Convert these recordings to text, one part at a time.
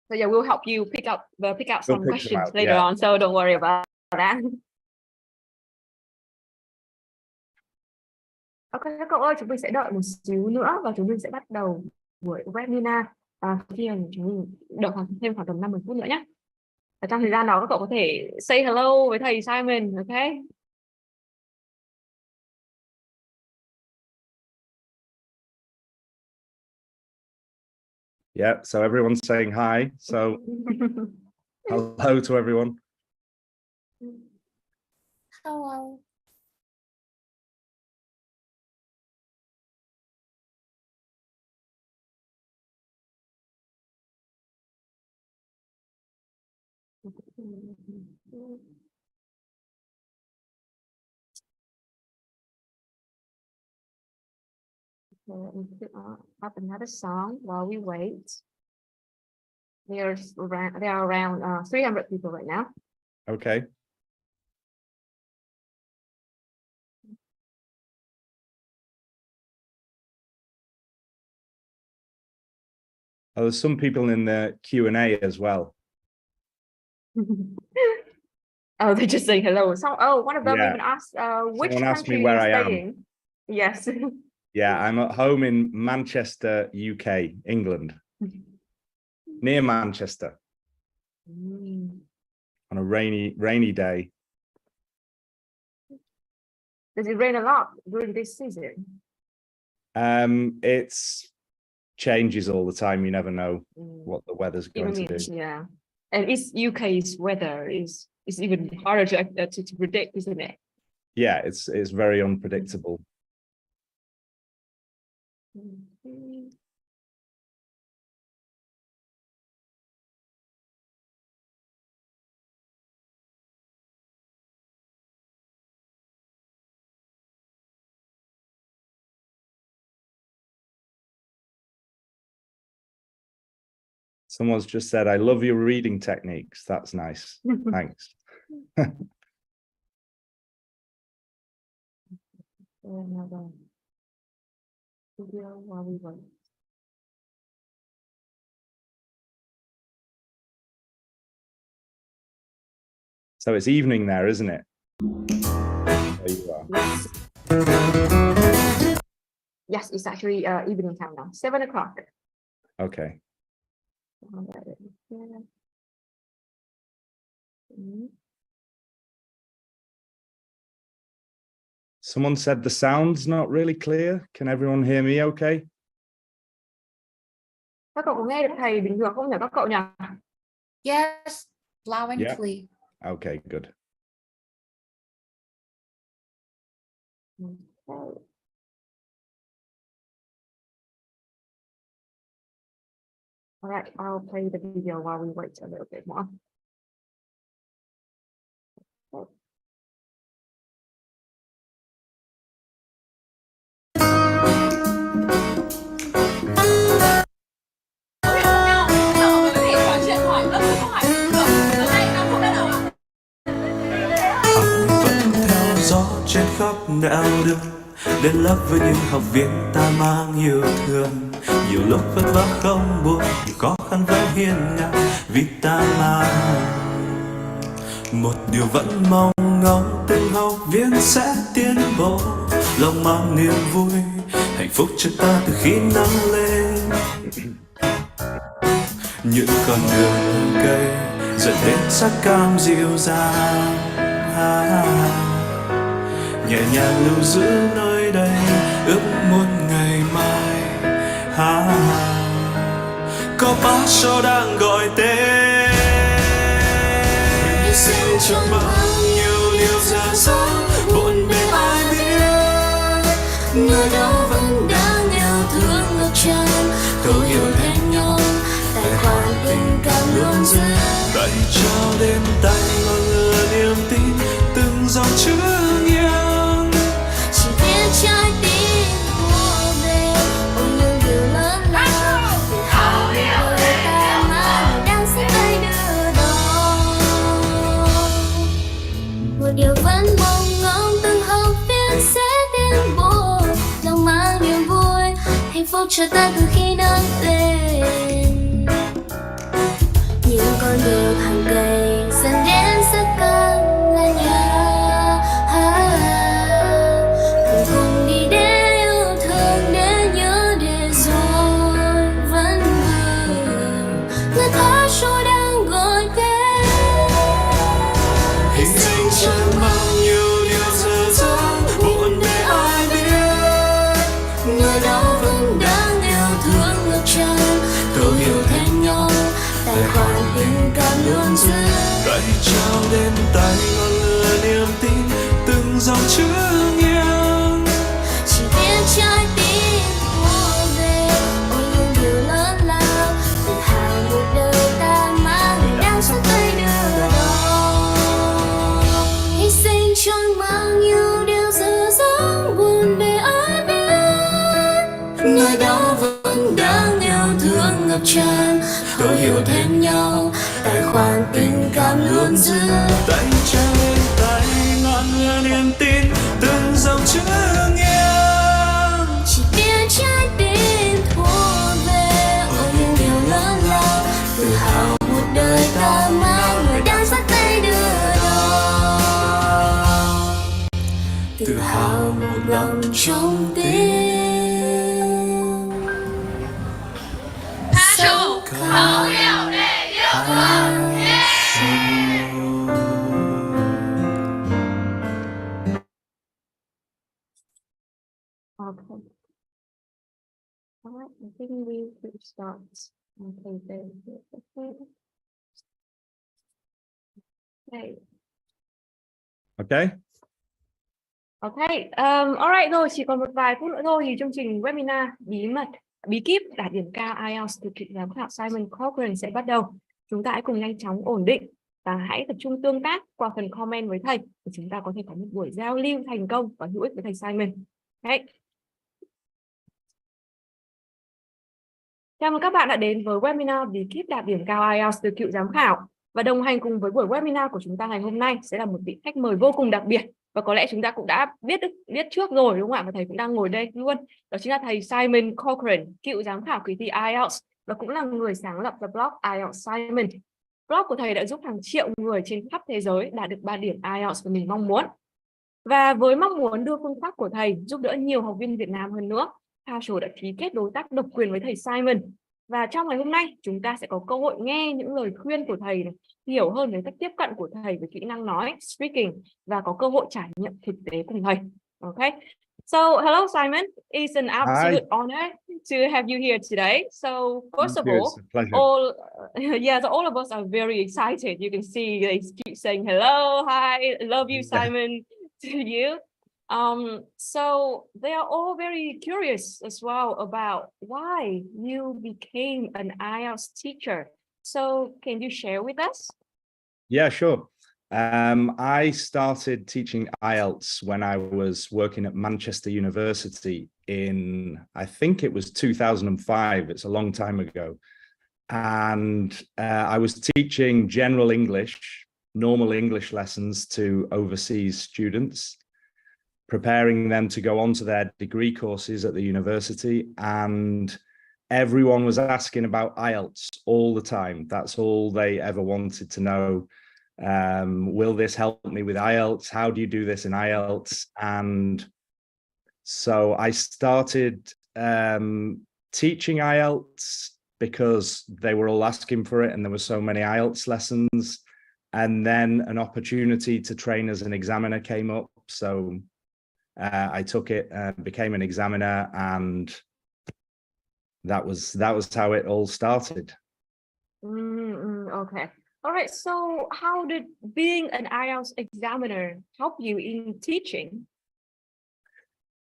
So yeah, we'll help you pick out some questions later yeah. on. So don't worry about that. Ok các cậu ơi, chúng mình sẽ đợi một xíu nữa và chúng mình sẽ bắt đầu buổi webinar. Khi mà chúng mình đợi thêm khoảng tầm 50 phút nữa nhé. Ở trong thời gian đó các cậu có thể say hello với thầy Simon, ok? Yeah, so everyone's saying hi. So hello to everyone. Hello. Up another song while we wait. There are around 300 people right now. Okay. Oh, there's some people in the Q&A as well. Oh, they just say hello. So, one of them even asked which country where you're I staying. am. Yes. Yeah, I'm at home in Manchester, UK, England. Near Manchester. On a rainy day. Does it rain a lot during this season? It's changes all the time. You never know what the weather's going to do. Yeah, and it's UK's weather is even harder to predict, isn't it? Yeah, it's very unpredictable. Someone's just said, I love your reading techniques. That's nice. Thanks. Another video while we wait. So it's evening there, isn't it? There you are. Yes, it's actually evening time now, 7 o'clock. Okay. Someone said the sound's not really clear. Can everyone hear me okay? Các cậu có nghe được thầy bình thường không nhỉ các cậu nhỉ? Yes, loud and clear. Okay, good. Okay. All right, I'll play the video while we wait a little bit more. Okay. Trên khắp nẻo đường đến lớp với những học viên ta mang yêu thương, nhiều lúc vất vả không buồn, khó khăn vẫn hiên ngang vì ta mang một điều vẫn mong ngóng, từng học viên sẽ tiến bộ, lòng mang niềm vui hạnh phúc cho ta từ khi nắng lên. Những con đường cây dẫn đến sắc cam dịu dàng, nhẹ nhàng lưu giữ nơi đây ước một ngày mai. Có passion đang gọi tên, hy sinh cho bao nhiêu điều dở dang, buồn bề ai biết. Người đó vẫn đang yêu thương ngập tràn, thấu hiểu thêm nhau, tài khoản tình cảm luôn dư. Đợi cho đêm tay ngọn lửa niềm tin, từng dòng chữ nghiêng. Trái tim của mình ôm những điều lớn lao, tự hào người ta mà đang sẽ tay đưa đón. Một điều vẫn mong ngóng, từng học viên sẽ tiến bộ, lòng mang niềm vui hạnh phúc cho ta từ khi nắng lên. tài khoản tình cảm luôn giữ. tay trao đến tay ngọn lửa niềm tin từng dòng chữ nghiêng. Chỉ biết trái tim thuộc về ôi những điều lớn lao, tự hào một đời ta mang người đang sắp tới đưa đón. Hy sinh trong bao nhiêu điều dở dang buồn để ai biết, người đó vẫn đang yêu thương ngập tràn. Thấu hiểu thêm nhau, tài khoản tình cảm luôn giữ. Tay trao đến tay ngọn lửa niềm tin từng dòng chữ nghiêng. Chỉ biết trái tim thuộc về ôi những điều lớn lao, tự hào một đời ta mang người đang dắt tay đưa đón. Tự hào một lòng trong tim. Khẩu hiệu để yêu thương. Okay. All right, I think we could start. Okay, there. Okay. Okay. Okay. All right, rồi chỉ còn một vài phút nữa thôi thì chương trình webinar bí kíp đạt điểm cao IELTS từ cựu giám khảo Simon Cochran sẽ bắt đầu. Chúng ta hãy cùng nhanh chóng ổn định và hãy tập trung tương tác qua phần comment với thầy để chúng ta có thể có một buổi giao lưu thành công và hữu ích với thầy Simon. Okay. Chào mừng các bạn đã đến với webinar bí kíp đạt điểm cao IELTS từ cựu giám khảo. Và đồng hành cùng với buổi webinar của chúng ta ngày hôm nay sẽ là một vị khách mời vô cùng đặc biệt. Và có lẽ chúng ta cũng đã biết trước rồi đúng không ạ? Và thầy cũng đang ngồi đây luôn. Đó chính là thầy Simon Cochran, cựu giám khảo kỳ thi IELTS và cũng là người sáng lập ra blog IELTS Simon. Blog của thầy đã giúp hàng triệu người trên khắp thế giới đạt được 3 điểm IELTS mà mình mong muốn. Và với mong muốn đưa phương pháp của thầy giúp đỡ nhiều học viên Việt Nam hơn nữa, Partial đã ký kết đối tác độc quyền với thầy Simon. Và trong ngày hôm nay, chúng ta sẽ có cơ hội nghe những lời khuyên của thầy, hiểu hơn về cách tiếp cận của thầy với kỹ năng nói, speaking, và có cơ hội trải nghiệm thực tế cùng thầy. Okay. So, hello Simon. It's an absolute honor to have you here today. So, first of all, all of us are very excited. You can see they keep saying hello, hi, love you, Simon, to you. So they are all very curious as well about why you became an IELTS teacher. So can you share with us? Yeah, sure. I started teaching IELTS when I was working at Manchester University in, I think it was 2005. It's a long time ago. And I was teaching general English, normal English lessons to overseas students, preparing them to go on to their degree courses at the university, and everyone was asking about IELTS all the time. That's all they ever wanted to know. Will this help me with IELTS? How do you do this in IELTS? And so I started teaching IELTS because they were all asking for it and there were so many IELTS lessons. And then an opportunity to train as an examiner came up. So I took it, became an examiner, and that was how it all started. Okay. All right. So how did being an IELTS examiner help you in teaching?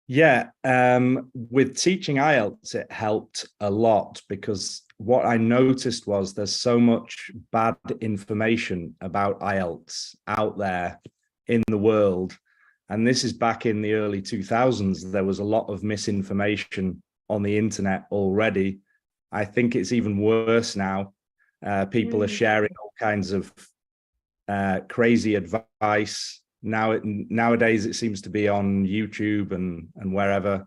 Yeah, with teaching IELTS, it helped a lot because what I noticed was there's so much bad information about IELTS out there in the world. And this is back in the early 2000s. There was a lot of misinformation on the internet already. I think it's even worse now. People are sharing all kinds of crazy advice. Nowadays, it seems to be on YouTube and wherever.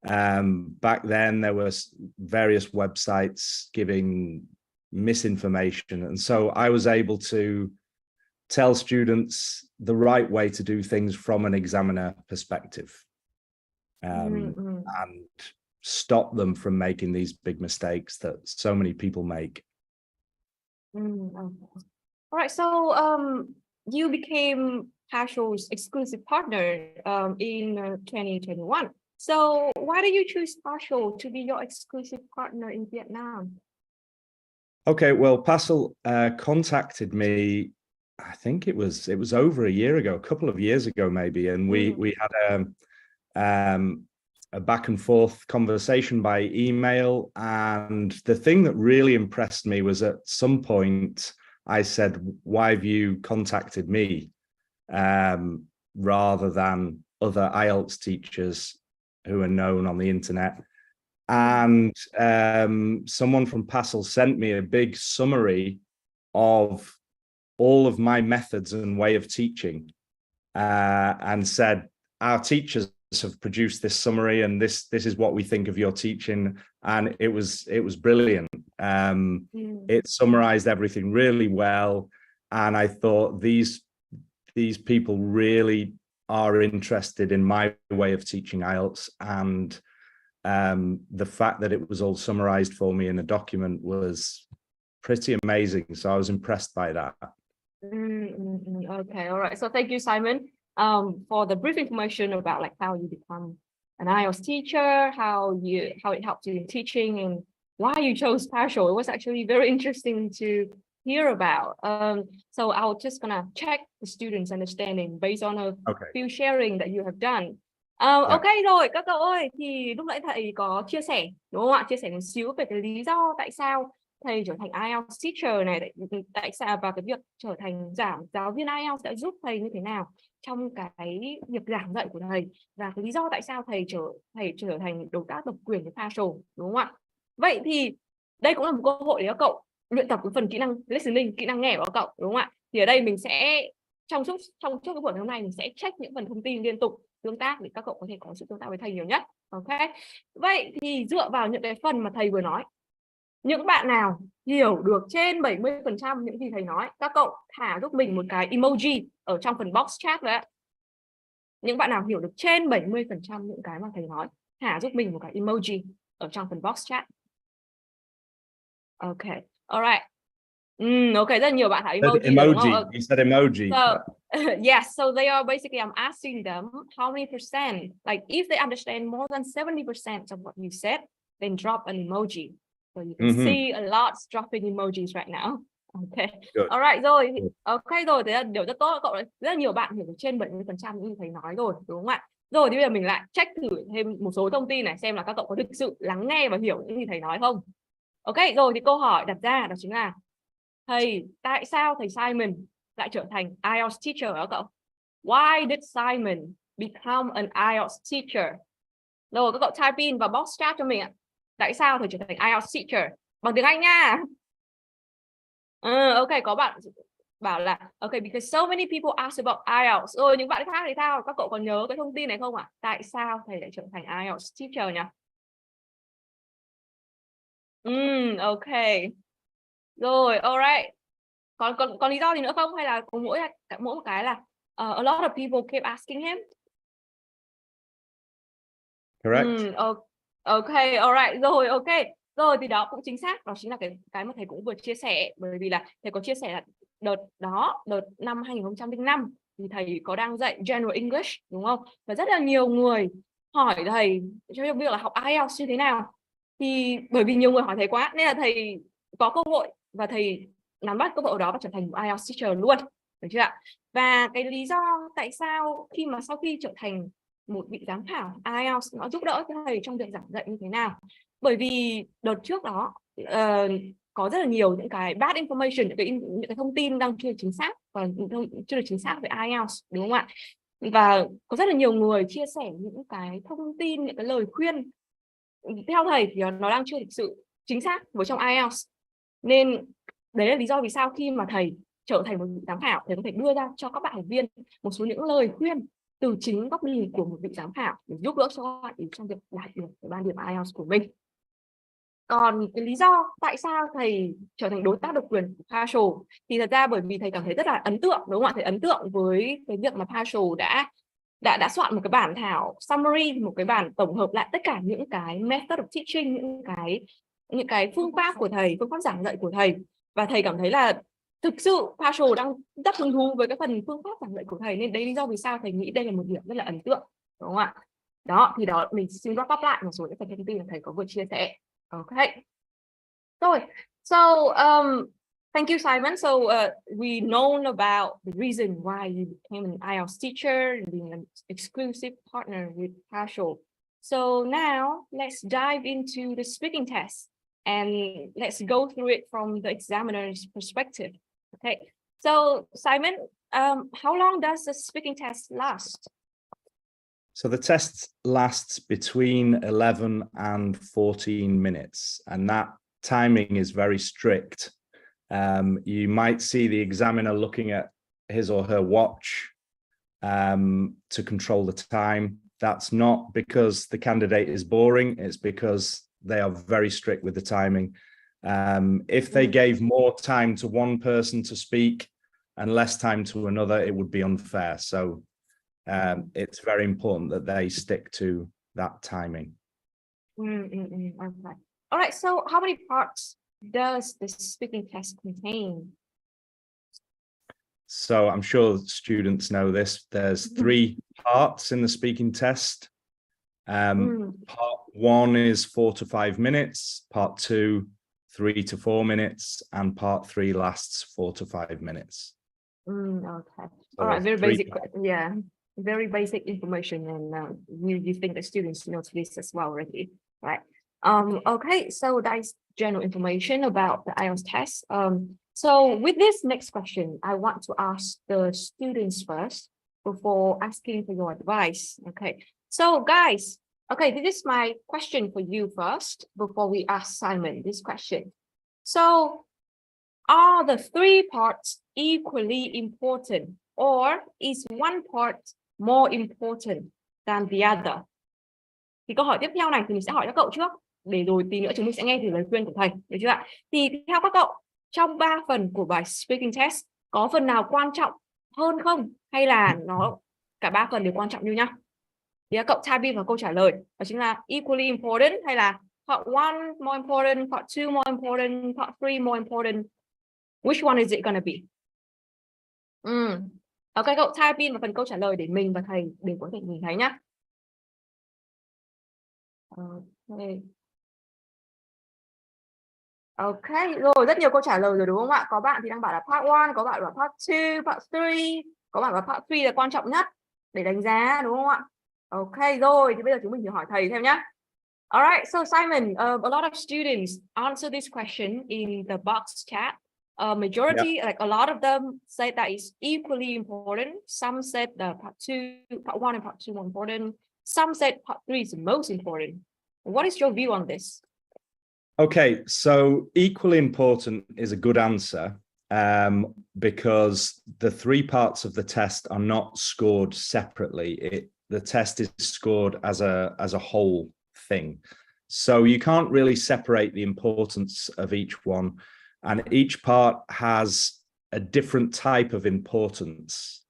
Back then, there was various websites giving misinformation. And so I was able to tell students the right way to do things from an examiner perspective, and stop them from making these big mistakes that so many people make. Okay. All right. So you became Partial's exclusive partner in 2021. So why did you choose Partial to be your exclusive partner in Vietnam? Okay, well, Passel contacted me. I think it was over a year ago, a couple of years ago, maybe, and we had a back and forth conversation by email. And the thing that really impressed me was at some point I said, "Why have you contacted me rather than other IELTS teachers who are known on the internet?" And someone from Passel sent me a big summary of all of my methods and way of teaching, and said, "Our teachers have produced this summary, and this is what we think of your teaching." And it was brilliant. It summarized everything really well, and I thought these people really are interested in my way of teaching IELTS, and the fact that it was all summarized for me in a document was pretty amazing. So I was impressed by that. Okay, all right. So thank you, Simon, for the brief information about like how you become an IELTS teacher, how it helped you in teaching, and why you chose partial. It was actually very interesting to hear about. So I'll just gonna check the students' understanding based on a few sharing that you have done. Ok rồi các cậu ơi, thì lúc nãy thầy có chia sẻ đúng không ạ, chia sẻ một xíu về cái lý do tại sao thầy trở thành IELTS teacher này, tại sao và cái việc trở thành giáo viên IELTS đã giúp thầy như thế nào trong cái việc giảng dạy của thầy, và cái lý do tại sao thầy trở thành đối tác độc quyền với partial, đúng không ạ? Vậy thì đây cũng là một cơ hội để các cậu luyện tập cái phần kỹ năng listening, kỹ năng nghe của các cậu, đúng không ạ? Thì ở đây mình sẽ trong cái buổi hôm nay mình sẽ check những phần thông tin liên tục tương tác để các cậu có thể có sự tương tác với thầy nhiều nhất. Ok, vậy thì dựa vào những cái phần mà thầy vừa nói, những bạn nào hiểu được trên 70% những gì thầy nói, các cậu thả giúp mình một cái emoji ở trong phần box chat đấy ạ. Những bạn nào hiểu được trên 70% những cái mà thầy nói, thả giúp mình một cái emoji ở trong phần box chat. Ok, alright. Ok, rất nhiều bạn thả emoji rồi, đúng không? You said emoji. So, yes, so they are basically, I'm asking them how many percent, like if they understand more than 70% of what you said, then drop an emoji. So you can see a lot dropping emojis right now. Okay. All right, rồi. Ok rồi, thế là điều rất tốt. Cậu rất là nhiều bạn hiểu được trên 70% như thầy nói rồi, đúng không ạ? Rồi thì bây giờ mình lại check thử thêm một số thông tin này, xem là các cậu có thực sự lắng nghe và hiểu những gì thầy nói không. Ok, rồi thì câu hỏi đặt ra đó chính là tại sao thầy Simon lại trở thành IELTS teacher hả cậu? Why did Simon become an IELTS teacher? Rồi các cậu type in vào box chat cho mình ạ. Tại sao thầy trở thành IELTS teacher? Bằng tiếng Anh nha. Ok, có bạn bảo là ok, because so many people ask about IELTS. Rồi những bạn khác thì sao? Các cậu còn nhớ cái thông tin này không ạ? Tại sao thầy lại trở thành IELTS teacher nhỉ? Ok. Rồi, alright. Còn lý do gì nữa không? Hay là mỗi một cái là a lot of people keep asking him? Correct. Okay, alright. Rồi, ok. Rồi thì đó cũng chính xác, đó chính là cái mà thầy cũng vừa chia sẻ, bởi vì là thầy có chia sẻ là đợt năm 2005 thì thầy có đang dạy General English, đúng không? Và rất là nhiều người hỏi thầy cho việc là học IELTS như thế nào. Thì bởi vì nhiều người hỏi thầy quá nên là thầy có cơ hội và thầy nắm bắt cơ hội đó và trở thành một IELTS teacher luôn, được chưa ạ? Và cái lý do tại sao sau khi trở thành một vị giám khảo IELTS nó giúp đỡ thầy trong việc giảng dạy như thế nào? Bởi vì đợt trước đó có rất là nhiều những cái bad information, những cái thông tin đang chưa được chính xác và chưa được chính xác về IELTS, đúng không ạ? Và có rất là nhiều người chia sẻ những cái thông tin, những cái lời khuyên theo thầy thì nó đang chưa thực sự chính xác với trong IELTS. Nên đấy là lý do vì sao khi mà thầy trở thành một vị giám khảo, thầy có thể đưa ra cho các bạn học viên một số những lời khuyên từ chính góc nhìn của một vị giám khảo để giúp đỡ cho các bạn trong việc đạt được cái ban điểm IELTS của mình. Còn cái lý do tại sao thầy trở thành đối tác độc quyền của partial thì thật ra bởi vì thầy cảm thấy rất là ấn tượng, đúng không ạ? Thầy ấn tượng với cái việc mà partial đã soạn một cái bản thảo summary, một cái bản tổng hợp lại tất cả những cái method of teaching, những cái phương pháp của thầy, phương pháp giảng dạy của thầy, và thầy cảm thấy là thực sự partial đang rất hứng thú với cái phần phương pháp giảng dạy của thầy, nên đấy lý do vì sao thầy nghĩ đây là một điểm rất là ấn tượng, đúng không ạ? Đó thì mình xin wrap up lại một số những phần thông tin mà thầy có vừa chia sẻ. Ok. Rồi, So thank you, Simon. So we known about the reason why you became an IELTS teacher, being an exclusive partner with Partial. So now let's dive into the speaking test and let's go through it from the examiner's perspective. Okay. So Simon, how long does the speaking test last? So the test lasts between 11 and 14 minutes, and that timing is very strict. You might see the examiner looking at his or her watch to control the time. That's not because the candidate is boring, it's because they are very strict with the timing. If they gave more time to one person to speak and less time to another, it would be unfair. So it's very important that they stick to that timing. Okay. All right. So how many parts does the speaking test contain? So I'm sure students know this. There's 3 parts in the speaking test. Part 1 is 4 to 5 minutes. Part 2, 3 to 4 minutes, and part 3 lasts 4 to 5 minutes. Okay. So All right. Very there's 3 basic. parts. Yeah. Very basic information, and you think the students know this as well already, right? Okay. So that is general information about the IELTS test. So with this next question, I want to ask the students first before asking for your advice. Okay. So guys, okay, this is my question for you first before we ask Simon this question. So are the 3 parts equally important, or is one part more important than the other? Thì câu hỏi tiếp theo này thì mình sẽ hỏi các cậu trước, để rồi tí nữa chúng mình sẽ nghe từ lời khuyên của thầy, được chưa ạ? Thì theo các cậu, trong 3 phần của bài speaking test, có phần nào quan trọng hơn không? Hay là nó cả 3 phần đều quan trọng như nhau? Thì các cậu type in vào câu trả lời, đó chính là equally important, hay là part 1 more important, part 2 more important, part 3 more important. Which one is it gonna be? Ok, cậu type in vào phần câu trả lời để mình và thầy đều có thể nhìn thấy nhá. Okay. Ok, rồi rất nhiều câu trả lời rồi đúng không ạ? Có bạn thì đang bảo là part 1, có bạn bảo part 2, part 3, có bạn bảo part 3 là quan trọng nhất để đánh giá đúng không ạ? Ok, rồi thì bây giờ chúng mình thử hỏi thầy thêm nhé. Alright, so Simon, a lot of students answer this question in the box chat. Majority, like a lot of them said that it's equally important. Some said the part 1 and part 2 more important. Some said part 3 is the most important. What is your view on this? Okay, so equally important is a good answer because the 3 parts of the test are not scored separately. The test is scored as a whole thing. So you can't really separate the importance of each one, and each part has a different type of importance.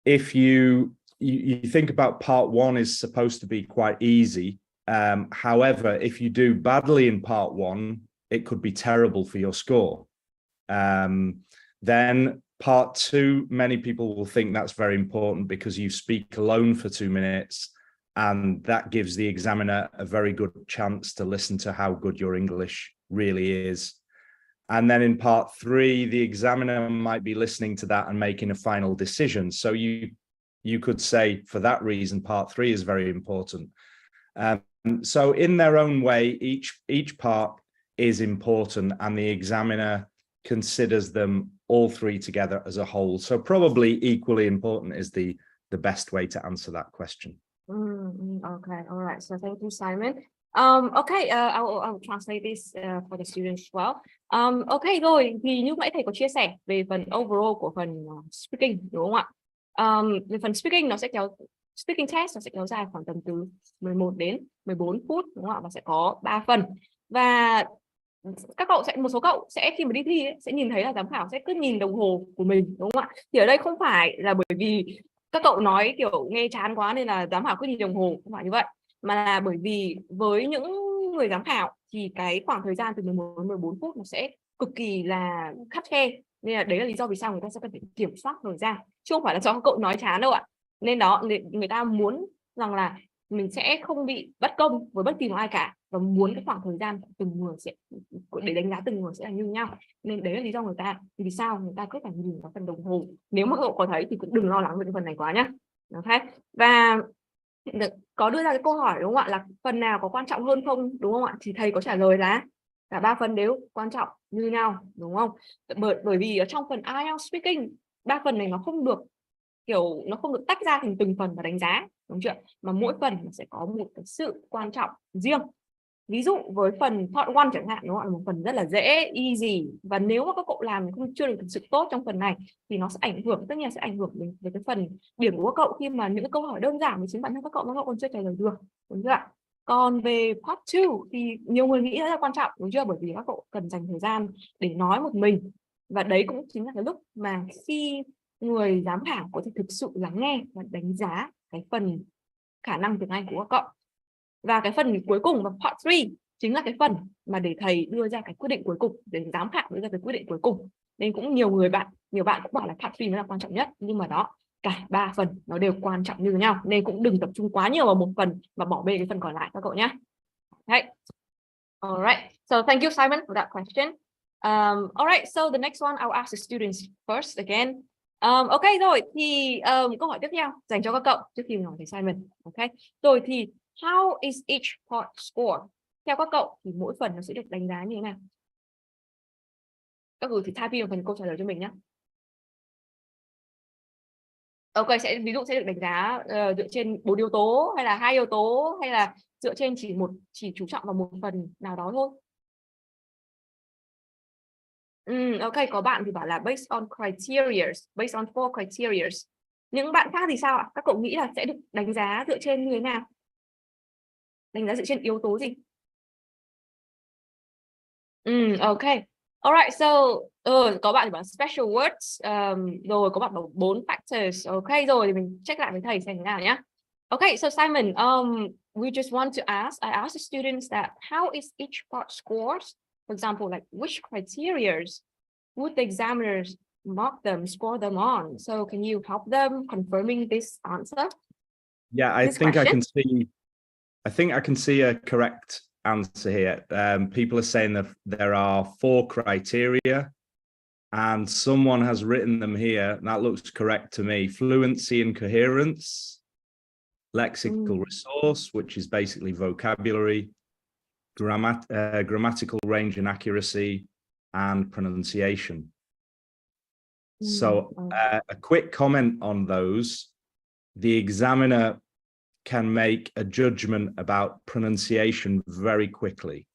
If you think about part 1 is supposed to be quite easy. However, if you do badly in part 1, it could be terrible for your score. Then part 2, many people will think that's very important because you speak alone for 2 minutes, and that gives the examiner a very good chance to listen to how good your English really is. And then in part 3, the examiner might be listening to that and making a final decision. So you could say, for that reason, part 3 is very important. So in their own way, each part is important, and the examiner considers them all 3 together as a whole. So probably equally important is the best way to answer that question. Okay, all right. So thank you, Simon. Okay, I'll translate this for the students as well. Okay, rồi thì như nãy thầy có chia sẻ về phần overall của phần speaking đúng không ạ? Về phần speaking speaking test nó sẽ kéo dài khoảng tầm từ 11 đến 14 phút đúng không ạ? Và sẽ có 3 phần. Và một số cậu sẽ khi mà đi thi sẽ nhìn thấy là giám khảo sẽ cứ nhìn đồng hồ của mình đúng không ạ? Thì ở đây không phải là bởi vì các cậu nói kiểu nghe chán quá nên là giám khảo cứ nhìn đồng hồ, không phải như vậy, mà là bởi vì với những người giám khảo thì cái khoảng thời gian từ 11 đến 14 phút nó sẽ cực kỳ là khắt khe, nên là đấy là lý do vì sao người ta sẽ cần phải kiểm soát thời gian, chứ không phải là do các cậu nói chán đâu ạ. Nên đó người ta muốn rằng là mình sẽ không bị bất công với bất kỳ một ai cả, và muốn cái khoảng thời gian của từng người sẽ để đánh giá từng người sẽ là như nhau. Nên đấy là lý do vì sao người ta cứ phải nhìn vào phần đồng hồ. Nếu mà cậu có thấy thì cũng đừng lo lắng về cái phần này quá nhá. Ok. Và có đưa ra cái câu hỏi đúng không ạ, là phần nào có quan trọng hơn không, đúng không ạ? Thì thầy có trả lời là cả ba phần đều quan trọng như nhau, đúng không? Bởi vì ở trong phần IELTS speaking, ba phần này nó không được kiểu, nó không được tách ra thành từng phần và đánh giá, đúng chưa? Mà mỗi phần nó sẽ có một cái sự quan trọng riêng. Ví dụ với phần part 1 chẳng hạn, đúng không? Là một phần rất là dễ, easy, và nếu mà các cậu làm chưa được thực sự tốt trong phần này thì nó sẽ ảnh hưởng, tất nhiên sẽ ảnh hưởng đến cái phần điểm của các cậu, khi mà những cái câu hỏi đơn giản với chính bản thân các cậu mà các cậu còn chưa trả lời được, đúng chưa ạ? Còn về part 2 thì nhiều người nghĩ rất là quan trọng, đúng chưa? Bởi vì các cậu cần dành thời gian để nói một mình, và đấy cũng chính là cái lúc mà khi người giám khảo có thể thực sự lắng nghe và đánh giá cái phần khả năng tiếng Anh của các cậu. Và cái phần cuối cùng và part 3 chính là cái phần mà để thầy đưa ra cái quyết định cuối cùng, để giám khảo đưa ra cái quyết định cuối cùng. Nên cũng nhiều bạn cũng bảo là part 3 mới là quan trọng nhất, nhưng mà đó, cả ba phần nó đều quan trọng như nhau, nên cũng đừng tập trung quá nhiều vào một phần và bỏ bê cái phần còn lại các cậu nhé. Okay. Alright, so thank you Simon for that question. Alright, so the next one I'll ask the students first again. Ok rồi, thì câu hỏi tiếp theo dành cho các cậu trước khi nói về Simon. Ok, rồi thì how is each part scored? Theo các cậu thì mỗi phần nó sẽ được đánh giá như thế nào? Các cậu thì type in vào phần câu trả lời cho mình nhé. Ok, ví dụ sẽ được đánh giá dựa trên 4 yếu tố, hay là 2 yếu tố, hay là dựa trên chỉ chú trọng vào một phần nào đó thôi. Ok, có bạn thì bảo là based on criteria, based on 4 criteria. Những bạn khác thì sao ạ? Các cậu nghĩ là sẽ được đánh giá dựa trên như thế nào? Đánh giá dựa trên yếu tố gì? Ok. Alright, so có bạn thì bảo special words, rồi có bạn bảo 4 factors. Ok, rồi thì mình check lại với thầy xem thế nào nhé. Okay, so Simon, we just want to ask, I asked the students that how is each part scored? For example, like which criteria would the examiners mark them, score them on? So can you help them confirming this answer? Yeah, I think I can see a correct answer here. People are saying that there are 4 criteria, and someone has written them here, and that looks correct to me. Fluency and coherence, lexical resource, which is basically vocabulary, grammatical range and accuracy, and pronunciation. So a quick comment on those. The examiner can make a judgment about pronunciation very quickly.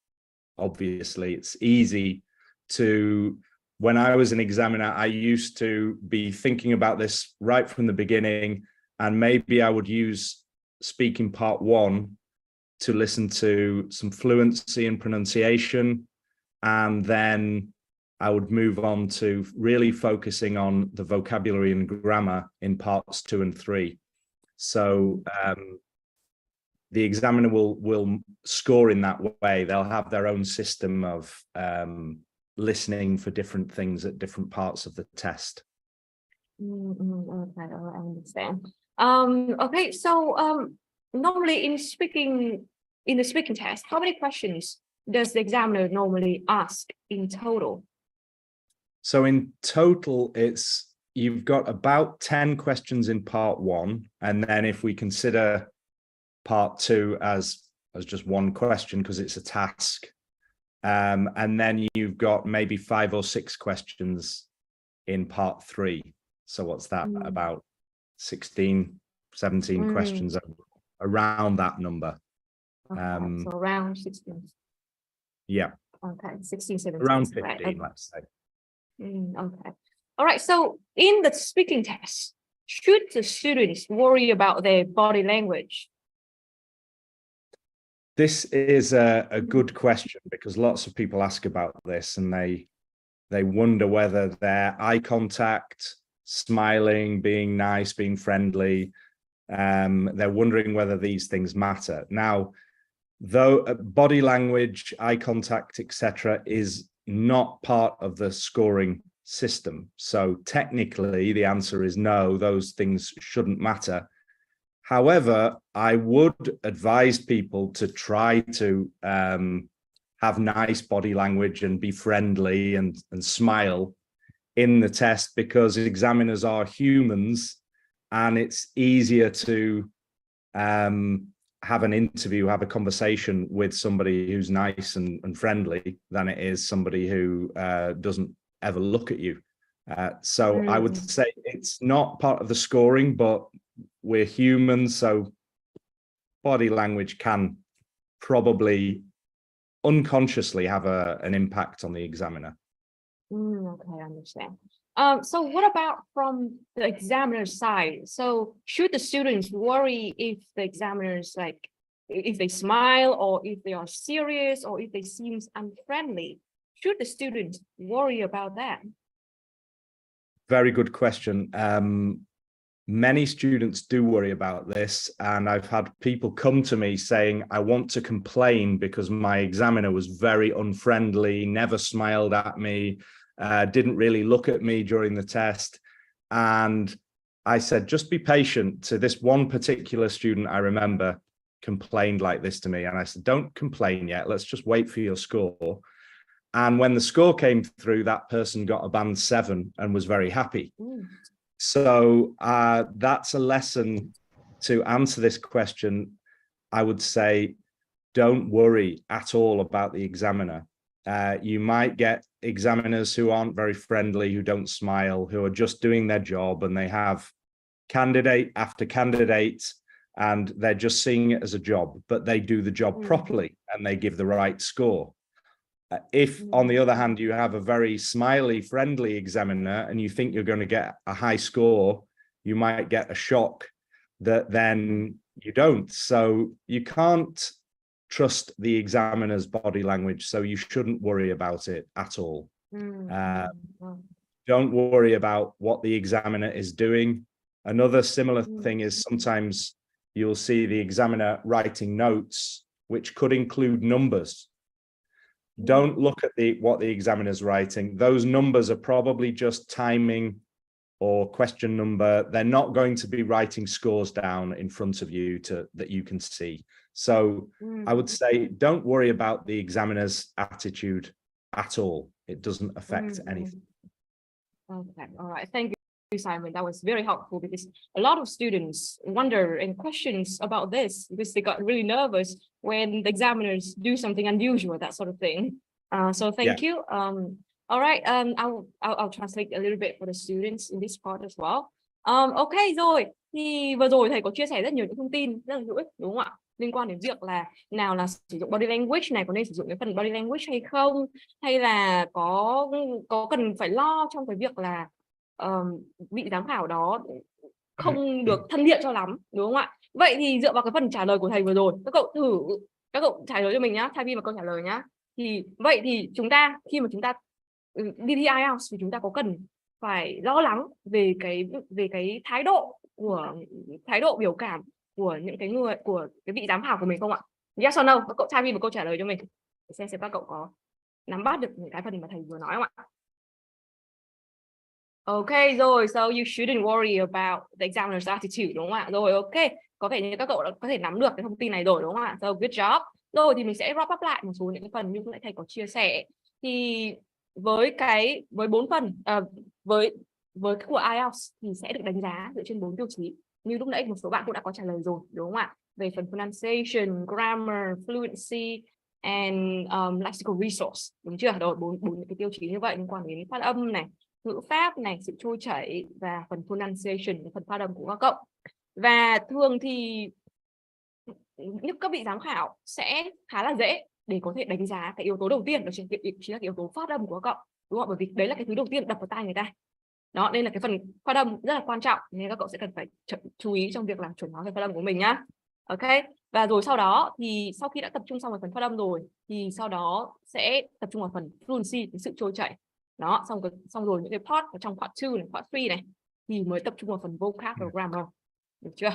Obviously, it's easy to, when I was an examiner, I used to be thinking about this right from the beginning, and maybe I would use speaking part 1 to listen to some fluency and pronunciation, and then I would move on to really focusing on the vocabulary and grammar in parts 2 and 3. So the examiner will score in that way. They'll have their own system of listening for different things at different parts of the test. Okay, I understand. Okay, so normally in the speaking test, how many questions does the examiner normally ask in total? So in total, you've got about 10 questions in part 1, and then if we consider part 2 as just one question because it's a task, and then you've got maybe 5 or 6 questions in part 3. So what's that, about 16, 17 questions around that number. Okay, so around 16. Yeah. Okay, 16, 17. Around 15, right. let's say. Okay. All right, so in the speaking test, should the students worry about their body language? This is a good question, because lots of people ask about this, and they wonder whether their eye contact, smiling, being nice, being friendly, they're wondering whether these things matter. Now, though body language, eye contact, etc., is not part of the scoring system, so technically the answer is no, those things shouldn't matter. However, I would advise people to try to have nice body language and be friendly and smile in the test, because examiners are humans and it's easier to have an interview, have a conversation with somebody who's nice and friendly than it is somebody who doesn't ever look at you. So I would say it's not part of the scoring, but we're humans, so body language can probably unconsciously have an impact on the examiner. Okay, I understand. So what about from the examiner's side? So should the students worry if the examiners, like, if they smile or if they are serious or if they seem unfriendly? Should the students worry about that? Very good question. Many students do worry about this, and I've had people come to me saying, I want to complain because my examiner was very unfriendly, never smiled at me, didn't really look at me during the test. And I said, just be patient. To this one particular student, I remember, complained like this to me. And I said, don't complain yet. Let's just wait for your score. And when the score came through, that person got a band 7 and was very happy. So that's a lesson to answer this question. I would say, don't worry at all about the examiner. You might get examiners who aren't very friendly, who don't smile, who are just doing their job, and they have candidate after candidate, and they're just seeing it as a job, but they do the job properly and they give the right score. If, on the other hand, you have a very smiley, friendly examiner and you think you're going to get a high score, you might get a shock that then you don't. So you can't trust the examiner's body language, so you shouldn't worry about it at all. Don't worry about what the examiner is doing. Another similar thing is sometimes you'll see the examiner writing notes, which could include numbers. Don't look at what the examiner's writing. Those numbers are probably just timing or question number. They're not going to be writing scores down in front of you that you can see. So I would say, don't worry about the examiner's attitude at all. It doesn't affect anything. Okay, all right. Thank you, Simon. That was very helpful, because a lot of students wonder and questions about this because they got really nervous when the examiners do something unusual, that sort of thing. So thank you. All right. I'll translate a little bit for the students in this part as well. Ok rồi, thì vừa rồi thầy có chia sẻ rất nhiều những thông tin rất là hữu ích, đúng không ạ? Liên quan đến việc là nào là sử dụng body language này, có nên sử dụng cái phần body language hay không, hay là có cần phải lo trong cái việc là vị giám khảo đó không được thân thiện cho lắm, đúng không ạ? Vậy thì dựa vào cái phần trả lời của thầy vừa rồi, các cậu trả lời cho mình nhá, thay vì một câu trả lời nhá. Thì vậy thì khi mà chúng ta đi thi IELTS thì chúng ta có cần phải lo lắng về cái thái độ biểu cảm của những cái người, của cái vị giám khảo của mình không ạ? Yes or no? Các cậu thay vì một câu trả lời cho mình để xem các cậu có nắm bắt được những cái phần mà thầy vừa nói không ạ? Ok rồi, so you shouldn't worry about the examiner's attitude, đúng không ạ? Rồi, ok, có vẻ như các cậu đã có thể nắm được cái thông tin này rồi, đúng không ạ? So good job. Rồi thì mình sẽ wrap up lại một số những cái phần như lúc nãy thầy có chia sẻ. Thì với 4 phần, với của IELTS thì sẽ được đánh giá dựa trên 4 tiêu chí. Như lúc nãy một số bạn cũng đã có trả lời rồi, đúng không ạ? Về phần pronunciation, grammar, fluency and lexical resource, đúng chưa? Rồi, 4 những cái tiêu chí như vậy liên quan đến phát âm này, ngữ pháp này, sự trôi chảy và phần pronunciation, phần phát âm của các cậu. Và thường thì những các vị giám khảo sẽ khá là dễ để có thể đánh giá cái yếu tố đầu tiên, đó chính là cái yếu tố phát âm của các cậu, đúng không? Bởi vì đấy là cái thứ đầu tiên đập vào tai người ta. Đó, đây là cái phần phát âm rất là quan trọng, nên các cậu sẽ cần phải chú ý trong việc làm chuẩn hóa cái phát âm của mình nhá. Ok, và rồi sau đó thì sau khi đã tập trung xong vào phần phát âm rồi thì sau đó sẽ tập trung vào phần fluency, cái sự trôi chảy. Đó, xong rồi những cái part ở trong part 2 này, part 3 này thì mới tập trung vào phần vocab và grammar, được chưa?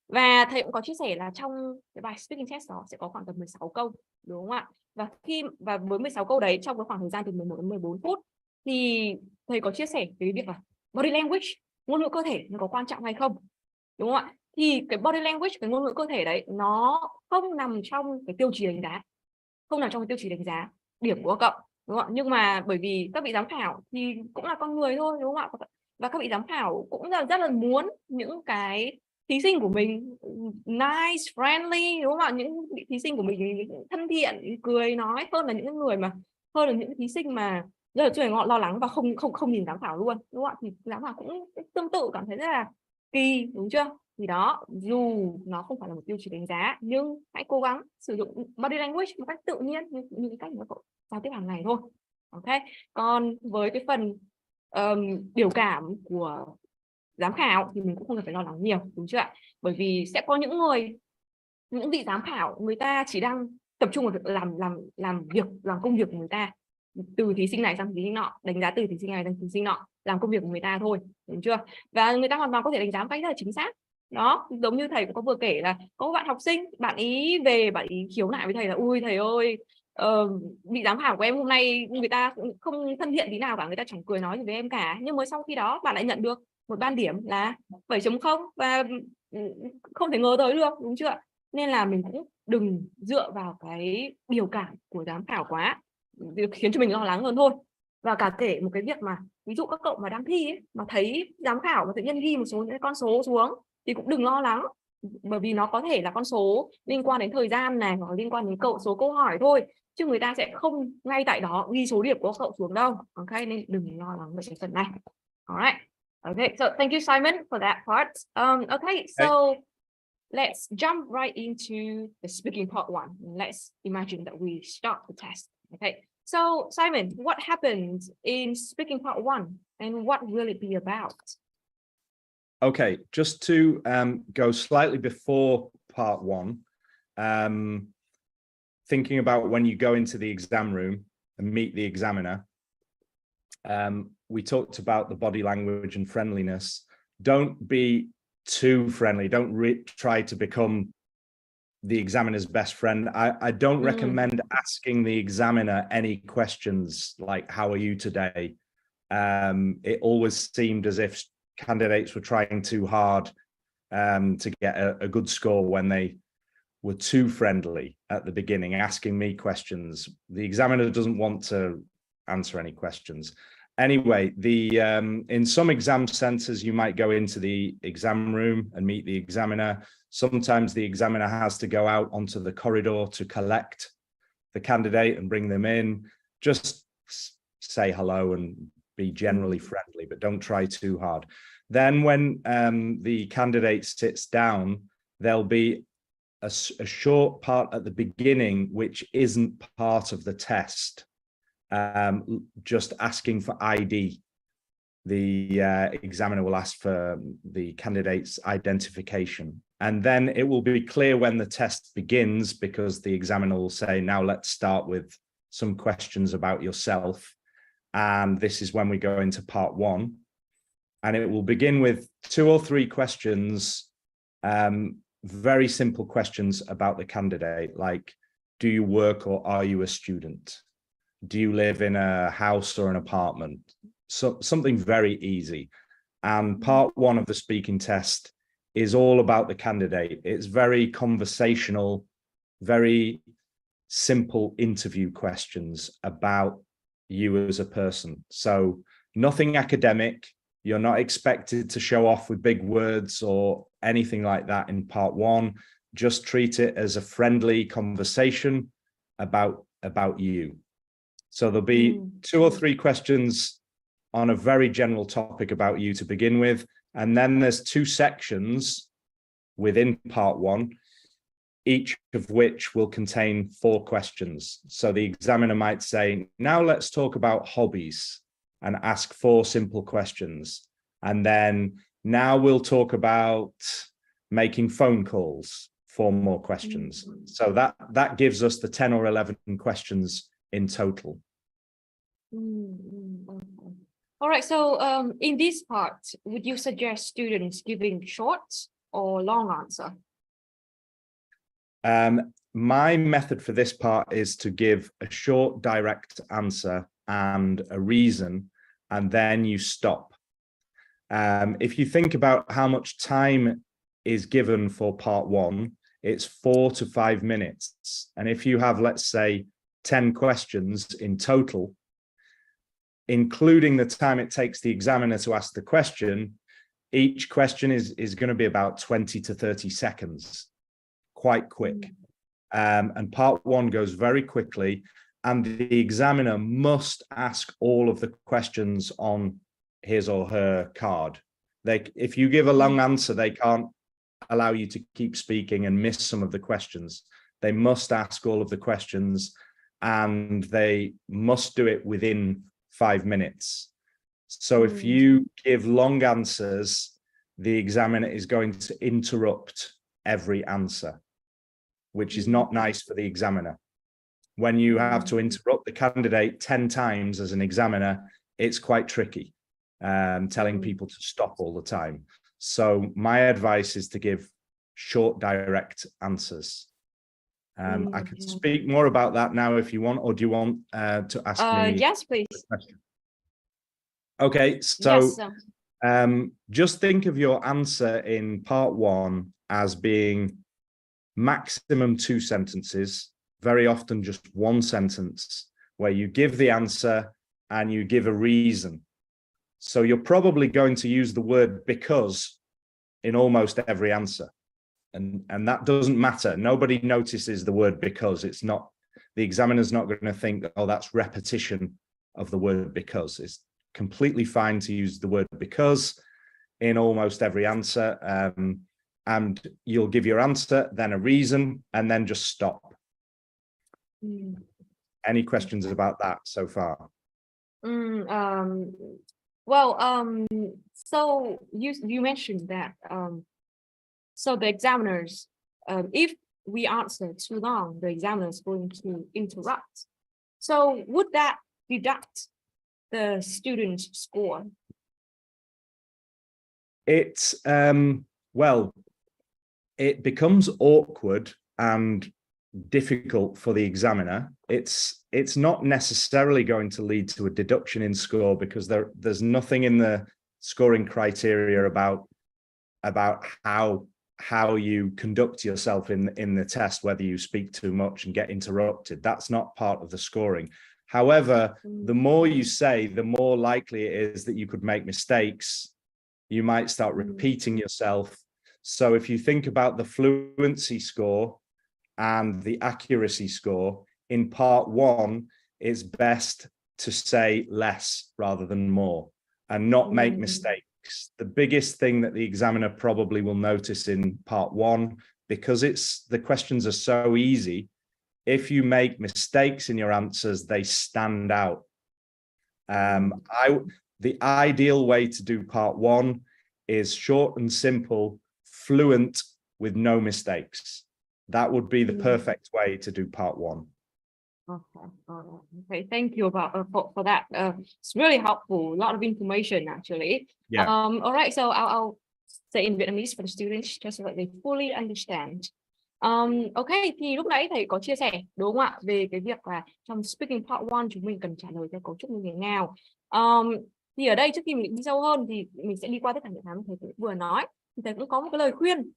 Và thầy cũng có chia sẻ là trong cái bài speaking test đó sẽ có khoảng tầm 16 câu, đúng không ạ? Và với 16 câu đấy trong cái khoảng thời gian từ 11 đến 14 phút thì thầy có chia sẻ về việc là body language, ngôn ngữ cơ thể nó có quan trọng hay không, đúng không ạ? thì cái body language, cái ngôn ngữ cơ thể đấy nó không nằm trong cái tiêu chí đánh giá, không nằm trong cái tiêu chí đánh giá điểm của các cậu, đúng không ạ? Nhưng mà bởi vì các vị giám khảo thì cũng là con người thôi, đúng không ạ? Và các vị giám khảo cũng rất là muốn những cái thí sinh của mình nice, friendly, đúng không ạ? Những thí sinh của mình thân thiện, cười nói, hơn là những người mà hơn là những thí sinh mà rất là chuyên ngọn lo lắng và không nhìn giám khảo luôn, đúng không ạ? Thì giám khảo cũng tương tự cảm thấy rất là kỳ, đúng chưa? Thì đó, dù nó không phải là một tiêu chí đánh giá nhưng hãy cố gắng sử dụng body language một cách tự nhiên, như cái cách mà cậu giao tiếp hàng ngày thôi. Ok, còn với cái phần biểu cảm của giám khảo thì mình cũng không cần phải lo lắng nhiều, đúng chưa ạ? Bởi vì sẽ có những vị giám khảo người ta chỉ đang tập trung vào việc làm công việc của người ta, từ thí sinh này sang thí sinh nọ, đánh giá từ thí sinh này sang thí sinh nọ, làm công việc của người ta thôi, đúng chưa? Và người ta hoàn toàn có thể đánh giá một cách rất là chính xác. Đó, giống như thầy cũng có vừa kể là có bạn học sinh, bạn ý về bạn ý khiếu nại với thầy là ui thầy ơi, vị giám khảo của em hôm nay người ta không thân thiện tí nào cả, người ta chẳng cười nói gì với em cả. Nhưng mới sau khi đó bạn lại nhận được một ban điểm là 7.0 và không thể ngờ tới được, đúng chưa? Nên là mình cũng đừng dựa vào cái biểu cảm của giám khảo quá, khiến cho mình lo lắng hơn thôi. Và cả kể một cái việc mà ví dụ các cậu mà đang thi ấy, mà thấy giám khảo mà tự nhiên ghi một số những con số xuống thì cũng đừng lo lắng, bởi vì nó có thể là con số liên quan đến thời gian này, hoặc liên quan đến số câu hỏi thôi, chứ người ta sẽ không ngay tại đó ghi số điểm của cậu xuống đâu. Ok, nên đừng lo lắng về cái phần này. Alright. Okay, so thank you Simon for that part. Okay, so let's jump right into the speaking part one. Let's imagine that we start the test. Okay, so Simon, what happened in speaking part one and what will it be about? Okay, just to go slightly before part one, thinking about when you go into the exam room and meet the examiner, we talked about the body language and friendliness. Don't be too friendly. Don't try to become the examiner's best friend. I don't recommend asking the examiner any questions like, how are you today? It always seemed as if candidates were trying too hard to get a good score when they were too friendly at the beginning, asking me questions. The examiner doesn't want to answer any questions. Anyway, in some exam centers, you might go into the exam room and meet the examiner. Sometimes the examiner has to go out onto the corridor to collect the candidate and bring them in. Just say hello and be generally friendly, but don't try too hard. Then when the candidate sits down, there'll be a short part at the beginning, which isn't part of the test. Just asking for ID. The examiner will ask for the candidate's identification, and then it will be clear when the test begins, because the examiner will say, now let's start with some questions about yourself. And this is when we go into part one, and it will begin with 2 or 3 questions, very simple questions about the candidate, like, do you work or are you a student? Do you live in a house or an apartment? So something very easy. And part one of the speaking test is all about the candidate. It's very conversational, very simple interview questions about you as a person. So nothing academic. You're not expected to show off with big words or anything like that in part one. Just treat it as a friendly conversation about you. So there'll be 2 or 3 questions on a very general topic about you to begin with. And then there's 2 sections within part one, each of which will contain 4 questions. So the examiner might say, now let's talk about hobbies, and ask 4 simple questions. And then now we'll talk about making phone calls, 4 more questions. So that gives us the 10 or 11 questions in total. All right, so in this part, would you suggest students giving short or long answer? My method for this part is to give a short, direct answer and a reason, and then you stop. If you think about how much time is given for part 1, it's 4 to 5 minutes. And if you have, let's say, 10 questions in total, including the time it takes the examiner to ask the question, each question is going to be about 20 to 30 seconds, quite quick. And part 1 goes very quickly, and the examiner must ask all of the questions on his or her card. If you give a long answer, they can't allow you to keep speaking and miss some of the questions. They must ask all of the questions, and they must do it within 5 minutes. So if you give long answers, the examiner is going to interrupt every answer, which is not nice for the examiner. When you have to interrupt the candidate 10 times as an examiner, it's quite tricky, telling people to stop all the time. So my advice is to give short, direct answers. I could speak more about that now if you want, or do you want to ask me? Yes, please. Okay, so Yes. just think of your answer in part 1 as being maximum 2 sentences, very often just 1 sentence, where you give the answer and you give a reason. So you're probably going to use the word because in almost every answer. And that doesn't matter. Nobody notices the word because. It's not, the examiner's not going to think, oh, that's repetition of the word because. It's completely fine to use the word because in almost every answer. And you'll give your answer, then a reason, and then just stop. Any questions about that so far? So you mentioned that so the examiners, if we answer too long, the examiner is going to interrupt. So would that deduct the student's score? It's well, it becomes awkward and difficult for the examiner. It's not necessarily going to lead to a deduction in score, because there's nothing in the scoring criteria about how you conduct yourself in the test, whether you speak too much and get interrupted. That's not part of the scoring. However, the more you say, the more likely it is that you could make mistakes. You might start repeating yourself. So if you think about the fluency score and the accuracy score, in part 1, it's best to say less rather than more and not make mistakes. The biggest thing that the examiner probably will notice in part 1, because the questions are so easy, if you make mistakes in your answers, they stand out. The ideal way to do part 1 is short and simple, fluent with no mistakes. That would be the perfect way to do part 1. Okay, thank you for that. It's really helpful. A lot of information actually. Yeah. All right, so I'll say in Vietnamese for the students just so that they fully understand. Okay, thì lúc nãy thầy có chia sẻ đúng không ạ, về cái việc là trong speaking part 1 chúng mình cần trả lời theo cấu trúc như thế nào. Thì ở đây trước khi mình đi sâu hơn thì mình sẽ đi qua tất cả những cái mà thầy cũng vừa nói. Thì thầy cũng có một cái lời khuyên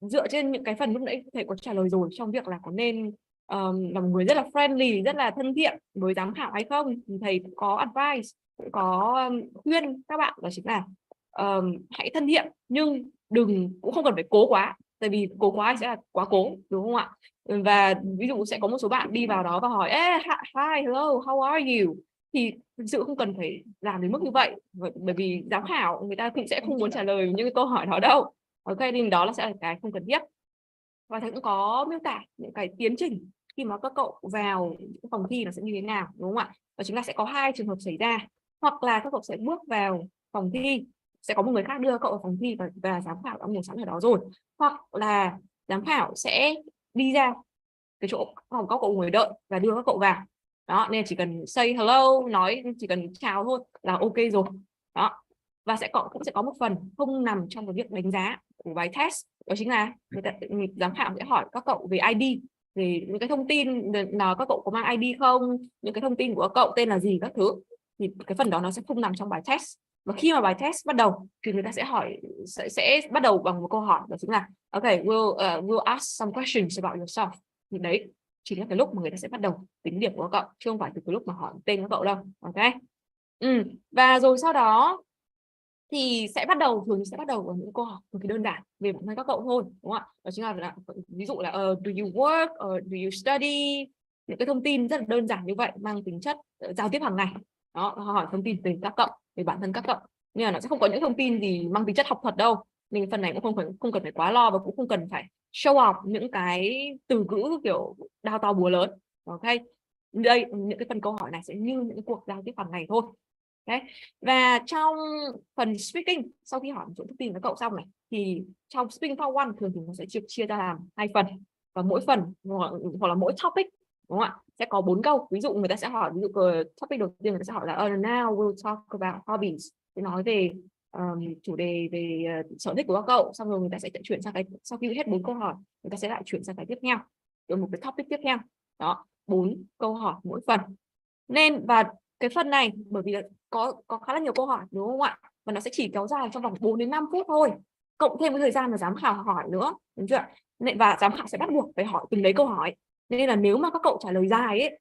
dựa trên những cái phần lúc nãy thầy có trả lời rồi, trong việc là có nên là một người rất là friendly, rất là thân thiện với giám khảo hay không. Thì thầy cũng có advice, cũng có khuyên các bạn, đó chính là hãy thân thiện, nhưng cũng không cần phải cố quá, tại vì cố quá sẽ là quá cố, đúng không ạ? Và ví dụ sẽ có một số bạn đi vào đó và hỏi hi, hello, how are you, thì thực sự không cần phải làm đến mức như vậy, bởi vì giám khảo người ta cũng sẽ không muốn trả lời những cái câu hỏi đó đâu. Ok, nên đó sẽ là cái không cần thiết. Và thầy cũng có miêu tả những cái tiến trình khi mà các cậu vào phòng thi nó sẽ như thế nào, đúng không ạ? Và chúng ta sẽ có 2 trường hợp xảy ra, hoặc là các cậu sẽ bước vào phòng thi, sẽ có một người khác đưa cậu vào phòng thi và giám khảo đã ngồi sẵn ở đó rồi, hoặc là giám khảo sẽ đi ra cái chỗ phòng các cậu ngồi đợi và đưa các cậu vào đó. Nên chỉ cần say hello, nói chỉ cần chào thôi là ok rồi đó. Và cũng sẽ có một phần không nằm trong cái việc đánh giá của bài test, đó chính là giám khảo sẽ hỏi các cậu về ID, về những cái thông tin là các cậu có mang ID không, những cái thông tin của các cậu tên là gì các thứ, thì cái phần đó nó sẽ không nằm trong bài test. Và khi mà bài test bắt đầu thì người ta sẽ hỏi sẽ bắt đầu bằng một câu hỏi, đó chính là okay, we'll ask some questions about yourself. Thì đấy chính là cái lúc mà người ta sẽ bắt đầu tính điểm của cậu, chứ không phải từ cái lúc mà hỏi tên của cậu đâu. Ok. Và rồi sau đó thì thường sẽ bắt đầu với những câu hỏi cực kỳ đơn giản về bản thân các cậu thôi, đúng không ạ? Đó chính là ví dụ là do you work or do you study, những cái thông tin rất là đơn giản như vậy, mang tính chất giao tiếp hàng ngày. Đó, hỏi thông tin về các cậu, về bản thân các cậu, nhưng mà nó sẽ không có những thông tin gì mang tính chất học thuật đâu, nên cái phần này cũng không cần phải quá lo, và cũng không cần phải show off những cái từ ngữ kiểu đao to búa lớn. Ok, đây những cái phần câu hỏi này sẽ như những cuộc giao tiếp hàng ngày thôi. Okay. Và trong phần speaking, sau khi hỏi một số thông tin với cậu xong này, thì trong speaking part 1 thường thì nó sẽ chia ra làm 2 phần, và mỗi phần hoặc là mỗi topic, đúng không ạ, sẽ có 4 câu. Ví dụ người ta sẽ hỏi, ví dụ topic đầu tiên người ta sẽ hỏi là now we'll talk about hobbies, sẽ nói về chủ đề về sở thích của các cậu. Xong rồi người ta sẽ chuyển sang cái, sau khi hết 4 câu hỏi, người ta sẽ lại chuyển sang cái tiếp theo, rồi một cái topic tiếp theo. Đó, 4 câu hỏi mỗi phần. Nên và cái phần này bởi vì là có khá là nhiều câu hỏi, đúng không ạ, và nó sẽ chỉ kéo dài trong vòng 4 đến 5 phút thôi, cộng thêm cái thời gian mà giám khảo hỏi nữa, đúng chưa? Và giám khảo sẽ bắt buộc phải hỏi từng đấy câu hỏi, nên là nếu mà các cậu trả lời dài ấy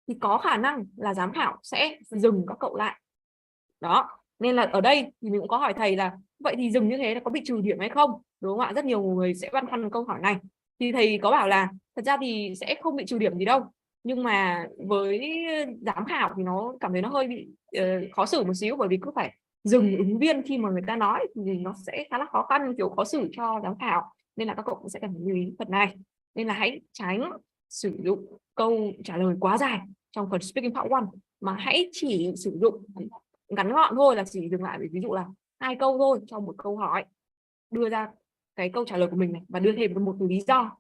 thì có khả năng là giám khảo sẽ dừng các cậu lại. Đó, nên là ở đây thì mình cũng có hỏi thầy là vậy thì dừng như thế là có bị trừ điểm hay không, đúng không ạ? Rất nhiều người sẽ băn khoăn câu hỏi này, thì thầy có bảo là thật ra thì sẽ không bị trừ điểm gì đâu, nhưng mà với giám khảo thì nó cảm thấy nó hơi bị khó xử một xíu, bởi vì cứ phải dừng ứng viên khi mà người ta nói thì nó sẽ khá là khó khăn, kiểu khó xử cho giám khảo, nên là các cậu cũng sẽ cần lưu ý phần này. Nên là hãy tránh sử dụng câu trả lời quá dài trong phần speaking part 1, mà hãy chỉ sử dụng ngắn gọn thôi, là chỉ dừng lại ví dụ là 2 câu thôi trong một câu hỏi, đưa ra cái câu trả lời của mình này, và đưa thêm một lý do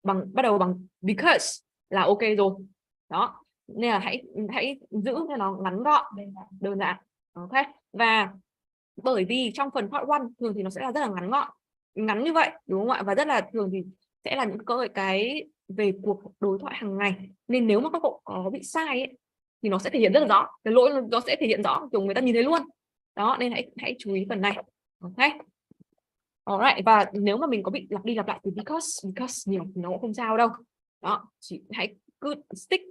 bắt đầu bằng because là ok rồi. Đó, nên là hãy giữ cho nó ngắn gọn, đơn giản. Ok. Và bởi vì trong phần part 1 thường thì nó sẽ là rất là ngắn gọn, ngắn như vậy, đúng không ạ, và rất là thường thì sẽ là những cái về cuộc đối thoại hàng ngày, nên nếu mà các cậu có bị sai ấy, thì nó sẽ thể hiện rất là rõ, cái lỗi nó sẽ thể hiện rõ, kiểu người ta nhìn thấy luôn. Đó, nên hãy chú ý phần này. Ok. Alright, và nếu mà mình có bị lặp đi lặp lại từ because nhiều thì nó cũng không sao đâu. Đó, chỉ hãy cứ stick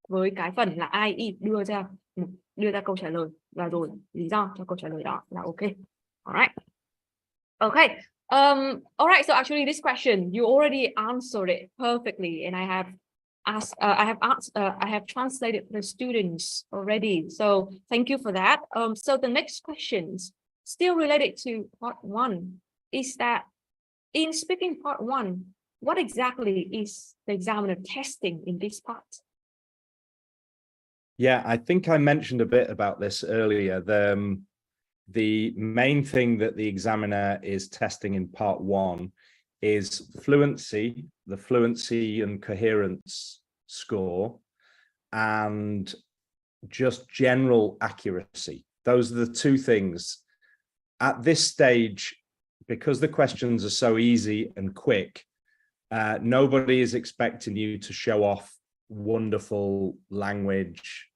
với cái phần là IE đưa ra câu trả lời, và rồi lý do cho câu trả lời đó là ok. Alright. Okay. Alright, so actually this question you already answered it perfectly, and I have translated the students already, so thank you for that. So the next questions still related to part 1 is that in speaking part 1, what exactly is the examiner testing in this part? Yeah, I think I mentioned a bit about this earlier. The main thing that the examiner is testing in part 1 is fluency, the fluency and coherence score, and just general accuracy. Those are the 2 things. At this stage, because the questions are so easy and quick, nobody is expecting you to show off wonderful language,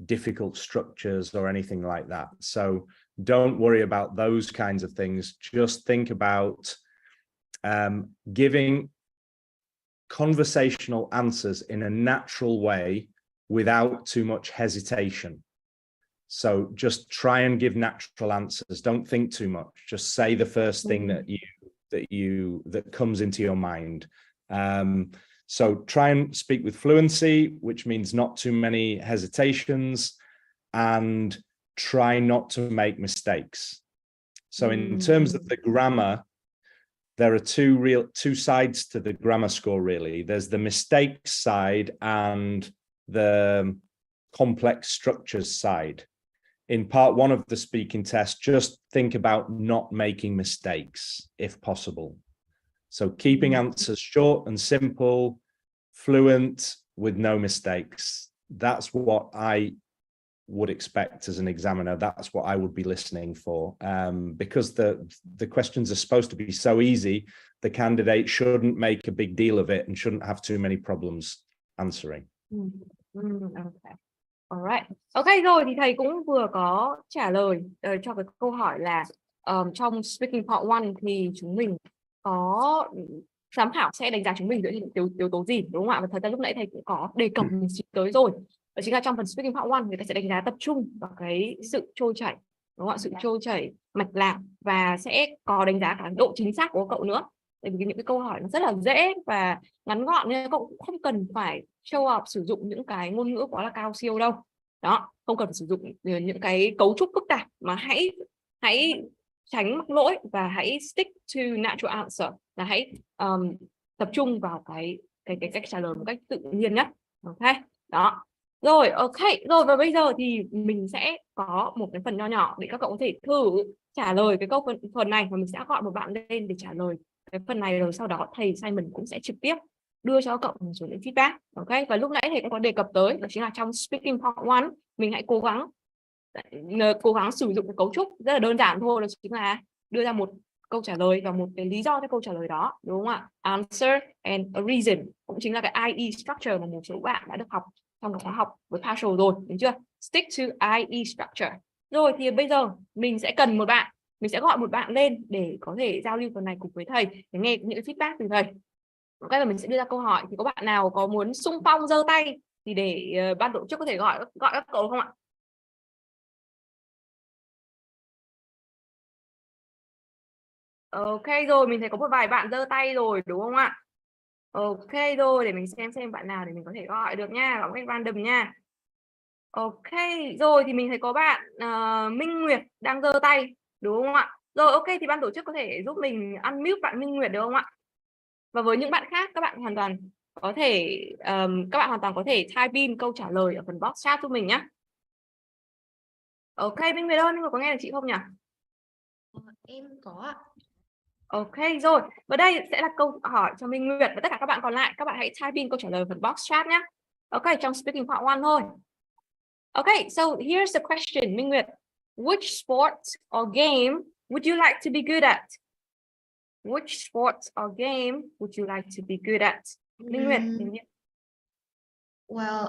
difficult structures, or anything like that. So don't worry about those kinds of things. Just think about giving conversational answers in a natural way without too much hesitation. So just try and give natural answers. Don't think too much. Just say the first thing that comes into your mind. So try and speak with fluency, which means not too many hesitations, and try not to make mistakes. So in terms of the grammar, there are two sides to the grammar score, really. There's the mistakes side and the complex structures side. In part 1 of the speaking test, just think about not making mistakes if possible. So keeping answers short and simple, fluent, with no mistakes. That's what I would expect as an examiner. That's what I would be listening for, because the questions are supposed to be so easy. The candidate shouldn't make a big deal of it and shouldn't have too many problems answering. Okay. Alright. Ok rồi, thì thầy cũng vừa có trả lời cho cái câu hỏi là trong speaking part 1 thì chúng mình có giám khảo sẽ đánh giá chúng mình dựa trên những yếu tố gì, đúng không ạ? Và thời gian lúc nãy thầy cũng có đề cập một chút tới rồi. Đó chính là trong phần speaking part 1 người ta sẽ đánh giá tập trung vào cái sự trôi chảy, đúng không ạ? Sự trôi chảy mạch lạc, và sẽ có đánh giá cả độ chính xác của cậu nữa. Tại vì những cái câu hỏi nó rất là dễ và ngắn gọn nên cậu cũng không cần phải show off sử dụng những cái ngôn ngữ quá là cao siêu đâu. Đó, không cần phải sử dụng những cái cấu trúc phức tạp, mà hãy tránh mắc lỗi và hãy stick to natural answer, là hãy tập trung vào cái cách trả lời một cách tự nhiên nhất. Ok, đó. Rồi, ok, rồi và bây giờ thì mình sẽ có một cái phần nho nhỏ để các cậu có thể thử trả lời cái câu phần này, và mình sẽ gọi một bạn lên để trả lời cái phần này, rồi sau đó thầy Simon cũng sẽ trực tiếp đưa cho cậu một số những feedback. Ok, và lúc nãy thầy cũng có đề cập tới, đó chính là trong speaking part 1 mình hãy cố gắng sử dụng cái cấu trúc rất là đơn giản thôi, đó chính là đưa ra một câu trả lời và một cái lý do cho câu trả lời đó, đúng không ạ? Answer and a reason cũng chính là cái IE structure mà một số bạn đã được học trong cái khóa học với partial rồi, đúng chưa? Stick to IE structure. Rồi thì bây giờ mình sẽ cần một bạn, mình sẽ gọi một bạn lên để có thể giao lưu phần này cùng với thầy, để nghe những cái feedback từ thầy. Ok, là mình sẽ đưa ra câu hỏi, thì có bạn nào có muốn xung phong giơ tay thì để ban tổ chức có thể gọi các cậu không ạ? Ok rồi, mình thấy có một vài bạn giơ tay rồi, đúng không ạ? Ok rồi, để mình xem bạn nào để mình có thể gọi được nha, gọi một cách random nha. Ok rồi, thì mình thấy có bạn Minh Nguyệt đang giơ tay, đúng không ạ? Rồi, ok, thì ban tổ chức có thể giúp mình unmute bạn Minh Nguyệt được không ạ? Và với những bạn khác, các bạn hoàn toàn có thể type in câu trả lời ở phần box chat giúp mình nhé. Ok, Minh Nguyệt ơi, Minh Nguyệt có nghe được chị không nhỉ? Em có ạ. Ok rồi, và đây sẽ là câu hỏi cho Minh Nguyệt, và tất cả các bạn còn lại, các bạn hãy type in câu trả lời phần box chat nhé. Ok, trong speaking part 1 thôi. Ok, so here's the question, Minh Nguyệt. Which sport or game would you like to be good at? Which sport or game would you like to be good at? Minh Nguyệt. Well,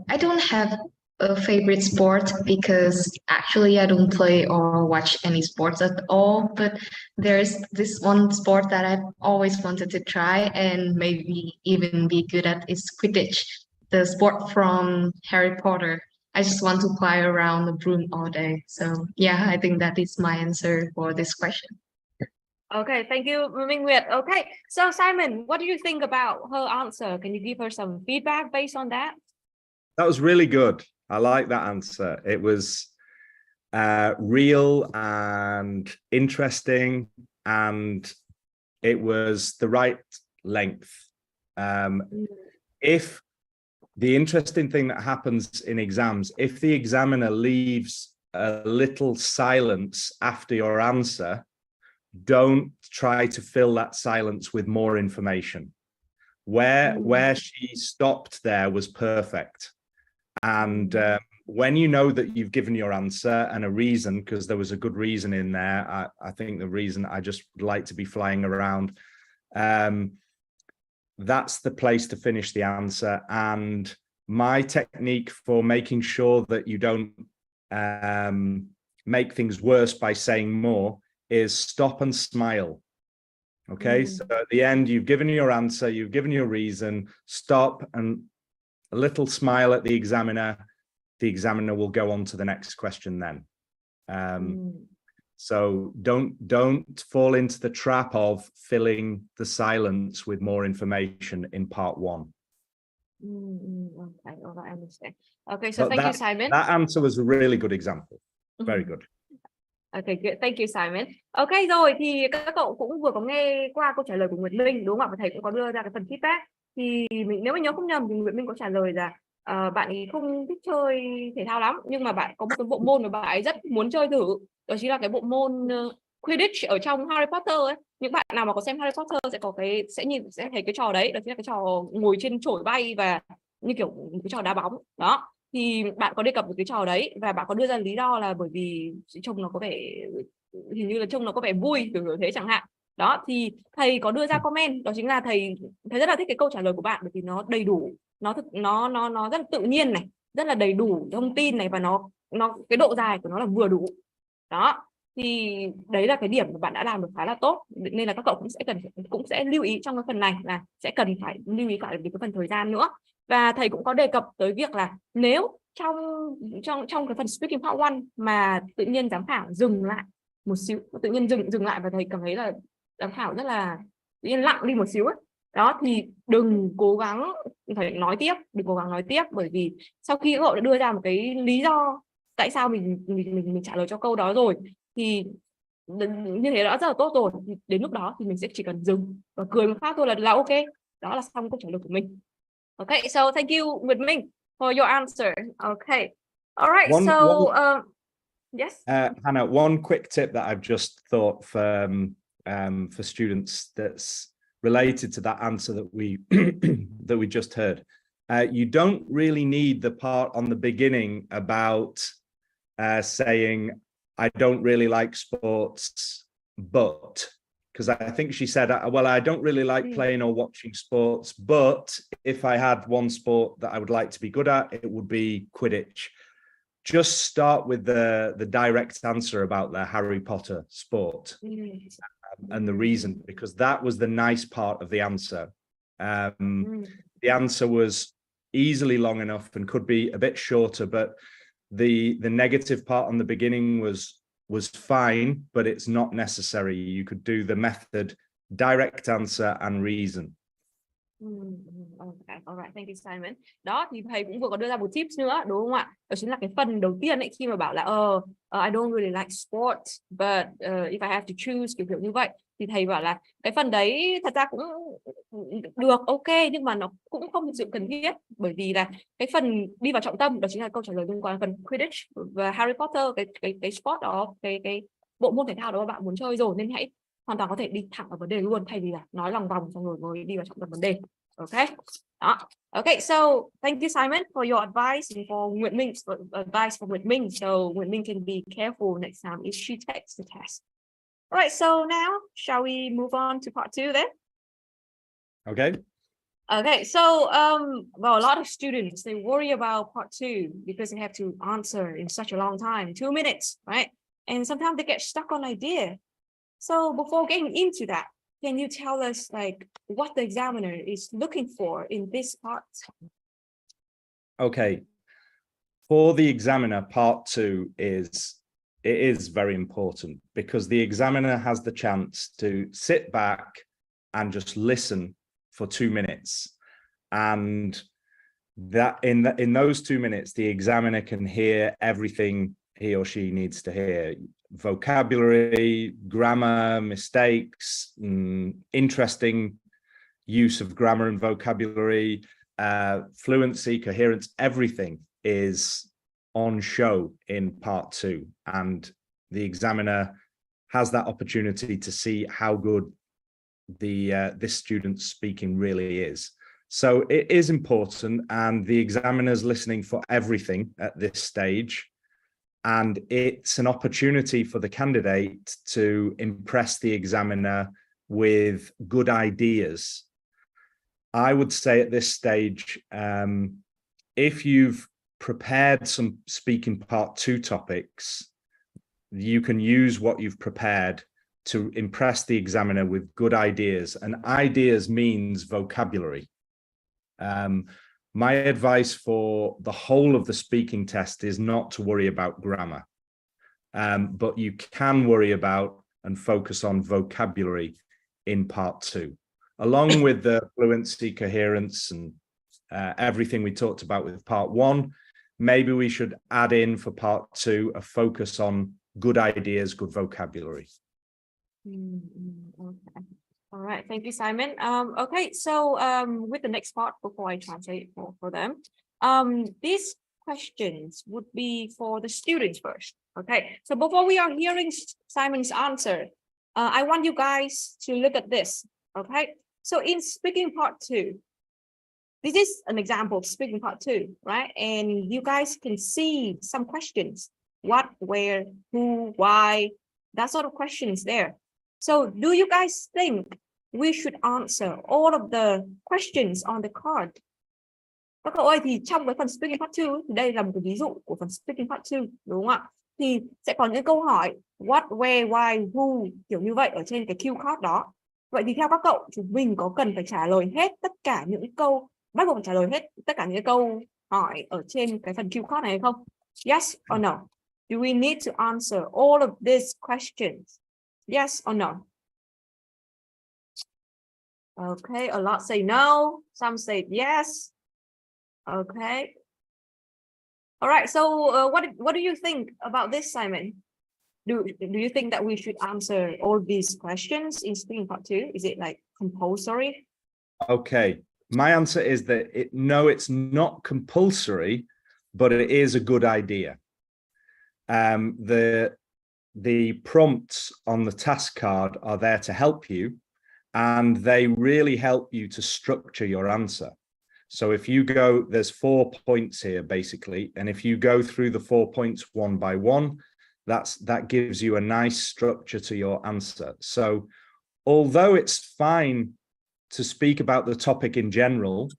I don't have a favorite sport because actually I don't play or watch any sports at all. But there's this one sport that I've always wanted to try and maybe even be good at is Quidditch, the sport from Harry Potter. I just want to fly around the broom all day. So yeah, I think that is my answer for this question. Okay, thank you, Minh Nguyệt. Okay, so Simon, what do you think about her answer? Can you give her some feedback based on that? That was really good. I like that answer. It was real and interesting, and it was the right length. If the interesting thing that happens in exams, if the examiner leaves a little silence after your answer, don't try to fill that silence with more information. Where she stopped there was perfect. And when you know that you've given your answer and a reason, because there was a good reason in there, I think the reason I just like to be flying around, that's the place to finish the answer. And my technique for making sure that you don't make things worse by saying more is stop and smile. Okay, so at the end, you've given your answer, you've given your reason, stop and a little smile at the examiner. The examiner will go on to the next question then. So don't fall into the trap of filling the silence with more information in part 1. Okay, well, I understand. Okay, so thank you, Simon. That answer was a really good example. Very good. Okay, good. Thank you, Simon. Ok rồi, thì các cậu cũng vừa có nghe qua câu trả lời của Nguyệt Minh, đúng không ạ? Và thầy cũng có đưa ra cái phần feedback. Thì nếu mà nhớ không nhầm thì Nguyệt Minh có trả lời là bạn ấy không thích chơi thể thao lắm, nhưng mà bạn có một cái bộ môn mà bạn ấy rất muốn chơi thử, đó chính là cái bộ môn Quidditch ở trong Harry Potter ấy. Những bạn nào mà có xem Harry Potter sẽ thấy cái trò đấy, đó chính là cái trò ngồi trên chổi bay và như kiểu cái trò đá bóng đó. Thì bạn có đề cập về cái trò đấy và bạn có đưa ra lý do là bởi vì trông nó có vẻ, hình như là trông nó có vẻ vui, kiểu thế chẳng hạn. Đó, thì thầy có đưa ra comment, đó chính là thầy rất là thích cái câu trả lời của bạn, bởi vì nó đầy đủ, nó rất là tự nhiên này, rất là đầy đủ thông tin này, và nó cái độ dài của nó là vừa đủ. Đó, thì đấy là cái điểm mà bạn đã làm được khá là tốt, nên là các cậu cũng sẽ lưu ý trong cái phần này là sẽ cần phải lưu ý cả về cái phần thời gian nữa. Và thầy cũng có đề cập tới việc là nếu trong cái phần speaking part 1 mà tự nhiên giám khảo dừng lại một xíu, tự nhiên dừng lại và thầy cảm thấy là giám khảo rất là tự nhiên lặng đi một xíu ấy, đó thì đừng cố gắng phải nói tiếp, đừng cố gắng nói tiếp, bởi vì sau khi các cậu đã đưa ra một cái lý do tại sao mình trả lời cho câu đó rồi thì như thế đã rất là tốt rồi. Thì đến lúc đó thì mình sẽ chỉ cần dừng và cười một phát thôi là ok, đó là xong câu trả lời của mình. Okay, so thank you Nguyệt Minh for your answer. Okay, all right. Yes, Hannah, one quick tip that I've just thought for students that's related to that answer that we that we just heard. You don't really need the part on the beginning about saying, I don't really like sports, but, because I think she said, well, I don't really like playing or watching sports, but if I had one sport that I would like to be good at, it would be Quidditch. Just start with the direct answer about the Harry Potter sport and the reason, because that was the nice part of the answer. The answer was easily long enough and could be a bit shorter, but the negative part on the beginning was fine, but it's not necessary. You could do the method direct answer and reason. Okay, alright, thank you Simon. Đó thì thầy cũng vừa có đưa ra một tips nữa, đúng không ạ? Đó chính là cái phần đầu tiên ấy, khi mà bảo là I don't really like sports, but if I have to choose, kiểu như vậy, thì thầy bảo là cái phần đấy thật ra cũng được, ok, nhưng mà nó cũng không thực sự cần thiết, bởi vì là cái phần đi vào trọng tâm đó chính là câu trả lời liên quan đến phần Quidditch và Harry Potter, cái sport đó, cái bộ môn thể thao đó mà bạn muốn chơi rồi, nên hãy hoàn toàn có thể đi thẳng vào vấn đề luôn, thay vì là nói lòng vòng xong rồi mới đi vào trọng tâm vấn đề. Okay. Okay, so thank you Simon for your advice and for Nguyệt Ming's advice for Nguyệt Minh, so Nguyệt Minh can be careful next time if she takes the test. All right, so now shall we move on to part 2 then? Okay. Okay, so well, a lot of students, they worry about part 2 because they have to answer in such a long time, 2 minutes, right? And sometimes they get stuck on idea. So before getting into that, can you tell us like what the examiner is looking for in this part? Okay. For the examiner, part 2 is very important, because the examiner has the chance to sit back and just listen for 2 minutes. And that in those 2 minutes, the examiner can hear everything he or she needs to hear: vocabulary, grammar, mistakes, interesting use of grammar and vocabulary, fluency, coherence, everything is on show in part 2. And the examiner has that opportunity to see how good this student's speaking really is. So it is important, and the examiner's listening for everything at this stage. And it's an opportunity for the candidate to impress the examiner with good ideas. I would say at this stage, if you've prepared some speaking part 2 topics, you can use what you've prepared to impress the examiner with good ideas. And ideas means vocabulary. My advice for the whole of the speaking test is not to worry about grammar, but you can worry about and focus on vocabulary in part 2, along with the fluency, coherence, and everything we talked about with part 1. Maybe we should add in for part 2 a focus on good ideas, good vocabulary. Okay. All right, thank you, Simon. Okay, so with the next part, before I translate for them, these questions would be for the students first. Okay, so before we are hearing Simon's answer, I want you guys to look at this. Okay, so in speaking part 2, this is an example of speaking part 2, right? And you guys can see some questions: what, where, who, why, that sort of questions there. So do you guys think we should answer all of the questions on the card? Các cậu ơi, thì trong cái phần speaking part 2 thì đây là một cái ví dụ của phần speaking part 2, đúng không ạ? Thì sẽ có những câu hỏi what, where, why, who kiểu như vậy ở trên cái cue card đó. Vậy thì theo các cậu, chúng mình có cần phải trả lời hết tất cả những câu, bắt buộc phải trả lời hết tất cả những câu hỏi ở trên cái phần cue card này hay không? Yes or no? Do we need to answer all of these questions? Yes or no? Okay, a lot say no, some say yes. Okay. All right. So, what do you think about this, Simon? Do you think that we should answer all these questions in speaking part 2? Is it like compulsory? Okay. My answer is that no, it's not compulsory, but it is a good idea. The prompts on the task card are there to help you, and they really help you to structure your answer. So if you go, there's 4 points here basically, and if you go through the 4 points one by one, that gives you a nice structure to your answer. So although it's fine to speak about the topic in general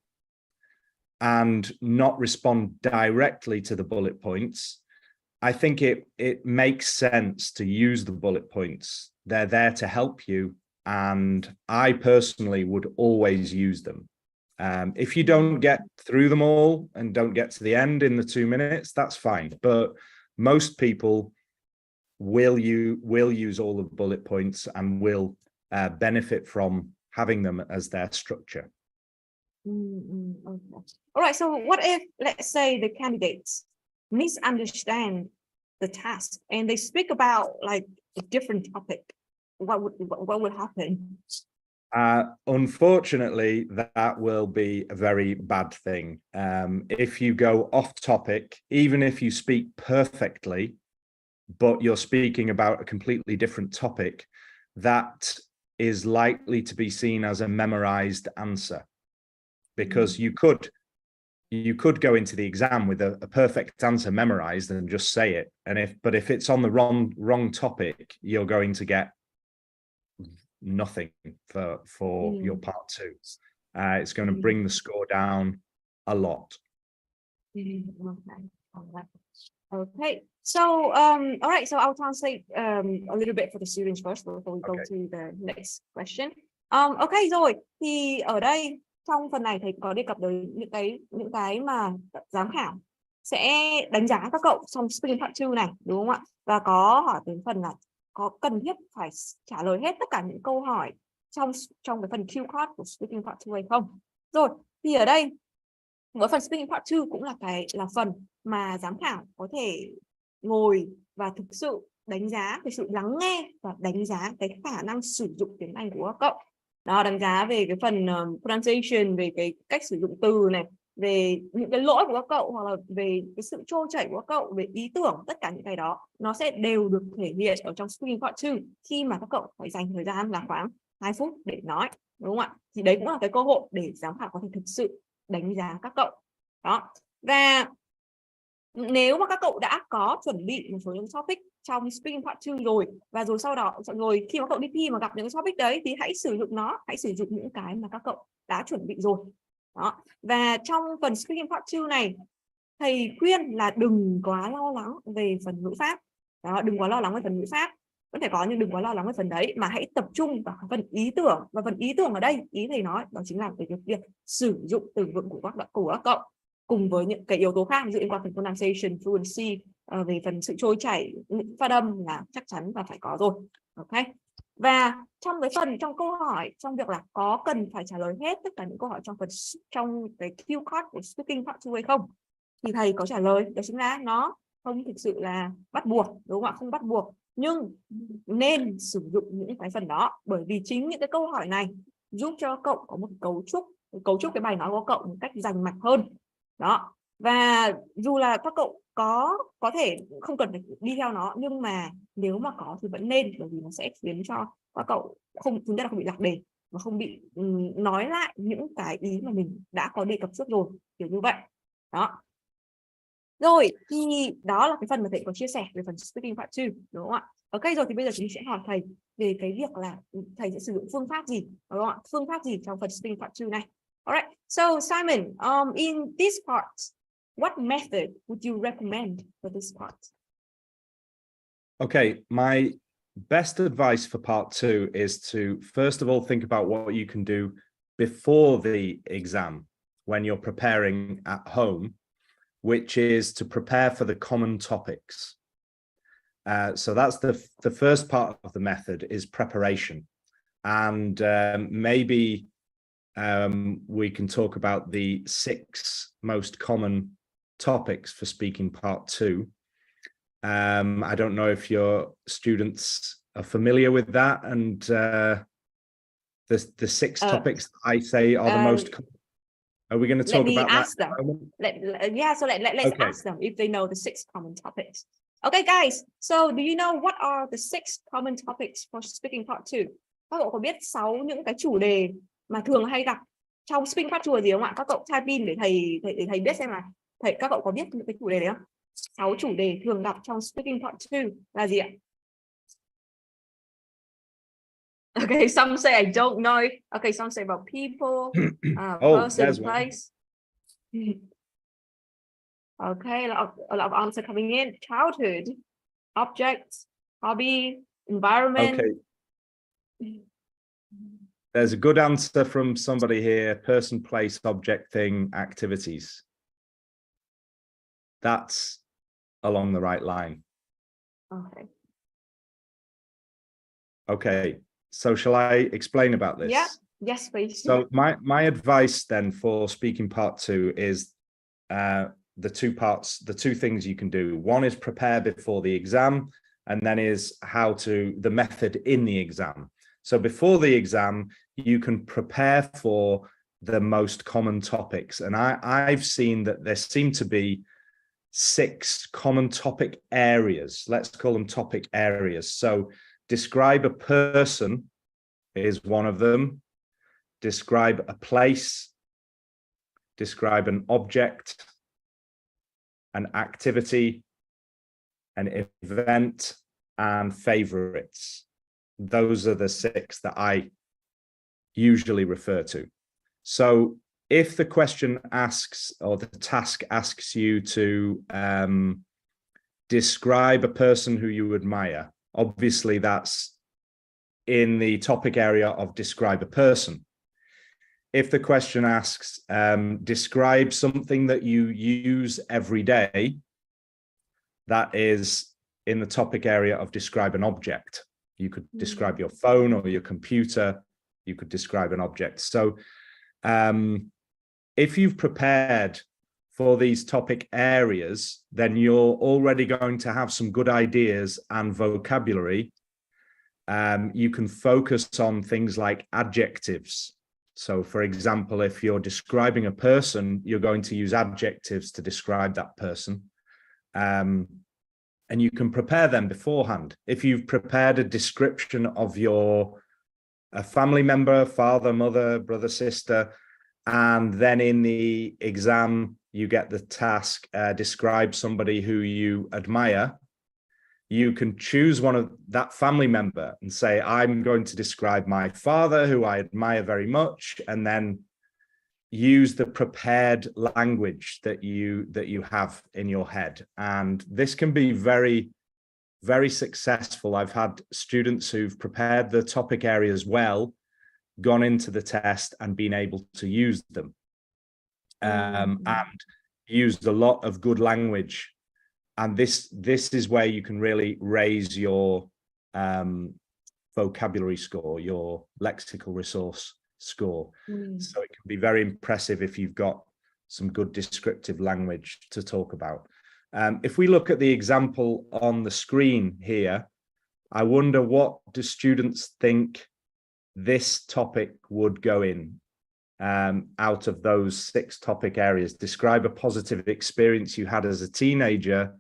and not respond directly to the bullet points, I think it makes sense to use the bullet points. They're there to help you, and I personally would always use them. If you don't get through them all and don't get to the end in the 2 minutes, that's fine. But most people will use all the bullet points and will benefit from having them as their structure. Okay. All right. So what if, let's say, the candidates misunderstand the task and they speak about like a different topic? What would happen? Unfortunately, that will be a very bad thing. If you go off topic, even if you speak perfectly, but you're speaking about a completely different topic, that is likely to be seen as a memorized answer, because you could go into the exam with a perfect answer memorized and just say it. But if it's on the wrong topic, you're going to get nothing for your part 2. It's going to bring the score down a lot. Okay. So all right, so I'll translate a little bit for the students first before we go to the next question. Okay rồi, thì ở đây trong phần này thầy có đề cập đến những cái mà giám khảo sẽ đánh giá các cậu trong speaking part 2 này, đúng không ạ? Và có hỏi đến phần là có cần thiết phải trả lời hết tất cả những câu hỏi trong cái phần cue card của speaking part 2 hay không? Rồi, thì ở đây với phần speaking part 2 cũng là phần mà giám khảo có thể ngồi và thực sự đánh giá cái sự lắng nghe và đánh giá cái khả năng sử dụng tiếng Anh của các cậu. Đó, đánh giá về cái phần pronunciation, về cái cách sử dụng từ này, về những cái lỗi của các cậu, hoặc là về cái sự trôi chảy của các cậu, về ý tưởng, tất cả những cái đó nó sẽ đều được thể hiện ở trong speaking part 2 khi mà các cậu phải dành thời gian là khoảng 2 phút để nói, đúng không ạ? Thì đấy cũng là cái cơ hội để giám khảo có thể thực sự đánh giá các cậu. Đó. Và nếu mà các cậu đã có chuẩn bị một số những topic trong speaking part 2 rồi, và rồi sau đó khi mà các cậu đi thi mà gặp những topic đấy thì hãy sử dụng nó, hãy sử dụng những cái mà các cậu đã chuẩn bị rồi. Đó. Và trong phần speaking part 2 này, thầy khuyên là đừng quá lo lắng về phần ngữ pháp. Đó, đừng quá lo lắng về phần ngữ pháp. Vẫn phải có, nhưng đừng quá lo lắng về phần đấy, mà hãy tập trung vào phần ý tưởng. Và phần ý tưởng ở đây, ý thầy nói đó chính là về cái việc sử dụng từ vựng của các cậu, cùng với những cái yếu tố khác, ví dụ liên quan đến pronunciation, fluency, về phần sự trôi chảy, phát âm là chắc chắn và phải có rồi. Ok. Và trong câu hỏi, trong việc là có cần phải trả lời hết tất cả những câu hỏi trong cái cue card của speaking part 2 hay không, thì thầy có trả lời đó chính là nó không thực sự là bắt buộc, đúng không ạ? Không bắt buộc, nhưng nên sử dụng những cái phần đó, bởi vì chính những cái câu hỏi này giúp cho cậu có một cấu trúc cái bài nói của cậu một cách rành mạch hơn. Đó. Và dù là các cậu có thể không cần phải đi theo nó, nhưng mà nếu mà có thì vẫn nên, bởi vì nó sẽ khiến cho các cậu chúng ta không bị lạc đề và không bị nói lại những cái ý mà mình đã có đề cập trước rồi, kiểu như vậy. Đó. Rồi, thì đó là cái phần mà thầy có chia sẻ về phần speaking part 2, đúng không ạ? Ok, rồi thì bây giờ chúng mình sẽ hỏi thầy về cái việc là thầy sẽ sử dụng phương pháp gì, đúng không ạ? Phương pháp gì trong phần speaking part 2 này? All right. So Simon, in this part, what method would you recommend for this part? Okay, my best advice for part 2 is to first of all think about what you can do before the exam when you're preparing at home, which is to prepare for the common topics. So that's the first part of the method is preparation. And maybe we can talk about the 6 most common topics for speaking part 2. I don't know if your students are familiar with that, and the 6 topics I say are the most common. Are we going to talk about ask that? Them. Let's Okay. ask them if they know the 6 common topics. Okay, guys. So, do you know what are the 6 common topics for speaking part 2? Các cậu có biết 6 những cái chủ đề mà thường hay gặp trong speaking part 2 là gì không ạ? Các cậu type in để thầy biết xem là các cậu có biết những cái chủ đề đấy không? 6 chủ đề thường gặp trong speaking part 2 là gì ạ? Okay, some say I don't know. Okay, some say about people, person, there's one. place. Okay, a lot of answer coming in. Childhood, objects, hobby, environment. Okay. There's a good answer from somebody here. Person, place, object, thing, activities. That's along the right line. Okay. Okay. So shall I explain about this? Yeah. Yes, please. So my advice then for speaking part 2 is the 2 parts, the 2 things you can do. One is prepare before the exam, and then is the method in the exam. So before the exam, you can prepare for the most common topics. And I've seen that there seem to be 6 common topic areas. Let's call them topic areas. So describe a person is one of them. Describe a place. Describe an object, an activity, an event, and favorites. Those are the 6 that I usually refer to. So if the question asks, or the task asks you to describe a person who you admire, obviously that's in the topic area of describe a person. If the question asks, describe something that you use every day, that is in the topic area of describe an object. You could describe your phone or your computer. You could describe an object. So if you've prepared for these topic areas, then you're already going to have some good ideas and vocabulary. You can focus on things like adjectives. So for example, if you're describing a person, you're going to use adjectives to describe that person. And you can prepare them beforehand. If you've prepared a description of a family member, father, mother, brother, sister, and then in the exam, you get the task, describe somebody who you admire, you can choose one of that family member and say, I'm going to describe my father, who I admire very much, and then use the prepared language that you have in your head. And this can be very, very successful. I've had students who've prepared the topic areas well, gone into the test and been able to use them, and used a lot of good language. And this is where you can really raise your vocabulary score, your lexical resource score. So it can be very impressive if you've got some good descriptive language to talk about. If we look at the example on the screen here, I wonder, what do students think this topic would go in out of those 6 topic areas? Describe a positive experience you had as a teenager.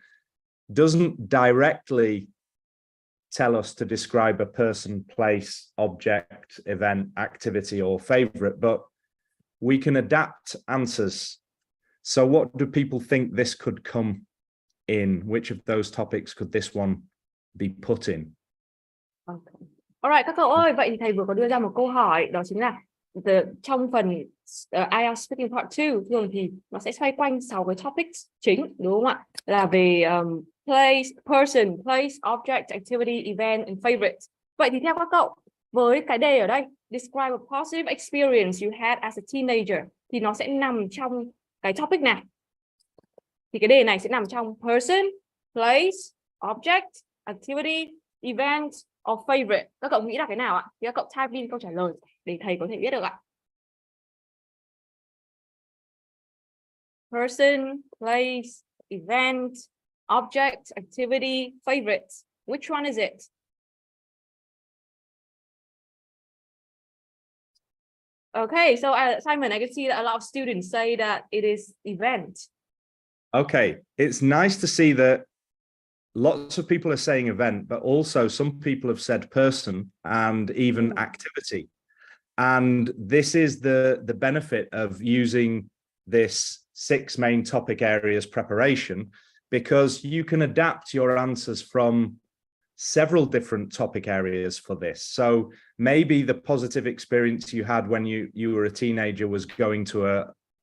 Doesn't directly tell us to describe a person, place, object, event, activity, or favorite, but we can adapt answers. So what do people think this could come in? Which of those topics could this one be put in? Okay. Alright, các cậu ơi, vậy thì thầy vừa có đưa ra một câu hỏi, đó chính là trong phần IELTS Speaking Part 2 thường thì nó sẽ xoay quanh 6 cái topics chính, đúng không ạ? Là về place, person, place, object, activity, event and favorite. Vậy thì theo các cậu, với cái đề ở đây, describe a positive experience you had as a teenager, thì nó sẽ nằm trong cái topic nào? Thì cái đề này sẽ nằm trong person, place, object, activity, event or favorite. Các cậu nghĩ là cái nào ạ? Thì các cậu type in câu trả lời để thầy có thể biết được ạ. Person, place, event, object, activity, favorite. Which one is it? Okay, so Simon, I can see that a lot of students say that it is event. Okay, it's nice to see that lots of people are saying event, but also some people have said person and even activity. And this is the benefit of using this 6 main topic areas preparation, because you can adapt your answers from several different topic areas for this. So maybe the positive experience you had when you were a teenager was going to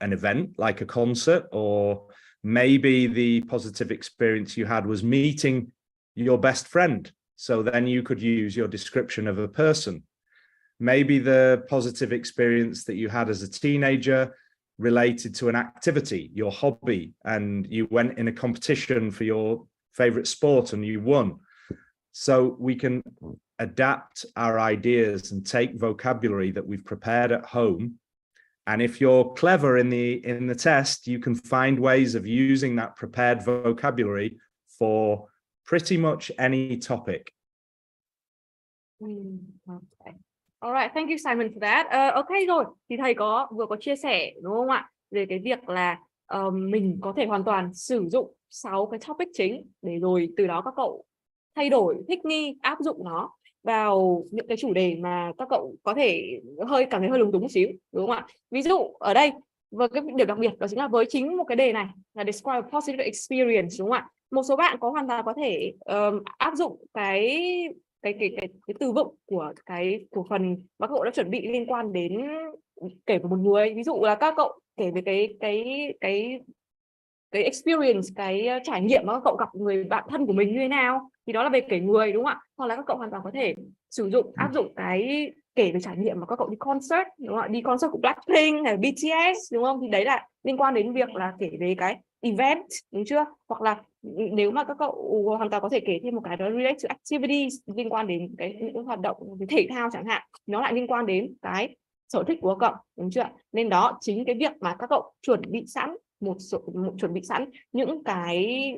an event like a concert, or maybe the positive experience you had was meeting your best friend. So then you could use your description of a person. Maybe the positive experience that you had as a teenager related to an activity, your hobby, and you went in a competition for your favorite sport and you won. So we can adapt our ideas and take vocabulary that we've prepared at home. And if you're clever in the test, you can find ways of using that prepared vocabulary for pretty much any topic. Okay. All right, thank you Simon for that. Okay rồi, thì thầy vừa có chia sẻ đúng không ạ? Về cái việc là mình có thể hoàn toàn sử dụng 6 cái topic chính để rồi từ đó các cậu thay đổi, thích nghi, áp dụng nó vào những cái chủ đề mà các cậu có thể cảm thấy hơi lúng túng một xíu, đúng không ạ? Ví dụ ở đây, với cái điểm đặc biệt đó chính là với chính một cái đề này là describe a positive experience, đúng không ạ? Một số bạn hoàn toàn có thể áp dụng cái từ vựng của phần mà các cậu đã chuẩn bị liên quan đến kể về một người. Ví dụ là các cậu kể về cái experience, cái trải nghiệm mà các cậu gặp người bạn thân của mình như thế nào, thì đó là về kể người, đúng không ạ? Hoặc là các cậu hoàn toàn có thể áp dụng cái kể về trải nghiệm mà các cậu đi concert, đúng không ạ? Đi concert của Blackpink hay BTS, đúng không? Thì đấy là liên quan đến việc là kể về cái event, đúng chưa? Hoặc là nếu mà các cậu hoàn toàn có thể kể thêm một cái đó relate to activities, liên quan đến những hoạt động về thể thao chẳng hạn, nó lại liên quan đến cái sở thích của các cậu, đúng chưa? Nên đó chính cái việc mà các cậu chuẩn bị sẵn những cái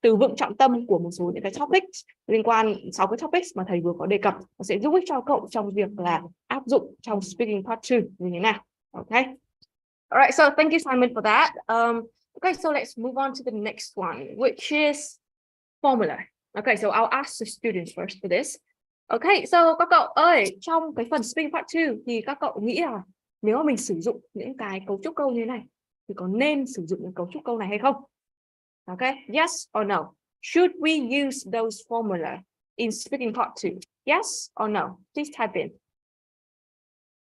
từ vựng trọng tâm của một số những cái topics liên quan, 6 cái topics mà thầy vừa có đề cập, nó sẽ giúp ích cho cậu trong việc là áp dụng trong speaking part 2 như thế nào. Okay. Alright, so thank you Simon for that. Okay, so let's move on to the next one, which is formula. Okay, so I'll ask the students first for this. Okay, so các cậu ơi, trong cái phần speaking part 2 thì các cậu nghĩ là nếu mà mình sử dụng những cái cấu trúc câu như thế này thì có nên sử dụng những cấu trúc câu này hay không? Okay, yes or no? Should we use those formula in speaking part 2? Yes or no? Please type in.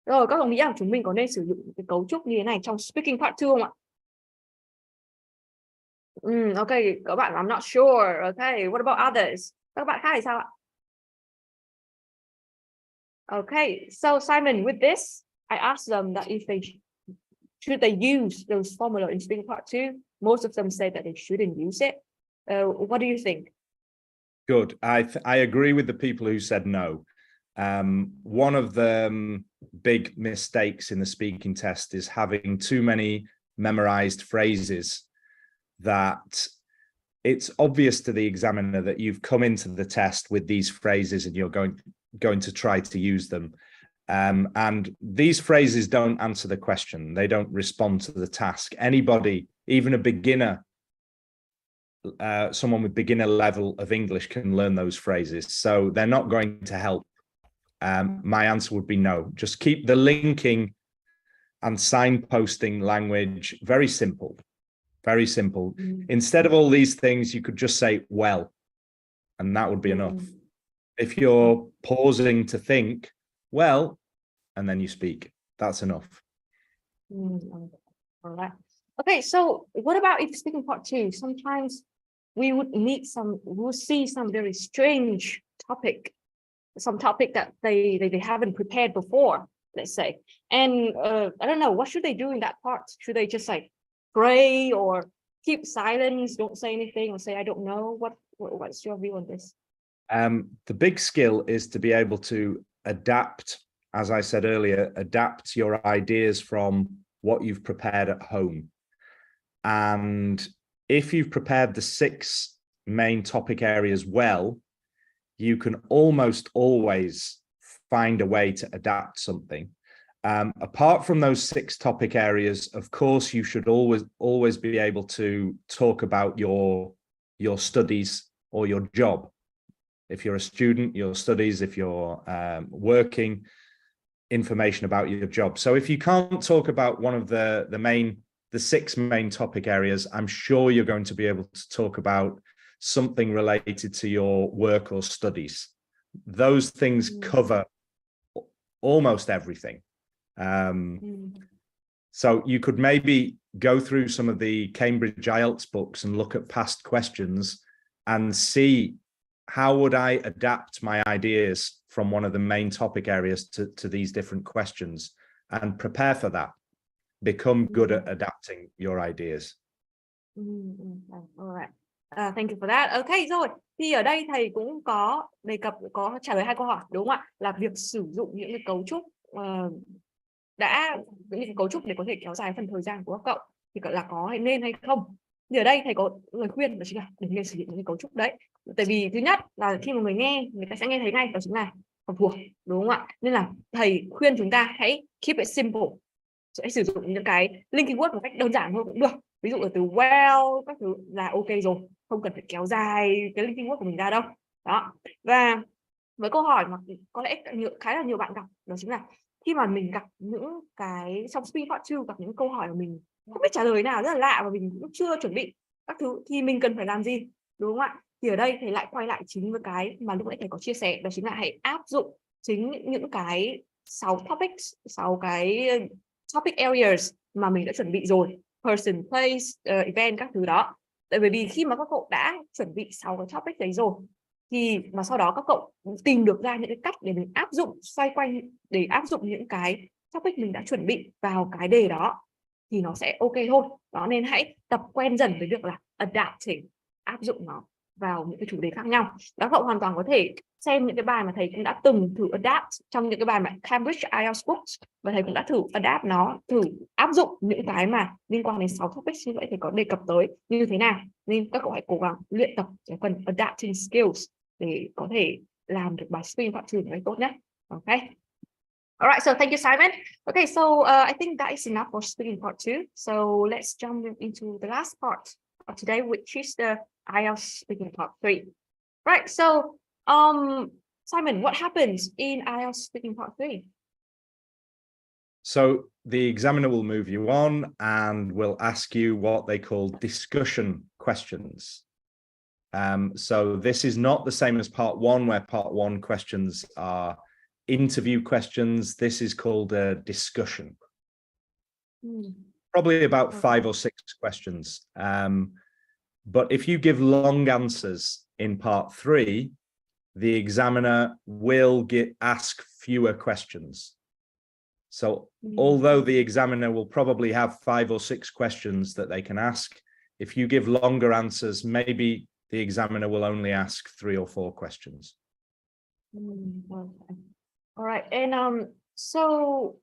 Rồi, các cậu nghĩ rằng chúng mình có nên sử dụng cái cấu trúc như thế này trong speaking part 2 không ạ? Okay, các bạn I'm not sure. Okay, what about others? Các bạn khác thì sao ạ? Okay, so Simon, with this, I asked them that if they should they use those formula in speaking part 2. Most of them say that they shouldn't use it. What do you think? Good. I agree with the people who said no. One of the big mistakes in the speaking test is having too many memorized phrases that it's obvious to the examiner that you've come into the test with these phrases and you're going to try to use them. And these phrases don't answer the question. They don't respond to the task. Anybody, even a beginner, someone with beginner level of English can learn those phrases. So they're not going to help. My answer would be no. Just keep the linking and signposting language very simple. Very simple. Instead of all these things, you could just say, well, and that would be enough. If you're pausing to think, well, and then you speak. that's enough. All right. Okay, so what about if speaking part 2? Sometimes we would see some very strange topic, some topic that they haven't prepared before, let's say. And I don't know, what should they do in that part? Should they just like pray or keep silence, don't say anything, or say, I don't know? What's your view on this? The big skill is to be able to adapt, as I said earlier, adapt your ideas from what you've prepared at home. And if you've prepared the 6 main topic areas well, you can almost always find a way to adapt something. Apart from those 6 topic areas, of course, you should always be able to talk about your studies or your job. If you're a student, your studies, if you're working, information about your job. So if you can't talk about one of the 6 main topic areas, I'm sure you're going to be able to talk about something related to your work or studies. Those things cover almost everything. So you could maybe go through some of the Cambridge IELTS books and look at past questions and see, how would I adapt my ideas from one of the main topic areas to these different questions, and prepare for that. Become good at adapting your ideas. All right. Thank you for that. Okay, rồi. Thì ở đây thầy cũng có đề cập, có trả lời 2 câu hỏi, đúng không ạ? Là việc sử dụng những cái cấu trúc những cái cấu trúc để có thể kéo dài phần thời gian của các cậu thì gọi là có hay nên hay không. Thì ở đây thầy có lời khuyên đó chính là đừng nên sử dụng những cái cấu trúc đấy. Tại vì thứ nhất là khi mà người nghe, người ta sẽ nghe thấy ngay đó chính là học thuộc, đúng không ạ? Nên là thầy khuyên chúng ta hãy keep it simple. Sẽ sử dụng những cái linking word một cách đơn giản thôi cũng được. Ví dụ là từ well các thứ là ok rồi, không cần phải kéo dài cái linking word của mình ra đâu. Đó. Và với câu hỏi mà có lẽ khá là nhiều bạn gặp, đó chính là khi mà mình gặp những cái trong speaking part 2 gặp những câu hỏi mà mình không biết trả lời nào, rất là lạ và mình cũng chưa chuẩn bị các thứ, thì mình cần phải làm gì, đúng không ạ? Thì ở đây thầy lại quay lại chính với cái mà lúc nãy thầy có chia sẻ, đó chính là hãy áp dụng chính những cái 6 topics, 6 cái topic areas mà mình đã chuẩn bị rồi, person, place, event các thứ đó. Tại vì khi mà các cậu đã chuẩn bị 6 cái topic đấy rồi, thì mà sau đó các cậu tìm được ra những cái cách để mình áp dụng xoay quanh, để áp dụng những cái topic mình đã chuẩn bị vào cái đề đó, thì nó sẽ ok thôi. Đó, nên hãy tập quen dần với việc là adapting, áp dụng nó vào những cái chủ đề khác nhau. Các cậu hoàn toàn có thể xem những cái bài mà thầy cũng đã từng thử adapt trong những cái bài mà Cambridge IELTS books, và thầy cũng đã thử adapt nó, thử áp dụng những cái mà liên quan đến 6 topics như vậy thầy có đề cập tới như thế nào. Nên các cậu hãy cố gắng luyện tập cái phần adapting skills để có thể làm được bài speaking part 2 này tốt nhất. Okay. All right, so thank you, Simon. Okay, so I think that is enough for speaking part 2. So let's jump into the last part of today, which is the IELTS speaking part 3. Right, so Simon, what happens in IELTS speaking part 3? So the examiner will move you on and will ask you what they call discussion questions. So this is not the same as part 1, where part 1 questions are interview questions. This is called a discussion. Probably about 5 or 6 questions. But if you give long answers in part 3, the examiner will ask fewer questions. So although the examiner will probably have 5 or 6 questions that they can ask, if you give longer answers, maybe the examiner will only ask 3 or 4 questions. Okay. All right. And so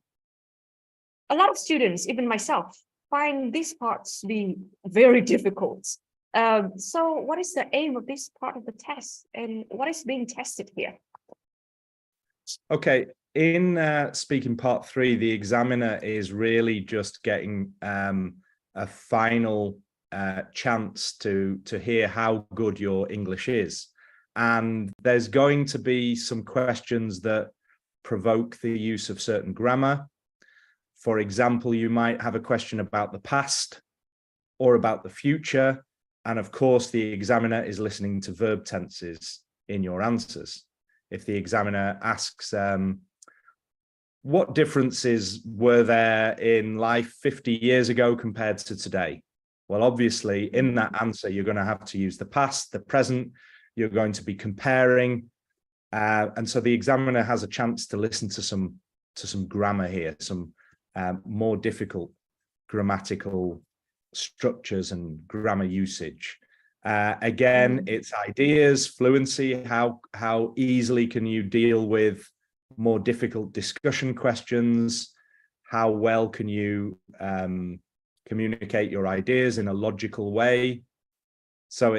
a lot of students, even myself, find these parts to be very difficult. So what is the aim of this part of the test, and what is being tested here? Okay, in speaking part 3, the examiner is really just getting a final chance to hear how good your English is. And there's going to be some questions that provoke the use of certain grammar. For example, you might have a question about the past or about the future. And of course, the examiner is listening to verb tenses in your answers. If the examiner asks, what differences were there in life 50 years ago compared to today? Well, obviously, in that answer, you're going to have to use the past, the present. You're going to be comparing. And so the examiner has a chance to listen to some grammar here, some more difficult grammatical structures and grammar usage. Again, it's ideas, fluency, how easily can you deal with more difficult discussion questions? How well can you communicate your ideas in a logical way? So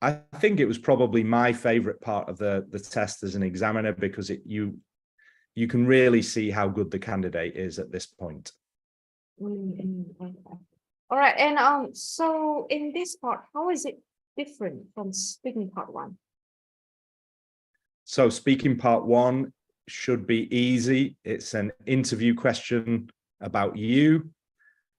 I think it was probably my favorite part of the test as an examiner, because you can really see how good the candidate is at this point. Okay. All right, and so in this part, how is it different from speaking part 1? So speaking part 1 should be easy. It's an interview question about you,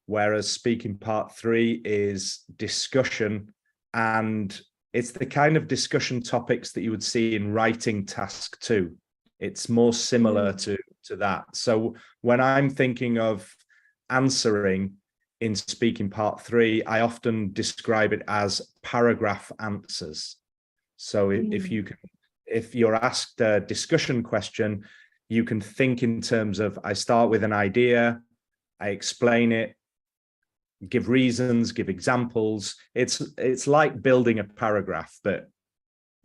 whereas speaking part 3 is discussion, and it's the kind of discussion topics that you would see in writing task 2. It's more similar to that. So when I'm thinking of answering in speaking part 3, I often describe it as paragraph answers. So if you're asked a discussion question, you can think in terms of, I start with an idea, I explain it, give reasons, give examples. It's like building a paragraph, but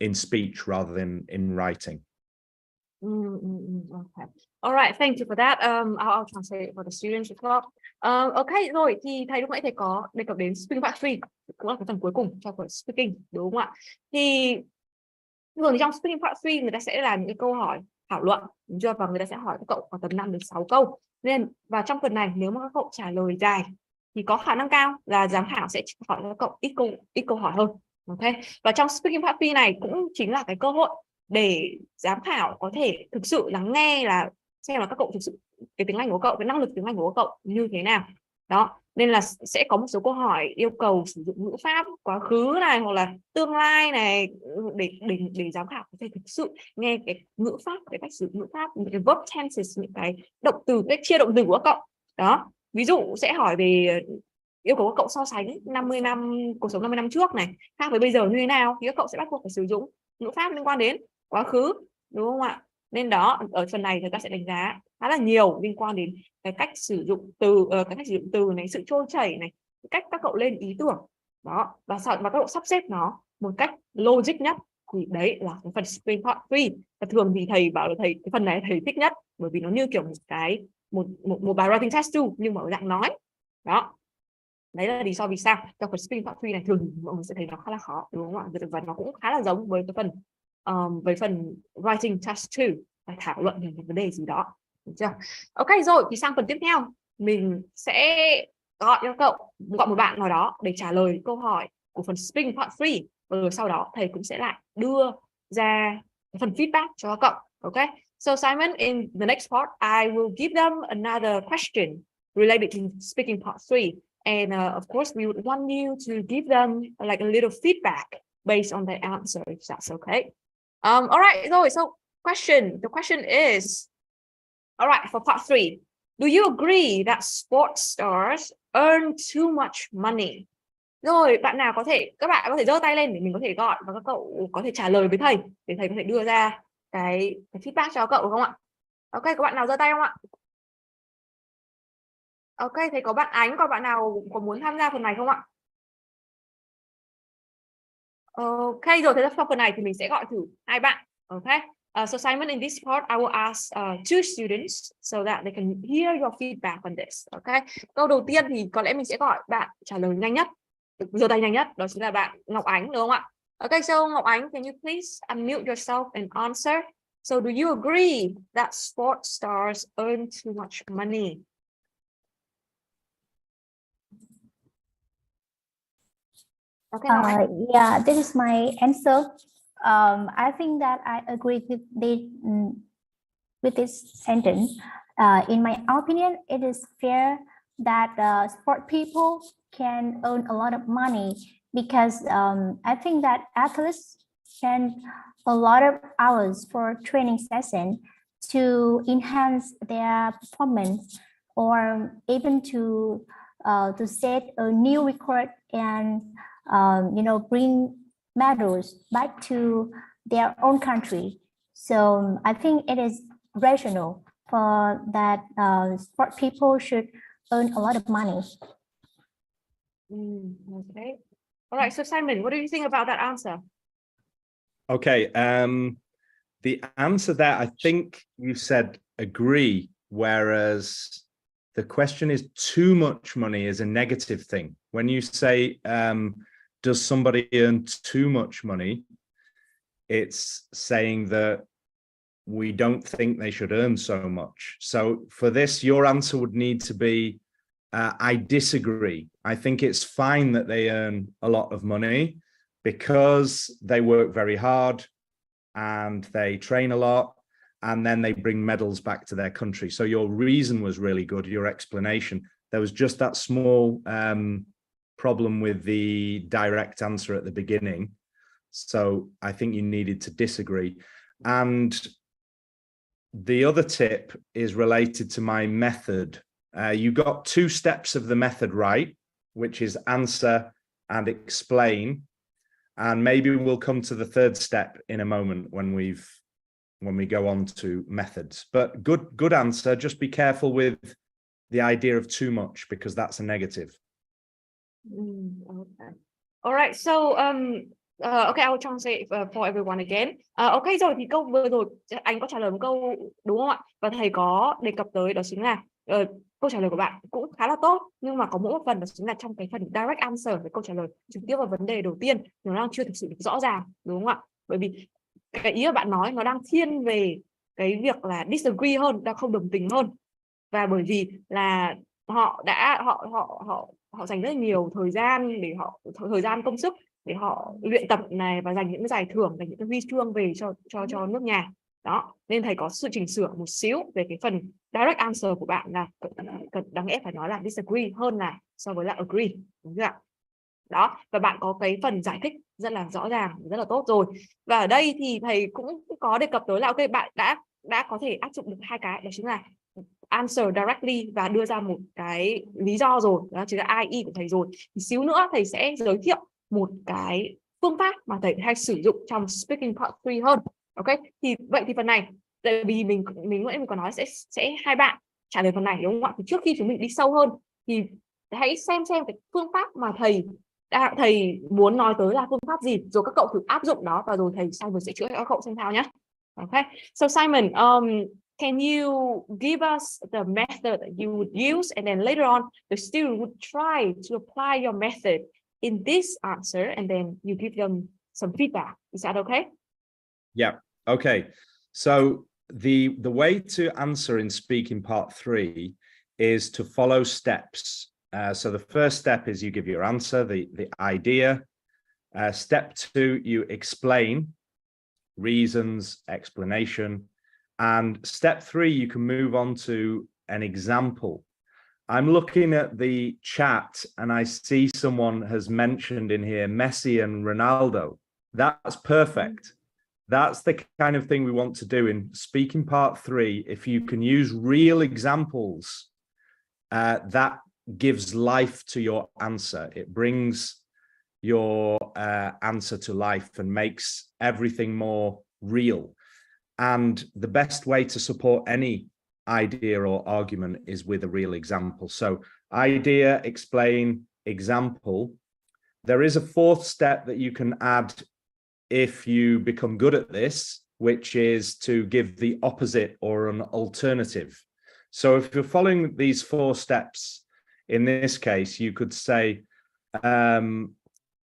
in speech rather than in writing. Okay. All right, thank you for that. I'll translate for the students as well. Okay, rồi thì thầy lúc nãy thầy có đề cập đến speaking part 3, cũng là cái phần cuối cùng cho của speaking, đúng không ạ? Thì thường thì trong speaking part 3 người ta sẽ làm những cái câu hỏi thảo luận, đúng chưa? Và người ta sẽ hỏi các cậu khoảng tầm 5 đến 6 câu. Nên và trong phần này nếu mà các cậu trả lời dài thì có khả năng cao là giám khảo sẽ hỏi các cậu ít câu hỏi hơn. Ok. Và trong speaking part 3 này cũng chính là cái cơ hội để giám khảo có thể thực sự lắng nghe, là xem là các cậu thực sự cái tiếng Anh của cậu, cái năng lực tiếng Anh của các cậu như thế nào. Đó, nên là sẽ có một số câu hỏi yêu cầu sử dụng ngữ pháp quá khứ này, hoặc là tương lai này, để giám khảo có thể thực sự nghe cái ngữ pháp, cái cách sử dụng ngữ pháp, những cái verb tenses, những cái động từ, cách chia động từ của các cậu. Đó, ví dụ sẽ hỏi về yêu cầu các cậu so sánh 50 năm cuộc sống 50 năm trước này khác với bây giờ như thế nào, thì các cậu sẽ bắt buộc phải sử dụng ngữ pháp liên quan đến quá khứ, đúng không ạ? Nên đó, ở phần này thì ta sẽ đánh giá khá là nhiều liên quan đến cái cách sử dụng từ, này, sự trôi chảy này, cách các cậu lên ý tưởng đó, và các cậu sắp xếp nó một cách logic nhất. Thì đấy là cái phần speaking part 3. Và thường thì thầy bảo là cái phần này thầy thích nhất, bởi vì nó như kiểu một bài writing test 2 nhưng mà ở dạng nói. Đó, đấy là lý do vì sao trong phần speaking part 3 này thường mọi người sẽ thấy nó khá là khó, đúng không ạ? Và nó cũng khá là giống với cái phần writing task 2, phải thảo luận về một vấn đề gì đó, được chưa? Ok, rồi thì sang phần tiếp theo, mình sẽ gọi cho cậu, gọi một bạn nào đó để trả lời câu hỏi của phần speaking part 3, và rồi sau đó thầy cũng sẽ lại đưa ra phần feedback cho cậu. Ok, so Simon, in the next part I will give them another question related to speaking part 3, and of course we would want you to give them like a little feedback based on their answer, if that's okay. All right, so the question is, all right, for part 3, do you agree that sports stars earn too much money? Rồi, các bạn có thể giơ tay lên để mình có thể gọi và các cậu có thể trả lời với thầy, để thầy có thể đưa ra cái feedback cho cậu, được không ạ? Ok, có bạn nào giơ tay không ạ? Ok, thầy có bạn Ánh, còn bạn nào có muốn tham gia phần này không ạ? Ok, rồi thế sau phần này thì mình sẽ gọi thử 2 bạn. Ok, so Simon, in this part I will ask 2 students so that they can hear your feedback on this. Ok, câu đầu tiên thì có lẽ mình sẽ gọi bạn trả lời nhanh nhất, giơ tay nhanh nhất, đó chính là bạn Ngọc Ánh, đúng không ạ? Ok, so Ngọc Ánh, can you please unmute yourself and answer? So do you agree that sports stars earn too much money? Okay, yeah, this is my answer. I think that I agree with this sentence. In my opinion, it is fair that sport people can earn a lot of money, because I think that athletes spend a lot of hours for training session to enhance their performance, or even to set a new record and bring medals back to their own country. So I think it is rational for that sport people should earn a lot of money. Okay. All right. So Simon, what do you think about that answer? Okay. The answer there, I think you said agree, whereas the question is too much money is a negative thing. When you say, does somebody earn too much money? It's saying that we don't think they should earn so much. So for this, your answer would need to be, I disagree. I think it's fine that they earn a lot of money because they work very hard and they train a lot, and then they bring medals back to their country. So your reason was really good, your explanation. There was just that small problem with the direct answer at the beginning. So I think you needed to disagree. And the other tip is related to my method. You got 2 steps of the method right, which is answer and explain. And maybe we'll come to the 3rd step in a moment when we go on to methods. But good answer. Just be careful with the idea of too much, because that's a negative. Okay. All right. So okay, I will translate for everyone again. Okay rồi, thì câu vừa rồi anh có trả lời một câu đúng không ạ? Và thầy có đề cập tới đó chính là câu trả lời của bạn cũng khá là tốt, nhưng mà có mỗi một phần đó chính là trong cái phần direct answer, với câu trả lời trực tiếp vào vấn đề đầu tiên nó đang chưa thực sự được rõ ràng, đúng không ạ? Bởi vì cái ý mà bạn nói nó đang thiên về cái việc là disagree hơn, đang không đồng tình hơn, và bởi vì là họ dành rất nhiều thời gian để thời gian công sức để họ luyện tập này, và giành những cái giải thưởng, giành những cái huy chương về cho nước nhà đó, nên thầy có sự chỉnh sửa một xíu về cái phần direct answer của bạn, là đáng lẽ phải nói là disagree hơn là so với là agree, đúng chưa ạ? Đó, và bạn có cái phần giải thích rất là rõ ràng, rất là tốt rồi. Và ở đây thì thầy cũng có đề cập tới là ok, bạn đã có thể áp dụng được 2 cái, đó chính là answer directly và đưa ra một cái lý do rồi, đó chính là IE của thầy rồi. Thì xíu nữa thầy sẽ giới thiệu một cái phương pháp mà thầy hay sử dụng trong speaking part 3 hơn. Ok, thì vậy thì phần này, tại vì mình còn nói sẽ 2 bạn trả lời phần này, đúng không ạ? Thì trước khi chúng mình đi sâu hơn thì hãy xem cái phương pháp mà thầy muốn nói tới là phương pháp gì, rồi các cậu thử áp dụng đó, và rồi thầy Simon sẽ chữa cho các cậu xem sao nhé. Okay, so Simon, can you give us the method that you would use, and then later on the student would try to apply your method in this answer, and then you give them some feedback. Is that okay? Yeah. Okay. So the way to answer in speaking part 3 is to follow steps. So the first step is you give your answer, the idea. Step 2, you explain reasons, explanation. And step 3, you can move on to an example. I'm looking at the chat and I see someone has mentioned in here Messi and Ronaldo. That's perfect. That's the kind of thing we want to do in speaking part 3. If you can use real examples, that gives life to your answer. It brings your answer to life and makes everything more real. And the best way to support any idea or argument is with a real example. So idea, explain, example. There is a 4th step that you can add if you become good at this, which is to give the opposite or an alternative. So if you're following these 4 steps, in this case, you could say,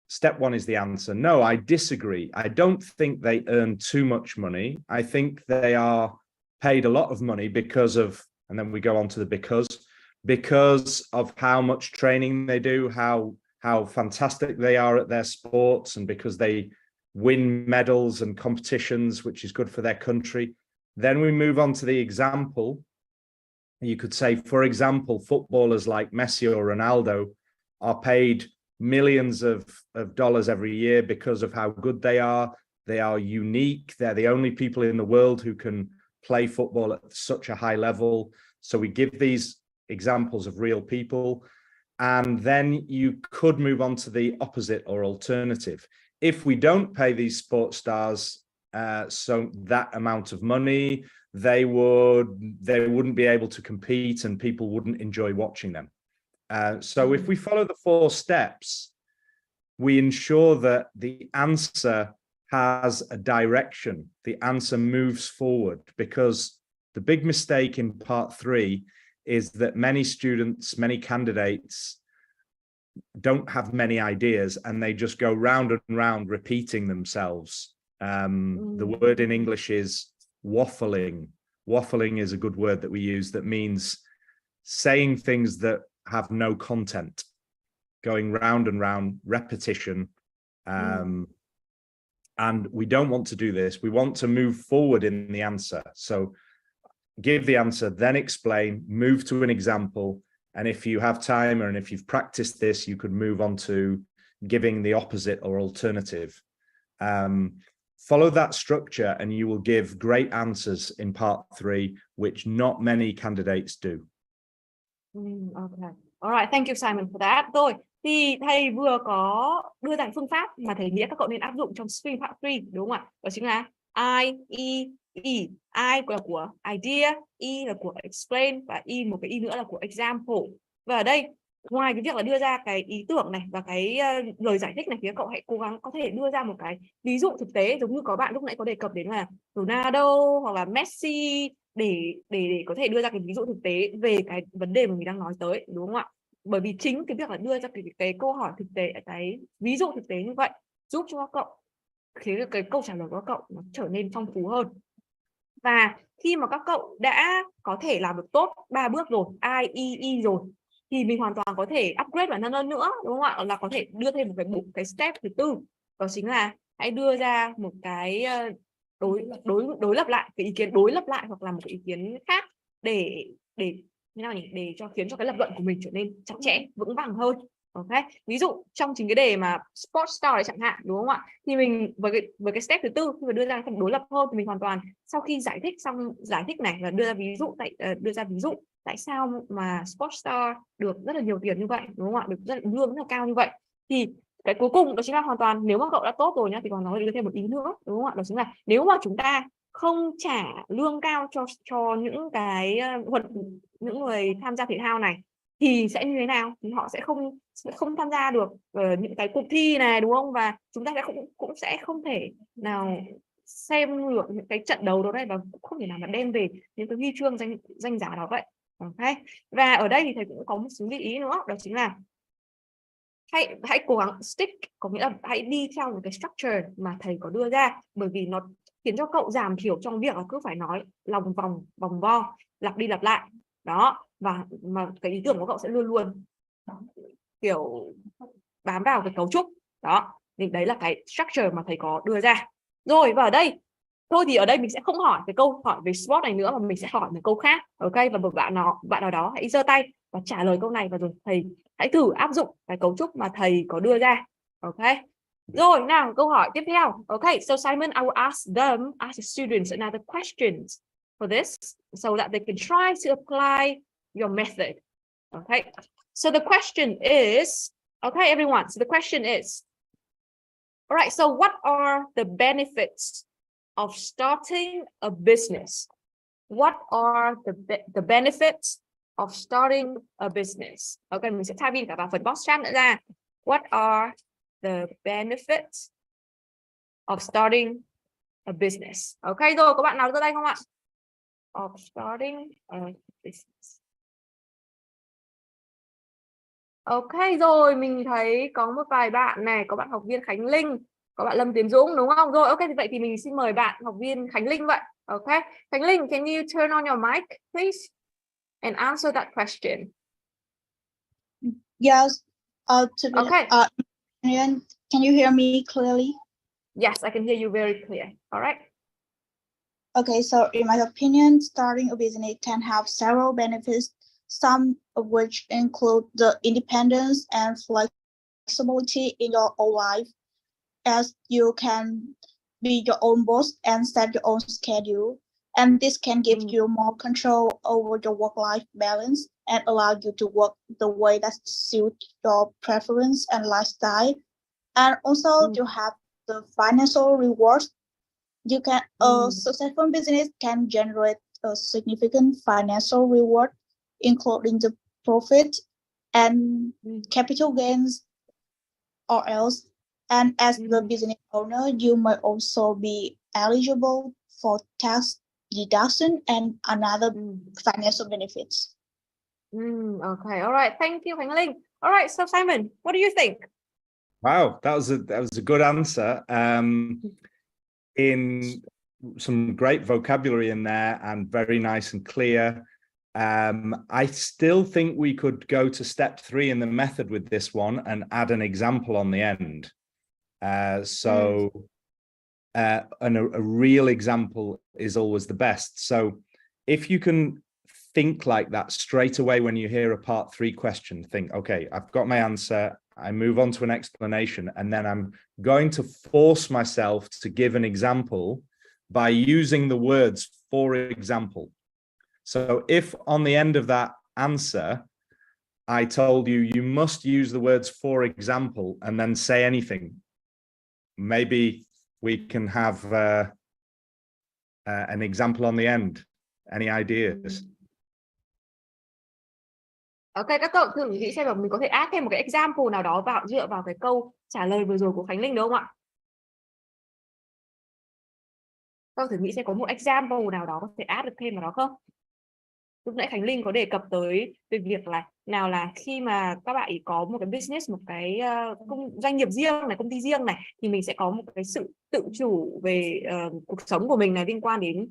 step 1 is the answer. No, I disagree. I don't think they earn too much money. I think they are paid a lot of money because of, and then we go on to the because of how much training they do, how fantastic they are at their sports, and because they win medals and competitions, which is good for their country. Then we move on to the example. You could say, for example, footballers like Messi or Ronaldo are paid millions of dollars every year because of how good they are. They are unique. They're the only people in the world who can play football at such a high level. So we give these examples of real people, and then you could move on to the opposite or alternative. If we don't pay these sports stars so that amount of money, they wouldn't be able to compete and people wouldn't enjoy watching them. So if we follow the 4 steps, we ensure that the answer has a direction, the answer moves forward, because the big mistake in part 3 is that many students, many candidates don't have many ideas and they just go round and round repeating themselves. The word in English is waffling. Waffling is a good word that we use that means saying things that have no content, going round and round, repetition. And we don't want to do this. We want to move forward in the answer. So give the answer, then explain, move to an example. And if you have time and if you've practiced this, you could move on to giving the opposite or alternative. Follow that structure and you will give great answers in part 3, which not many candidates do. Okay. All right, thank you Simon for that. Rồi, thì thầy vừa có đưa ra phương pháp mà thầy nghĩ các cậu nên áp dụng trong stream part 3, đúng không ạ? Đó chính là I, E, E. I là của idea, E là của explain và E một cái E nữa là của example. Và ở đây ngoài cái việc là đưa ra cái ý tưởng này và cái lời giải thích này thì các cậu hãy cố gắng có thể đưa ra một cái ví dụ thực tế, giống như có bạn lúc nãy có đề cập đến là Ronaldo hoặc là Messi, để có thể đưa ra cái ví dụ thực tế về cái vấn đề mà mình đang nói tới, đúng không ạ? Bởi vì chính cái việc là đưa ra cái câu hỏi thực tế, cái ví dụ thực tế như vậy giúp cho các cậu khiến cái câu trả lời của các cậu nó trở nên phong phú hơn. Và khi mà các cậu đã có thể làm được tốt 3 bước rồi, I, E rồi, thì mình hoàn toàn có thể upgrade bản thân hơn nữa, đúng không ạ? Là có thể đưa thêm một cái step thứ 4, đó chính là hãy đưa ra một cái đối lập lại, cái ý kiến đối lập lại hoặc là một cái ý kiến khác để như nào nhỉ? Để khiến cho cái lập luận của mình trở nên chặt chẽ, vững vàng hơn. Ok, ví dụ trong chính cái đề mà Sports Star đấy chẳng hạn, đúng không ạ? Thì mình với cái step thứ 4 khi mà đưa ra phần đối lập hơn thì mình hoàn toàn sau khi giải thích này và đưa ra ví dụ tại sao mà Sports Star được rất là nhiều tiền như vậy, đúng không ạ? Được lương rất là cao như vậy. Thì cái cuối cùng đó chính là hoàn toàn nếu mà cậu đã tốt rồi nhá thì còn nói đưa thêm một ý nữa, đúng không ạ? Đó chính là nếu mà chúng ta không trả lương cao cho những người tham gia thể thao này thì sẽ như thế nào? Thì họ sẽ không tham gia được những cái cuộc thi này, đúng không? Và chúng ta cũng sẽ không thể nào xem được những cái trận đấu đó đây, và cũng không thể nào mà đem về những cái huy chương danh giá đó vậy. Okay. Và ở đây thì thầy cũng có một số lưu ý nữa, đó chính là hãy cố gắng stick, có nghĩa là hãy đi theo một cái structure mà thầy có đưa ra, bởi vì nó khiến cho cậu giảm thiểu trong việc là cứ phải nói lòng vòng vo, lặp đi lặp lại đó, và mà cái ý tưởng của cậu sẽ luôn luôn kiểu bám vào cái cấu trúc đó. Thì đấy là cái structure mà thầy có đưa ra rồi. Và ở đây thôi thì ở đây mình sẽ không hỏi cái câu hỏi về sport này nữa, mà mình sẽ hỏi một câu khác. Ok, và một bạn nào đó hãy giơ tay và trả lời câu này, và rồi thầy hãy thử áp dụng cái cấu trúc mà thầy có đưa ra. Ok, rồi nào câu hỏi tiếp theo. Ok, so Simon, I will ask the students another questions for this so that they can try to apply your method. Okay, so the question is, okay everyone, so the question is, all right, so what are the benefits of starting a business? What are the benefits of starting a business? Okay, mình sẽ type in cả vào phần box chat nữa ra. What are the benefits of starting a business? Okay, rồi có bạn nào giơ tay không ạ? Of starting a business. Ok, rồi mình thấy có một vài bạn này, có bạn học viên Khánh Linh, có bạn Lâm Tiến Dũng, đúng không? Rồi, ok, thì vậy thì mình xin mời bạn học viên Khánh Linh vậy. Ok, Khánh Linh, can you turn on your mic, please, and answer that question? Yes. Okay. Can you hear me clearly? Yes, I can hear you very clear. All right. Okay, so in my opinion, starting a business can have several benefits, some of which include the independence and flexibility in your own life, as you can be your own boss and set your own schedule. And this can give you more control over your work-life balance and allow you to work the way that suits your preference and lifestyle. And also to have the financial rewards. You can a successful business can generate a significant financial reward, including the profit and capital gains or else. And as the business owner, you may also be eligible for tax deduction and another financial benefits. Okay, all right. Thank you, Khánh Linh. All right, so Simon, what do you think? Wow, that was a good answer. In some great vocabulary in there and very nice and clear. I still think we could go to step 3 in the method with this one and add an example on the end. And a real example is always the best. So if you can think like that straight away when you hear a part 3 question, think, okay, I've got my answer. I move on to an explanation, and then I'm going to force myself to give an example by using the words, for example. So if on the end of that answer, I told you, you must use the words, for example, and then say anything, maybe we can have an example on the end. Any ideas? Ok, các cậu thử nghĩ xem là mình có thể add thêm một cái example nào đó dựa vào cái câu trả lời vừa rồi của Khánh Linh đúng không ạ? Các cậu thử nghĩ xem có một example nào đó có thể add được thêm vào đó không? Lúc nãy Khánh Linh có đề cập tới về việc là nào là khi mà các bạn có một cái business, một cái doanh nghiệp riêng này, công ty riêng này, thì mình sẽ có một cái sự tự chủ về cuộc sống của mình này, liên quan đến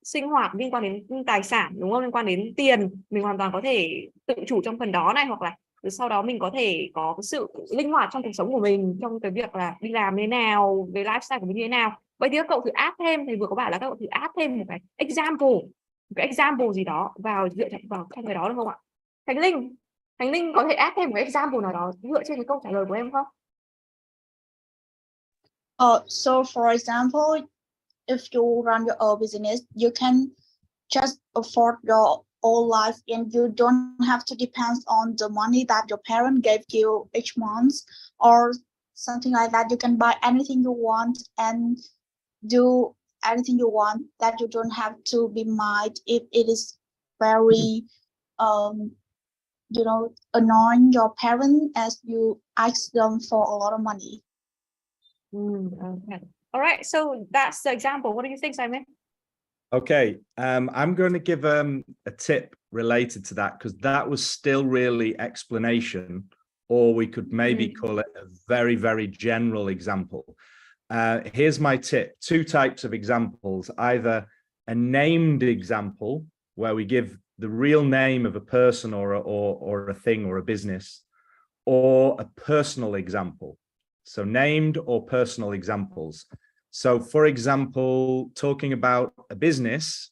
sinh hoạt, liên quan đến tài sản, đúng không? Liên quan đến tiền, mình hoàn toàn có thể tự chủ trong phần đó này, hoặc là sau đó mình có thể có cái sự linh hoạt trong cuộc sống của mình, trong cái việc là đi làm như thế nào, về lifestyle của mình như thế nào. Vậy thì các cậu thử add thêm, thầy vừa có bảo là các cậu thử add thêm một cái example gì đó dựa vào trong cái đó được không ạ? Khánh Linh có thể add thêm một cái example nào đó dựa trên cái câu trả lời của em không? So for example, if you run your own business, you can just afford your whole life and you don't have to depend on the money that your parent gave you each month or something like that. You can buy anything you want and do anything you want, that you don't have to be mad if it is very annoying your parent as you ask them for a lot of money. Okay. All right, so that's the example. What do you think, Simon? Okay, I'm going to give a tip related to that, because that was still really explanation, or we could maybe call it a very, very general example. Here's my tip: 2 types of examples, either a named example where we give the real name of a person or a thing or a business, or a personal example. So named or personal examples. So for example, talking about a business,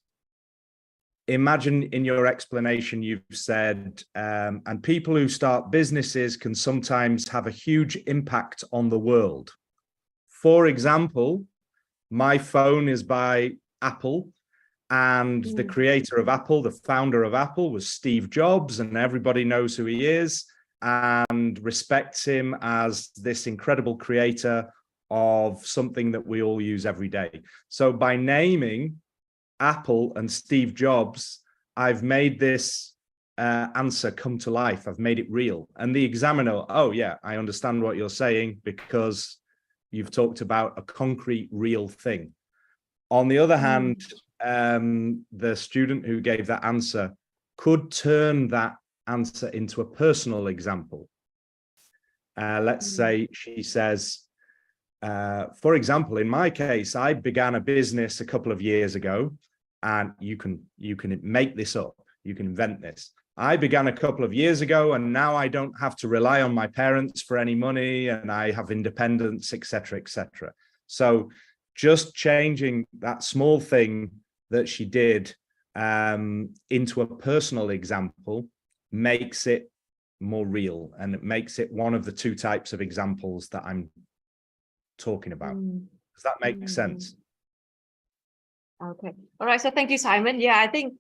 imagine in your explanation you've said, and people who start businesses can sometimes have a huge impact on the world. For example, my phone is by Apple, and the creator of Apple, the founder of Apple, was Steve Jobs, and everybody knows who he is and respects him as this incredible creator of something that we all use every day. So by naming Apple and Steve Jobs, I've made this answer come to life. I've made it real. And the examiner, oh yeah, I understand what you're saying, because you've talked about a concrete, real thing. On the other hand, the student who gave that answer could turn that answer into a personal example. Let's say she says, for example, in my case, I began a business a couple of years ago, and you can make this up. You can invent this. I began a couple of years ago, and now I don't have to rely on my parents for any money, and I have independence, etc., etc. So just changing that small thing that she did into a personal example makes it more real, and it makes it one of the 2 types of examples that I'm talking about. Does that make sense? Okay. All right. So thank you, Simon. Yeah, I think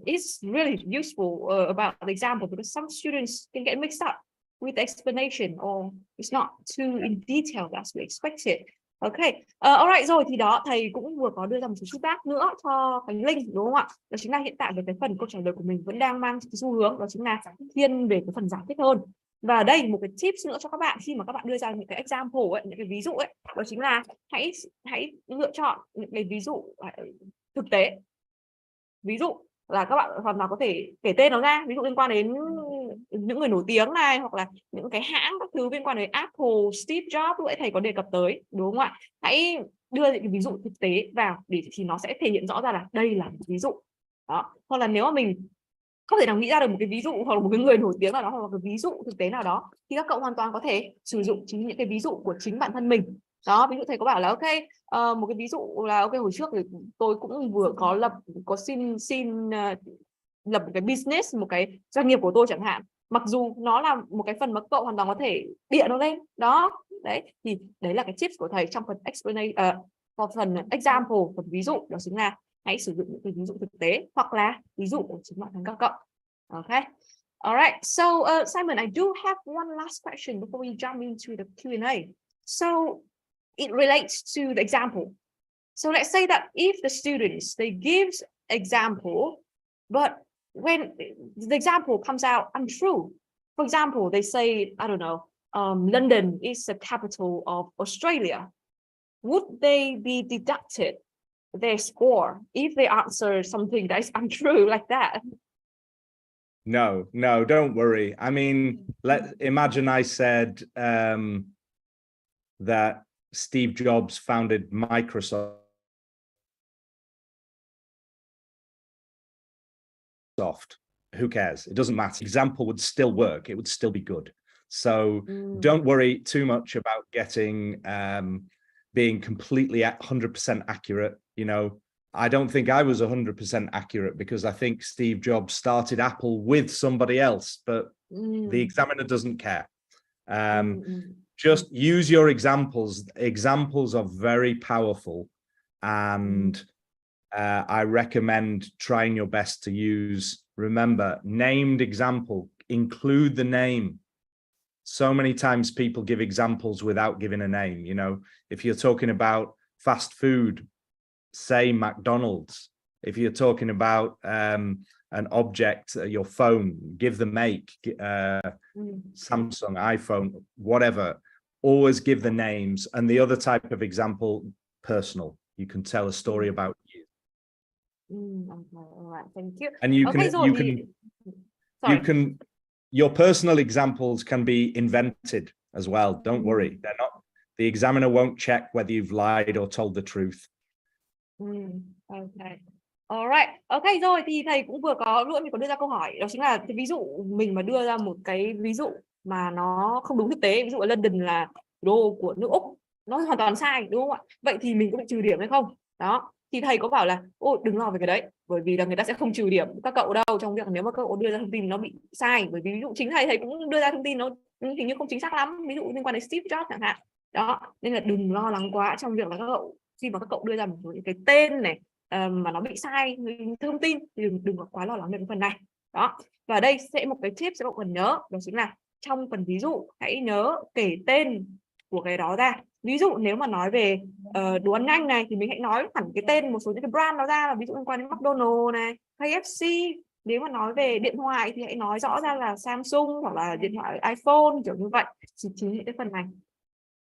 it's really useful about the example because some students can get mixed up with the explanation or it's not too in detail as we expected. Okay. Alright, rồi thì đó thầy cũng vừa có đưa ra một số feedback nữa cho Khánh Linh đúng không ạ? Đó chính là hiện tại về cái phần câu trả lời của mình vẫn đang mang cái xu hướng đó chính là thiên về cái phần giải thích hơn. Và đây một cái tips nữa cho các bạn khi mà các bạn đưa ra những cái example ấy, những cái ví dụ ấy, đó chính là hãy lựa chọn những cái ví dụ thực tế. Ví dụ là các bạn hoàn toàn có thể kể tên nó ra, ví dụ liên quan đến những người nổi tiếng này hoặc là những cái hãng các thứ liên quan đến Apple, Steve Jobs lúc nãy thầy có đề cập tới đúng không ạ? Hãy đưa những cái ví dụ thực tế vào để thì nó sẽ thể hiện rõ ra là đây là một ví dụ. Đó. Hoặc là nếu mà mình không thể nào nghĩ ra được một cái ví dụ hoặc là một cái người nổi tiếng nào đó hoặc là một cái ví dụ thực tế nào đó thì các cậu hoàn toàn có thể sử dụng chính những cái ví dụ của chính bản thân mình. Đó, ví dụ thầy có bảo là ok, một cái ví dụ là ok hồi trước thì tôi cũng vừa có xin lập một cái business, một cái doanh nghiệp của tôi chẳng hạn, mặc dù nó là một cái phần mà cậu hoàn toàn có thể bịa nó lên. Đó, đấy thì đấy là cái tips của thầy trong phần phần example, phần ví dụ, đó chính là hãy sử dụng những cái ví dụ thực tế hoặc là ví dụ của chính bản thân các cậu. Okay. All right. So Simon, I do have one last question before we jump into the Q&A. So it relates to the example. So let's say that if the students, they give example, but when the example comes out untrue, for example, they say, I don't know, London is the capital of Australia. Would they be deducted their score if they answer something that is untrue like that? No, don't worry. I mean, imagine I said that Steve Jobs founded Microsoft. Who cares? It doesn't matter. Example would still work. It would still be good. So don't worry too much about getting being completely 100% accurate. You know, I don't think I was 100% accurate because I think Steve Jobs started Apple with somebody else, but the examiner doesn't care. Just use your examples. Examples are very powerful, and I recommend trying your best to use, remember, named example, include the name. So many times people give examples without giving a name. You know, if you're talking about fast food, say McDonald's. If you're talking about an object, your phone, give the make, Samsung, iPhone, whatever. Always give the names. And the other type of example, personal. You can tell a story about you. Okay, all right, thank you. And your personal examples can be invented as well. Don't worry. They're not, the examiner won't check whether you've lied or told the truth. Okay. Alright. Ok rồi thì thầy cũng vừa có mình có đưa ra câu hỏi, đó chính là cái ví dụ mình mà đưa ra một cái ví dụ mà nó không đúng thực tế, ví dụ ở London là thủ đô của nước Úc, nó hoàn toàn sai đúng không ạ? Vậy thì mình có bị trừ điểm hay không? Đó. Thì thầy có bảo là ôi đừng lo về cái đấy, bởi vì là người ta sẽ không trừ điểm các cậu đâu trong việc nếu mà các cậu đưa ra thông tin nó bị sai, bởi vì ví dụ chính thầy cũng đưa ra thông tin nó hình như không chính xác lắm, ví dụ liên quan đến Steve Jobs chẳng hạn. Đó, nên là đừng lo lắng quá trong việc là các cậu khi mà các cậu đưa ra một số những cái tên này mà nó bị sai thông tin thì đừng có quá lo lắng về cái phần này. Đó. Và đây sẽ một cái tip các cậu cần nhớ, đó chính là trong phần ví dụ hãy nhớ kể tên của cái đó ra. Ví dụ nếu mà nói về đồ ăn nhanh này thì mình hãy nói hẳn cái tên một số những cái brand đó ra, là ví dụ liên quan đến McDonald's này, KFC. Nếu mà nói về điện thoại thì hãy nói rõ ra là Samsung hoặc là điện thoại iPhone, kiểu như vậy. Chính những cái phần này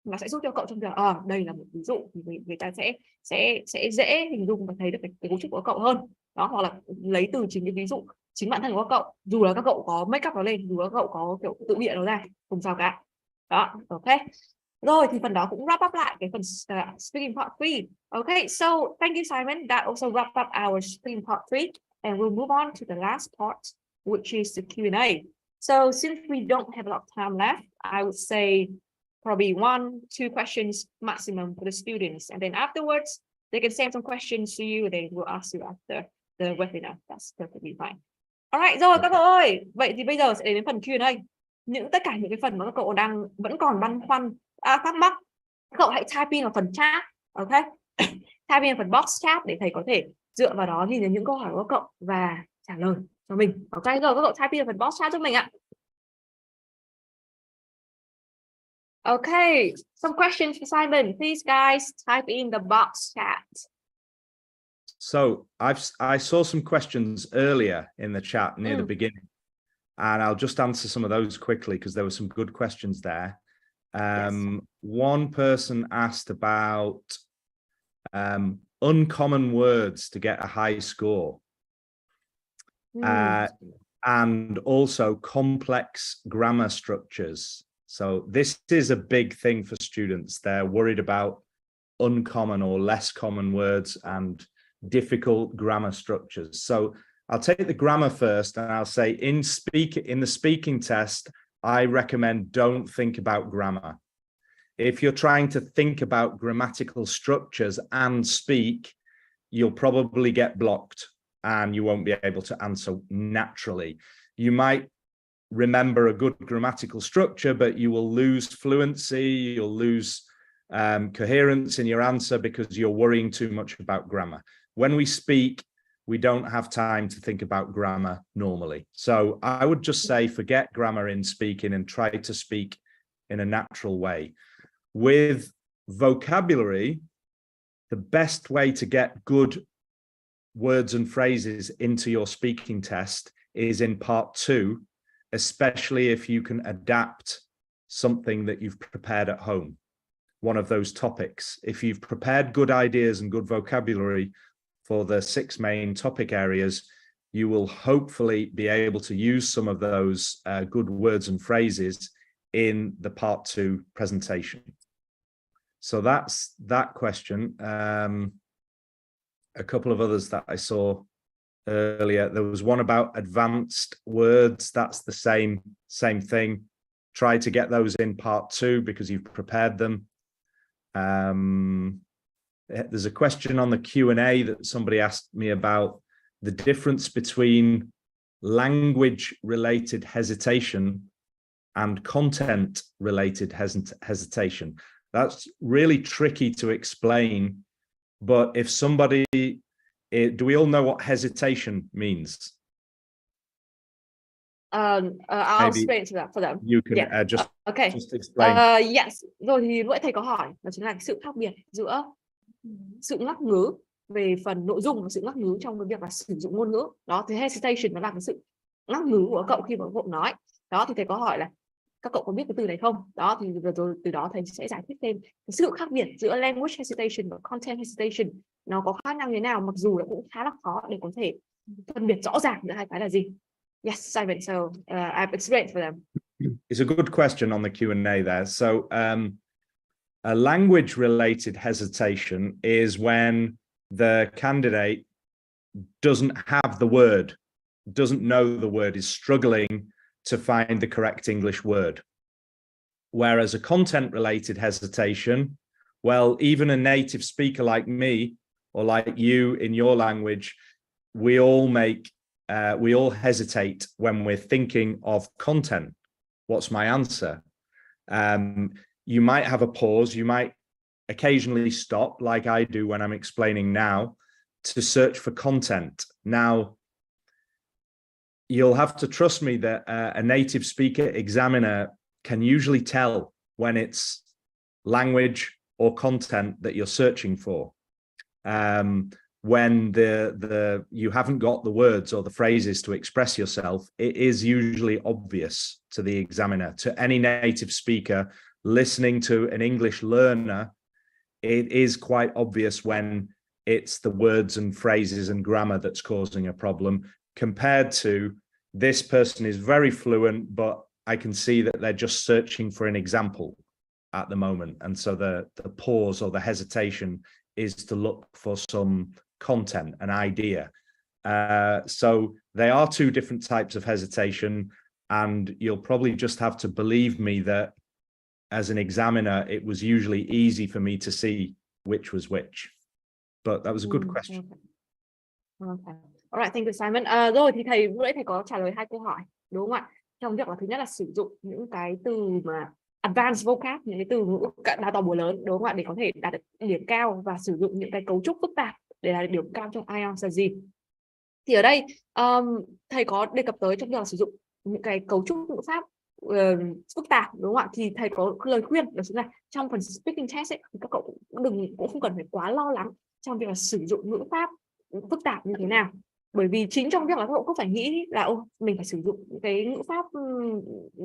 nó sẽ giúp cho cậu trong việc đây là một ví dụ thì người ta sẽ dễ hình dung và thấy được cái cấu trúc của cậu hơn. Đó, hoặc là lấy từ chính cái ví dụ chính bản thân của các cậu, dù là các cậu có make up nó lên, dù các cậu có kiểu tự bịa nó ra, không sao cả. Đó, ok. Rồi thì phần đó cũng wrap up lại cái phần speaking part 3. Okay, so thank you Simon. That also wrap up our speaking part 3, and we'll move on to the last part, which is the Q&A. So since we don't have a lot of time left, I would say probably 1-2 questions maximum for the students, and then afterwards they can send some questions to you and they will ask you after the webinar. That's perfectly fine. Alright, rồi các cậu ơi, vậy thì bây giờ sẽ đến phần Q&A. Tất cả những cái phần mà các cậu vẫn còn băn khoăn thắc mắc, các cậu hãy type in vào phần chat, ok? type in phần box chat để thầy có thể dựa vào đó nhìn thấy những câu hỏi của các cậu và trả lời cho mình. Ok, rồi các cậu type in phần box chat giúp mình ạ. Okay, some questions for Simon. Please, guys, type in the box chat. So I saw some questions earlier in the chat near the beginning, and I'll just answer some of those quickly because there were some good questions there. One person asked about uncommon words to get a high score, and also complex grammar structures. So this is a big thing for students. They're worried about uncommon or less common words and difficult grammar structures. So I'll take the grammar first, and I'll say in the speaking test, I recommend don't think about grammar. If you're trying to think about grammatical structures and speak, you'll probably get blocked and you won't be able to answer naturally. You might remember a good grammatical structure, but you will lose fluency, you'll lose coherence in your answer because you're worrying too much about grammar. When we speak, we don't have time to think about grammar normally. So I would just say forget grammar in speaking and try to speak in a natural way. With vocabulary, the best way to get good words and phrases into your speaking test is in part 2, especially if you can adapt something that you've prepared at home, one of those topics. If you've prepared good ideas and good vocabulary for the 6 main topic areas, you will hopefully be able to use some of those good words and phrases in the part 2 presentation. So that's that question. A couple of others that I saw earlier. There was one about advanced words. That's the same thing. Try to get those in part 2 because you've prepared them. There's a question on the Q&A that somebody asked me about the difference between language-related hesitation and content-related hesitation. That's really tricky to explain, but if somebody, do we all know what hesitation means? I'll explain for them. You can just explain. Yes. Rồi thì lúc nãy thầy có hỏi đó chính là cái sự khác biệt giữa sự ngắc ngứ về phần nội dung và sự ngắc ngứ trong cái việc là sử dụng ngôn ngữ. Đó thì hesitation nó là cái sự ngắc ngứ của cậu khi mà cậu nói. Đó thì thầy có hỏi là các cậu có biết cái từ này không? Đó thì rồi từ đó thầy sẽ giải thích thêm cái sự khác biệt giữa language hesitation và content hesitation. Nó có khả năng như thế nào, mặc dù là cũng khá là khó để có thể phân biệt rõ ràng giữa hai cái là gì. Yes, Simon. So I've explained for them. It's a good question on the Q&A there. So a language-related hesitation is when the candidate doesn't have the word, doesn't know the word, is struggling to find the correct English word. Whereas a content-related hesitation, well, even a native speaker like me or like you in your language, we all hesitate when we're thinking of content. What's my answer? You might have a pause. You might occasionally stop, like I do when I'm explaining now, to search for content. Now, you'll have to trust me that a native speaker examiner can usually tell when it's language or content that you're searching for. When you haven't got the words or the phrases to express yourself, it is usually obvious to the examiner. To any native speaker listening to an English learner, it is quite obvious when it's the words and phrases and grammar that's causing a problem, compared to this person is very fluent, but I can see that they're just searching for an example at the moment. And so the pause or the hesitation is to look for some content, an idea. So they are 2 different types of hesitation, and you'll probably just have to believe me that as an examiner, it was usually easy for me to see which was which. But that was a good question. Okay. All right, thank you, Simon. Rồi thì lúc nãy thầy có trả lời 2 câu hỏi, đúng không ạ? Trong việc là thứ nhất là sử dụng những cái từ mà advanced vocab, những cái từ ngữ đa to búa lớn, đúng không ạ, để có thể đạt được điểm cao và sử dụng những cái cấu trúc phức tạp để đạt được điểm cao trong IELTS là gì. Thì ở đây thầy có đề cập tới trong việc sử dụng những cái cấu trúc ngữ pháp phức tạp, đúng không ạ, thì thầy có lời khuyên đó chính là trong phần speaking test ấy, thì các cậu cũng không cần phải quá lo lắng trong việc là sử dụng ngữ pháp phức tạp như thế nào, bởi vì chính trong việc là các cậu cứ phải nghĩ là mình phải sử dụng cái ngữ pháp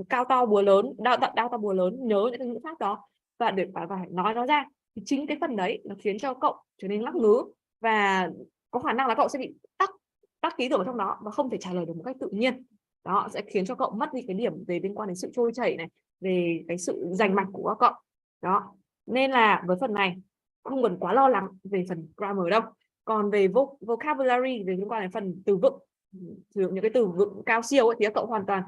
cao to búa lớn, đao to búa lớn, nhớ những cái ngữ pháp đó và để phải nói nó ra, thì chính cái phần đấy nó khiến cho cậu trở nên ngắc ngứ và có khả năng là cậu sẽ bị tắc ký tưởng ở trong đó và không thể trả lời được một cách tự nhiên. Đó sẽ khiến cho cậu mất đi cái điểm về liên quan đến sự trôi chảy này, về cái sự rành mạch của các cậu. Đó nên là với phần này không cần quá lo lắng về phần grammar đâu. Còn về vocabulary, về liên quan đến phần từ vựng, sử dụng những cái từ vựng cao siêu ấy, thì các cậu hoàn toàn,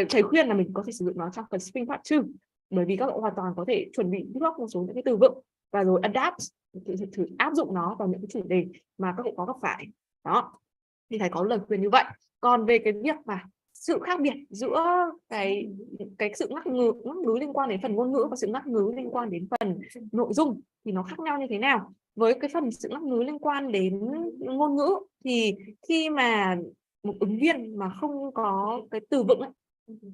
thầy khuyên là mình có thể sử dụng nó trong phần speaking part 2, bởi vì các cậu hoàn toàn có thể chuẩn bị trước một số những cái từ vựng và rồi adapt, thử áp dụng nó vào những cái chủ đề mà các cậu có gặp phải. Đó thì thầy có lời khuyên như vậy. Còn về cái việc mà sự khác biệt giữa cái sự ngắc ngứ liên quan đến phần ngôn ngữ và sự ngắc ngứ liên quan đến phần nội dung thì nó khác nhau như thế nào. Với cái phần sự ngắc ngứ liên quan đến ngôn ngữ thì khi mà một ứng viên mà không có cái từ vựng ấy,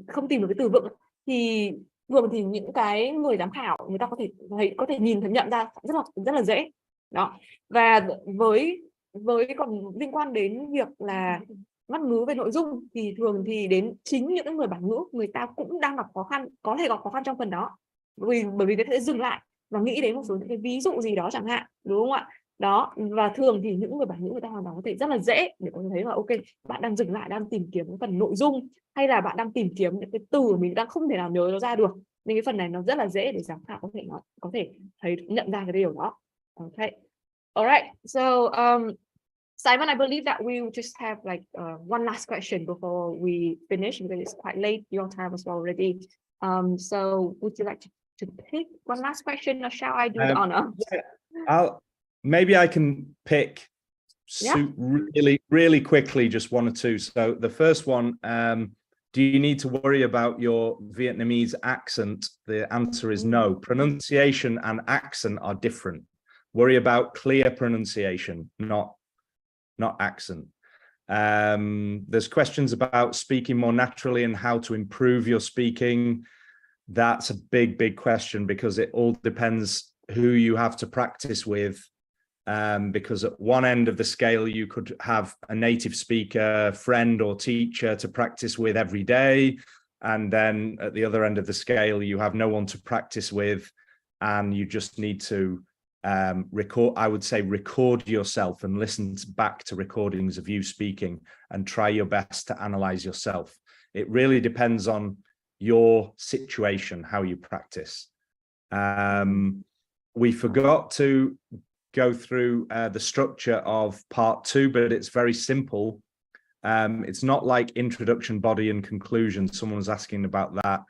không tìm được cái từ vựng ấy, thì thường thì những cái người giám khảo người ta có thể nhìn thấy, nhận ra rất là dễ. Đó. Và với còn liên quan đến việc là ngắt ngứ về nội dung thì thường thì đến chính những người bản ngữ người ta cũng đang gặp khó khăn, có thể gặp khó khăn trong phần đó, bởi vì người ta sẽ dừng lại và nghĩ đến một số những cái ví dụ gì đó chẳng hạn, đúng không ạ. Đó, và thường thì những người bản ngữ người ta hoàn toàn có thể rất là dễ để có thể thấy là ok, bạn đang dừng lại, đang tìm kiếm cái phần nội dung, hay là bạn đang tìm kiếm những cái từ mình đang không thể nào nhớ nó ra được, nên cái phần này nó rất là dễ để giám khảo có thể thấy, nhận ra cái điều đó. Okay. All right. So Simon, I believe that we will just have like one last question before we finish because it's quite late. Your time is already. So would you like to pick one last question, or shall I do the honor? Maybe I can pick really quickly, just one or two. So the first one, do you need to worry about your Vietnamese accent? The answer is no. Pronunciation and accent are different. Worry about clear pronunciation, not accent. There's questions about speaking more naturally and how to improve your speaking. That's a big question because it all depends who you have to practice with. Because at one end of the scale, you could have a native speaker, friend or teacher to practice with every day. And then at the other end of the scale, you have no one to practice with, and you just need to record yourself and listen back to recordings of you speaking and try your best to analyze yourself. It really depends on your situation, how you practice. We forgot to go through the structure of part 2, but it's very simple. It's not like introduction, body and conclusion. Someone was asking about that.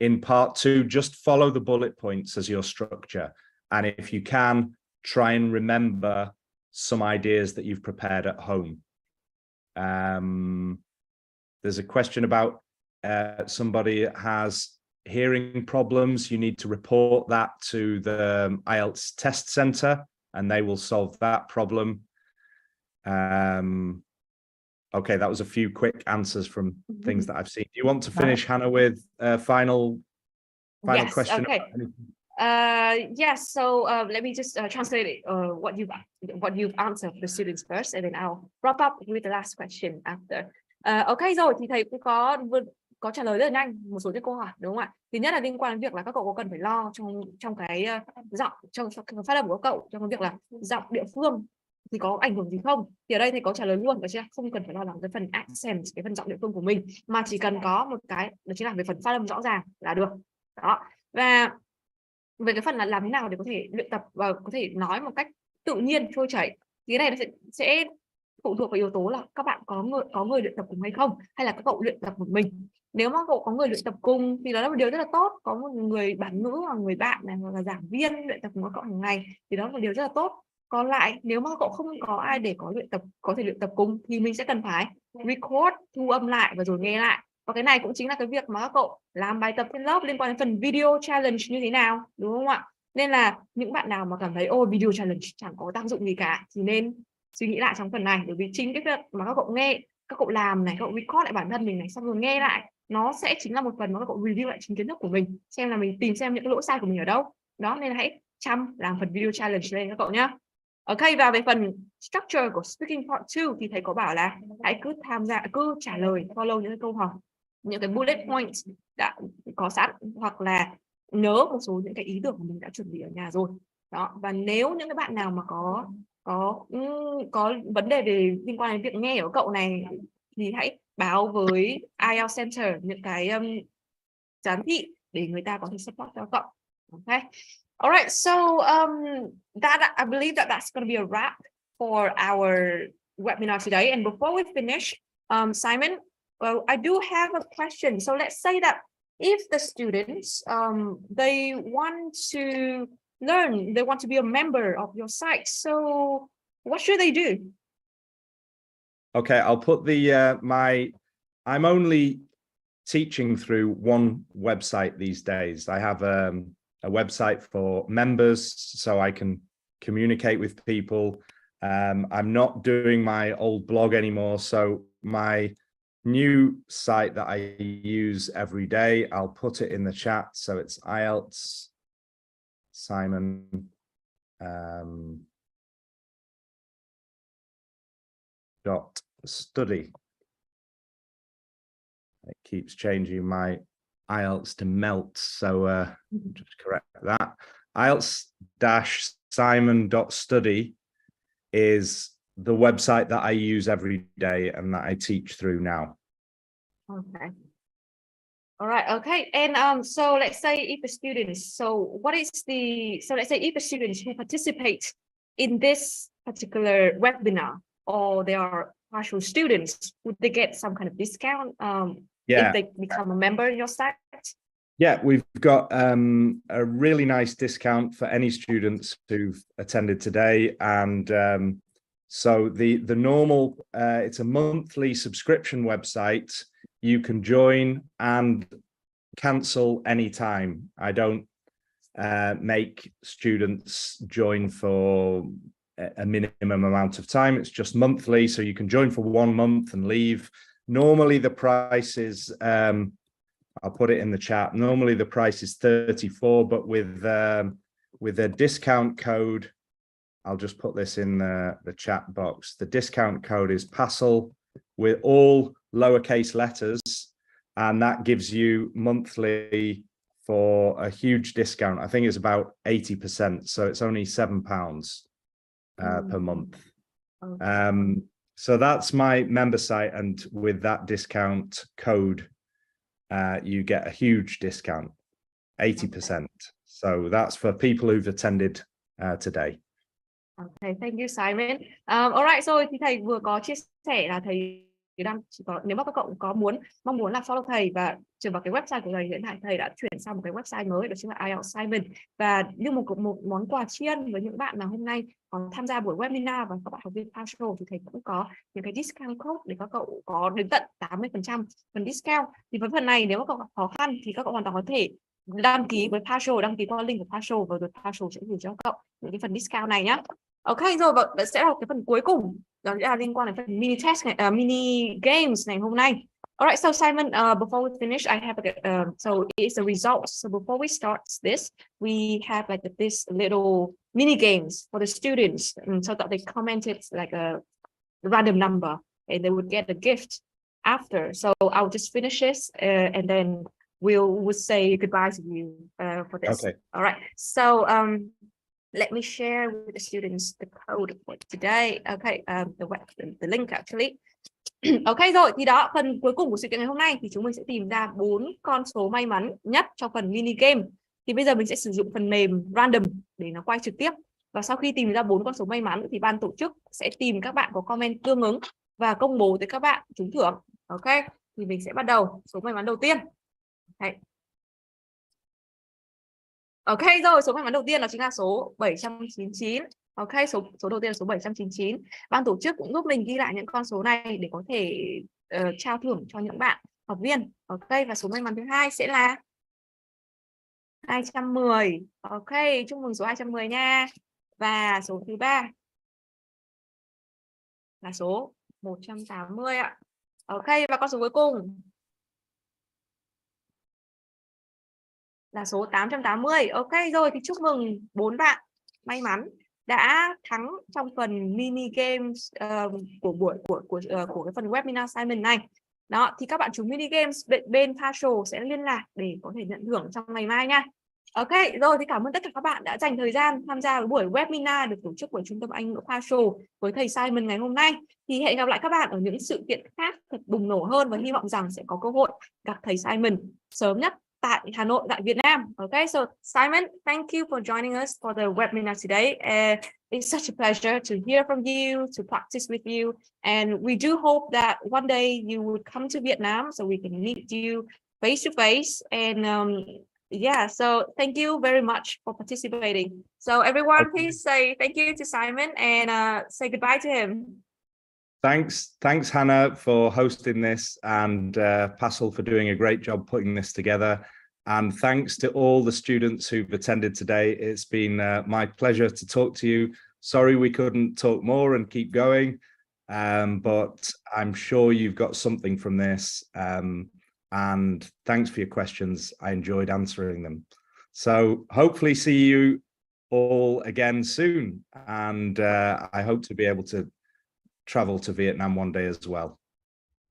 In part 2, just follow the bullet points as your structure. And if you can, try and remember some ideas that you've prepared at home. There's a question about somebody has hearing problems. You need to report that to the IELTS test center and they will solve that problem. Okay, that was a few quick answers from things that I've seen. Do you want to finish, Hannah, with a final yes, question? Okay. Yes, so let me just translate what you've answered the students first, and then I'll wrap up with the last question after. Okay rồi, thì thầy cũng có trả lời rất là nhanh một số những câu hỏi, đúng không ạ? Thứ nhất là liên quan đến việc là các cậu có cần phải lo trong cái giọng, trong phát âm của các cậu, trong cái việc là giọng địa phương thì có ảnh hưởng gì không? Thì ở đây thầy có trả lời luôn, đó chính là không cần phải lo lắng cái phần accent, cái phần giọng địa phương của mình, mà chỉ cần có một cái đó chính là về phần phát âm rõ ràng là được. Đó. Và về cái phần là làm thế nào để có thể luyện tập và có thể nói một cách tự nhiên, trôi chảy, thì cái này nó sẽ phụ thuộc vào yếu tố là các bạn có người luyện tập cùng hay không, hay là các cậu luyện tập một mình. Nếu mà cậu có người luyện tập cùng thì đó là một điều rất là tốt, có một người bản ngữ hoặc người bạn này hoặc là giảng viên luyện tập cùng các cậu hàng ngày thì đó là một điều rất là tốt. Còn lại nếu mà cậu không có ai để có thể luyện tập cùng thì mình sẽ cần phải record, thu âm lại và rồi nghe lại. Và cái này cũng chính là cái việc mà các cậu làm bài tập trên lớp liên quan đến phần video challenge như thế nào, đúng không ạ? Nên là những bạn nào mà cảm thấy ôi video challenge chẳng có tác dụng gì cả thì nên suy nghĩ lại trong phần này, bởi vì chính cái việc mà các cậu nghe, các cậu làm này, các cậu record lại bản thân mình này, xong rồi nghe lại, nó sẽ chính là một phần mà các cậu review lại chính kiến thức của mình, xem là mình tìm xem những cái lỗi sai của mình ở đâu. Đó, nên là hãy chăm làm phần video challenge lên các cậu nhá. Ok, và về phần structure của speaking part 2 thì thầy có bảo là hãy cứ cứ trả lời, follow những cái câu hỏi, những cái bullet points đã có sẵn, hoặc là nhớ một số những cái ý tưởng của mình đã chuẩn bị ở nhà rồi. Đó, và nếu những cái bạn nào mà có vấn đề về liên quan đến việc nghe của cậu này thì hãy báo với IELTS Center, những cái giám thị, để người ta có thể support cho cậu. Okay. All right, so I believe that's going to be a wrap for our webinar today. And before we finish, Simon, well, I do have a question. So let's say that if the students they want to learn, they want to be a member of your site, so what should they do? Okay, I'll put the I'm only teaching through one website these days. I have a website for members so I can communicate with people. I'm not doing my old blog anymore, so my new site that I use every day, I'll put it in the chat. So it's IELTS Simon .study. It keeps changing my IELTS to melt, so just correct that. IELTS-simon.study is the website that I use every day and that I teach through now. Okay. All right. Okay. And so let's say if the students, so let's say if the students who participate in this particular webinar, or they are partial students, would they get some kind of discount if they become a member in your site? Yeah, we've got a really nice discount for any students who've attended today. And so the normal, it's a monthly subscription website. You can join and cancel anytime. I don't make students join for a minimum amount of time. It's just monthly, so you can join for 1 month and leave. Normally the price is I'll put it in the chat. Normally the price is 34, but with a discount code, I'll just put this in the chat box. The discount code is PASSL with all lowercase letters, and that gives you monthly for a huge discount. I think it's about 80%, so it's only £7 per month. Okay. So that's my member site, and with that discount code, you get a huge discount, 80%. So that's for people who've attended today. Okay, thank you, Simon. All right, rồi thì thầy vừa có chia sẻ là thầy đang chỉ có, nếu mà các cậu có mong muốn là follow thầy và chuyển vào cái website của thầy, hiện tại thầy đã chuyển sang một cái website mới, đó chính là IELTS Simon. Và như một món quà tri ân với những bạn mà hôm nay có tham gia buổi webinar và các bạn học viên partial, thì thầy cũng có những cái discount code để các cậu có đến tận 80% phần discount. Thì với phần này nếu mà các cậu gặp khó khăn thì các cậu hoàn toàn có thể đăng ký với partial, đăng ký qua link của partial, và rồi partial sẽ gửi cho các cậu những cái phần discount này nhá. Ok, rồi và sẽ là cái phần cuối cùng, đó là liên quan đến phần mini test này, mini games ngày hôm nay. Alright, so Simon, before we finish, I have so it's the results. So before we start this, we have like this little mini games for the students, so that they commented like a random number, and they would get a gift after. So I'll just finish this, and then we'll say goodbye to you for this. Okay. All right. So let me share with the students the code for today. Okay, the link actually. Ok, rồi thì đó, phần cuối cùng của sự kiện ngày hôm nay thì chúng mình sẽ tìm ra 4 con số may mắn nhất cho phần mini game. Thì bây giờ mình sẽ sử dụng phần mềm random để nó quay trực tiếp. Và sau khi tìm ra 4 con số may mắn thì ban tổ chức sẽ tìm các bạn có comment tương ứng và công bố tới các bạn trúng thưởng. Ok, thì mình sẽ bắt đầu số may mắn đầu tiên. Okay. Ok, rồi số may mắn đầu tiên đó chính là số 799. Ok, số đầu tiên là số 799. Ban tổ chức cũng giúp mình ghi lại những con số này để có thể trao thưởng cho những bạn học viên. Ok, và số may mắn thứ hai sẽ là 210. Ok, chúc mừng số 210 nha. Và số thứ ba là số 180 ạ. Ok, và con số cuối cùng là số 880. Ok, rồi thì chúc mừng 4 bạn may mắn đã thắng trong phần mini games của cái phần webinar assignment này. Đó, thì các bạn chúng mini games bên partial sẽ liên lạc để có thể nhận thưởng trong ngày mai nha. Ok, rồi thì cảm ơn tất cả các bạn đã dành thời gian tham gia với buổi webinar được tổ chức bởi Trung tâm Anh ngữ partial với thầy Simon ngày hôm nay. Thì hẹn gặp lại các bạn ở những sự kiện khác thật bùng nổ hơn, và hy vọng rằng sẽ có cơ hội gặp thầy Simon sớm nhất tại Hà Nội, tại Việt Nam. Okay, so Simon, thank you for joining us for the webinar today. It's such a pleasure to hear from you, to practice with you, and we do hope that one day you would come to Vietnam so we can meet you face to face. And yeah, so thank you very much for participating. So everyone, please say thank you to Simon and say goodbye to him. Thanks, Hannah, for hosting this, and Passel for doing a great job putting this together. And thanks to all the students who've attended today. It's been my pleasure to talk to you. Sorry we couldn't talk more and keep going, but I'm sure you've got something from this. And thanks for your questions. I enjoyed answering them. So hopefully see you all again soon. And I hope to be able to travel to Vietnam one day as well.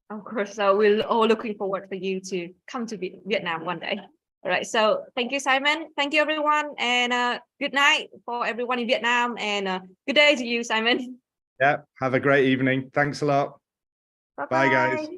Of course, so we're all looking forward for you to come to Vietnam one day. All right, so thank you, Simon. Thank you, everyone, and good night for everyone in Vietnam, and good day to you, Simon. Yeah, have a great evening. Thanks a lot. Bye, guys.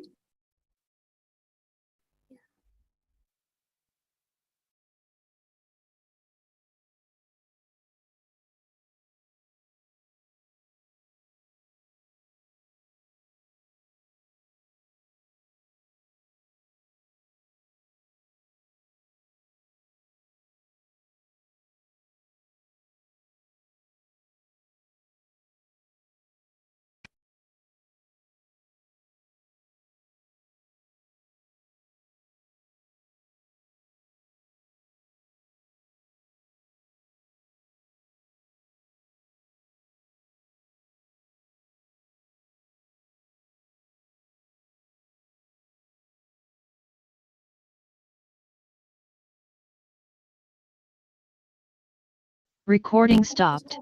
Recording stopped.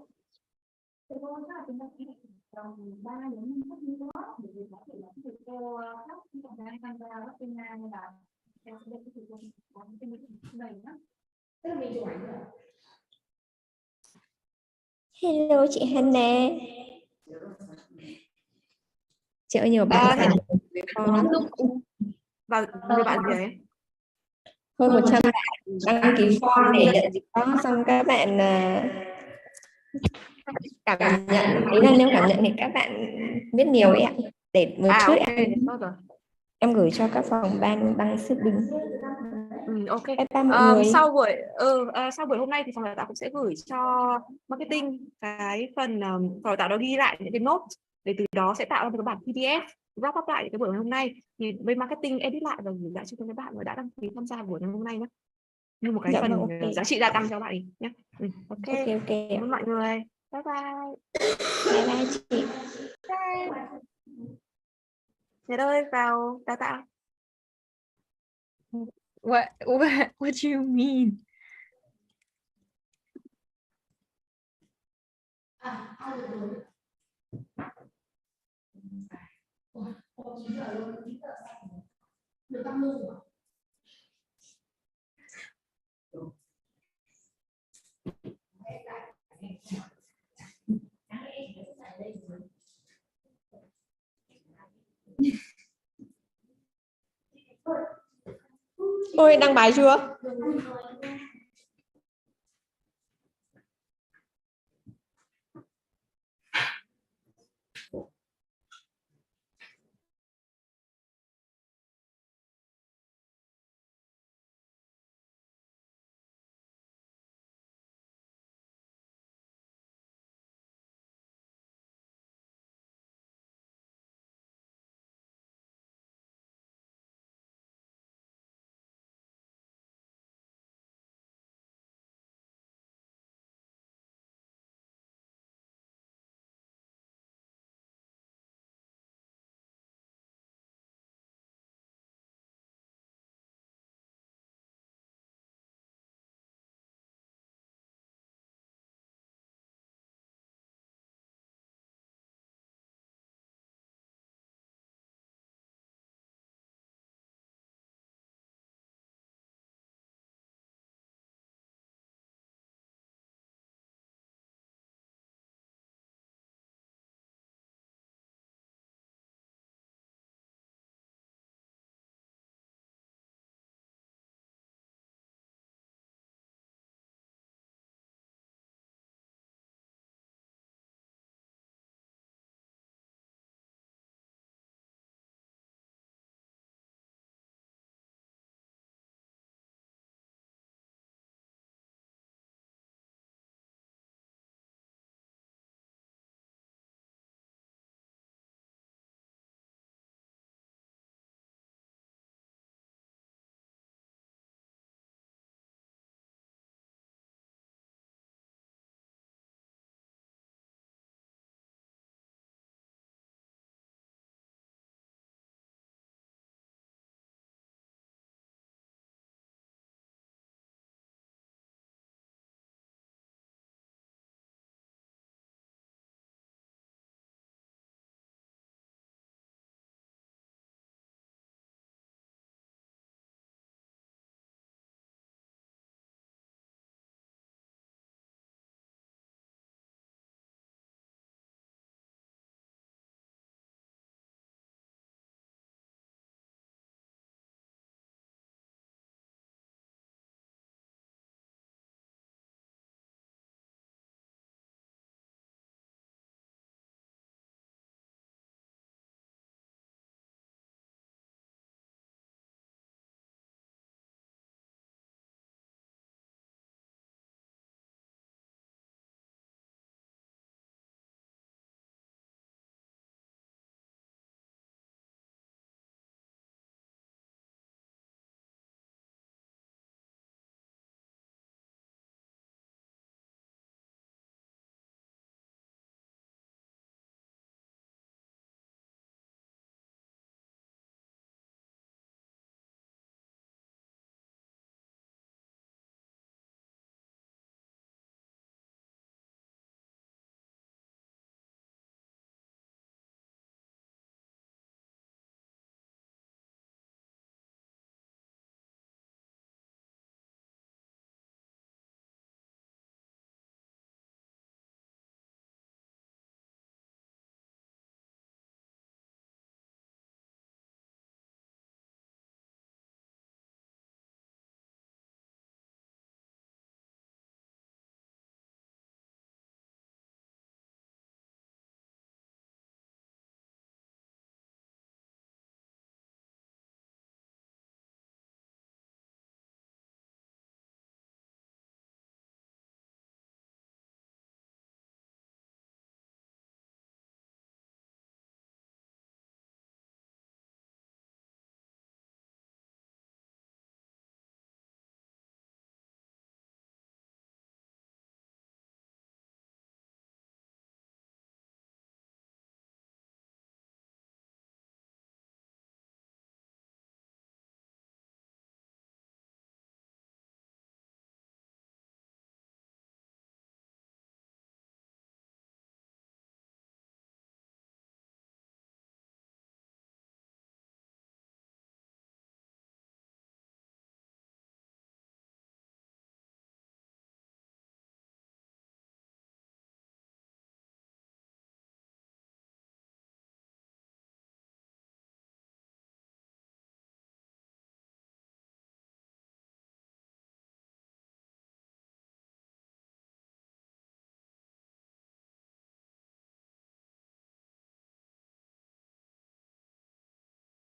Hello chị Hannah. Chị ơi, nhiều bạn phải với con lắm. Và nhiều bạn gì ấy? Hơn 100 bạn đăng ký form để nhận dịch đó, xong các bạn cảm nhận, ý là nếu cảm nhận thì các bạn biết nhiều ấy ạ. Để một chút Okay, em gửi cho các phòng ban đăng shipping. Ok. Mọi người. Sau buổi hôm nay thì phòng đào tạo cũng sẽ gửi cho marketing cái phần phòng đào tạo đó ghi lại những cái note để từ đó sẽ tạo ra một cái bản PDF wrap up lại những cái buổi hôm nay, thì bên marketing edit lại và gửi lại cho các bạn đã đăng ký tham gia buổi hôm nay nhé, như một cái phần giá trị gia tăng cho bạn nhé. Ok. Cảm ơn mọi người. Bye bye. Bye bye chị. Bye. Nhật ơi, vào đào tạo. What do you mean? Ôi, đăng bài chưa?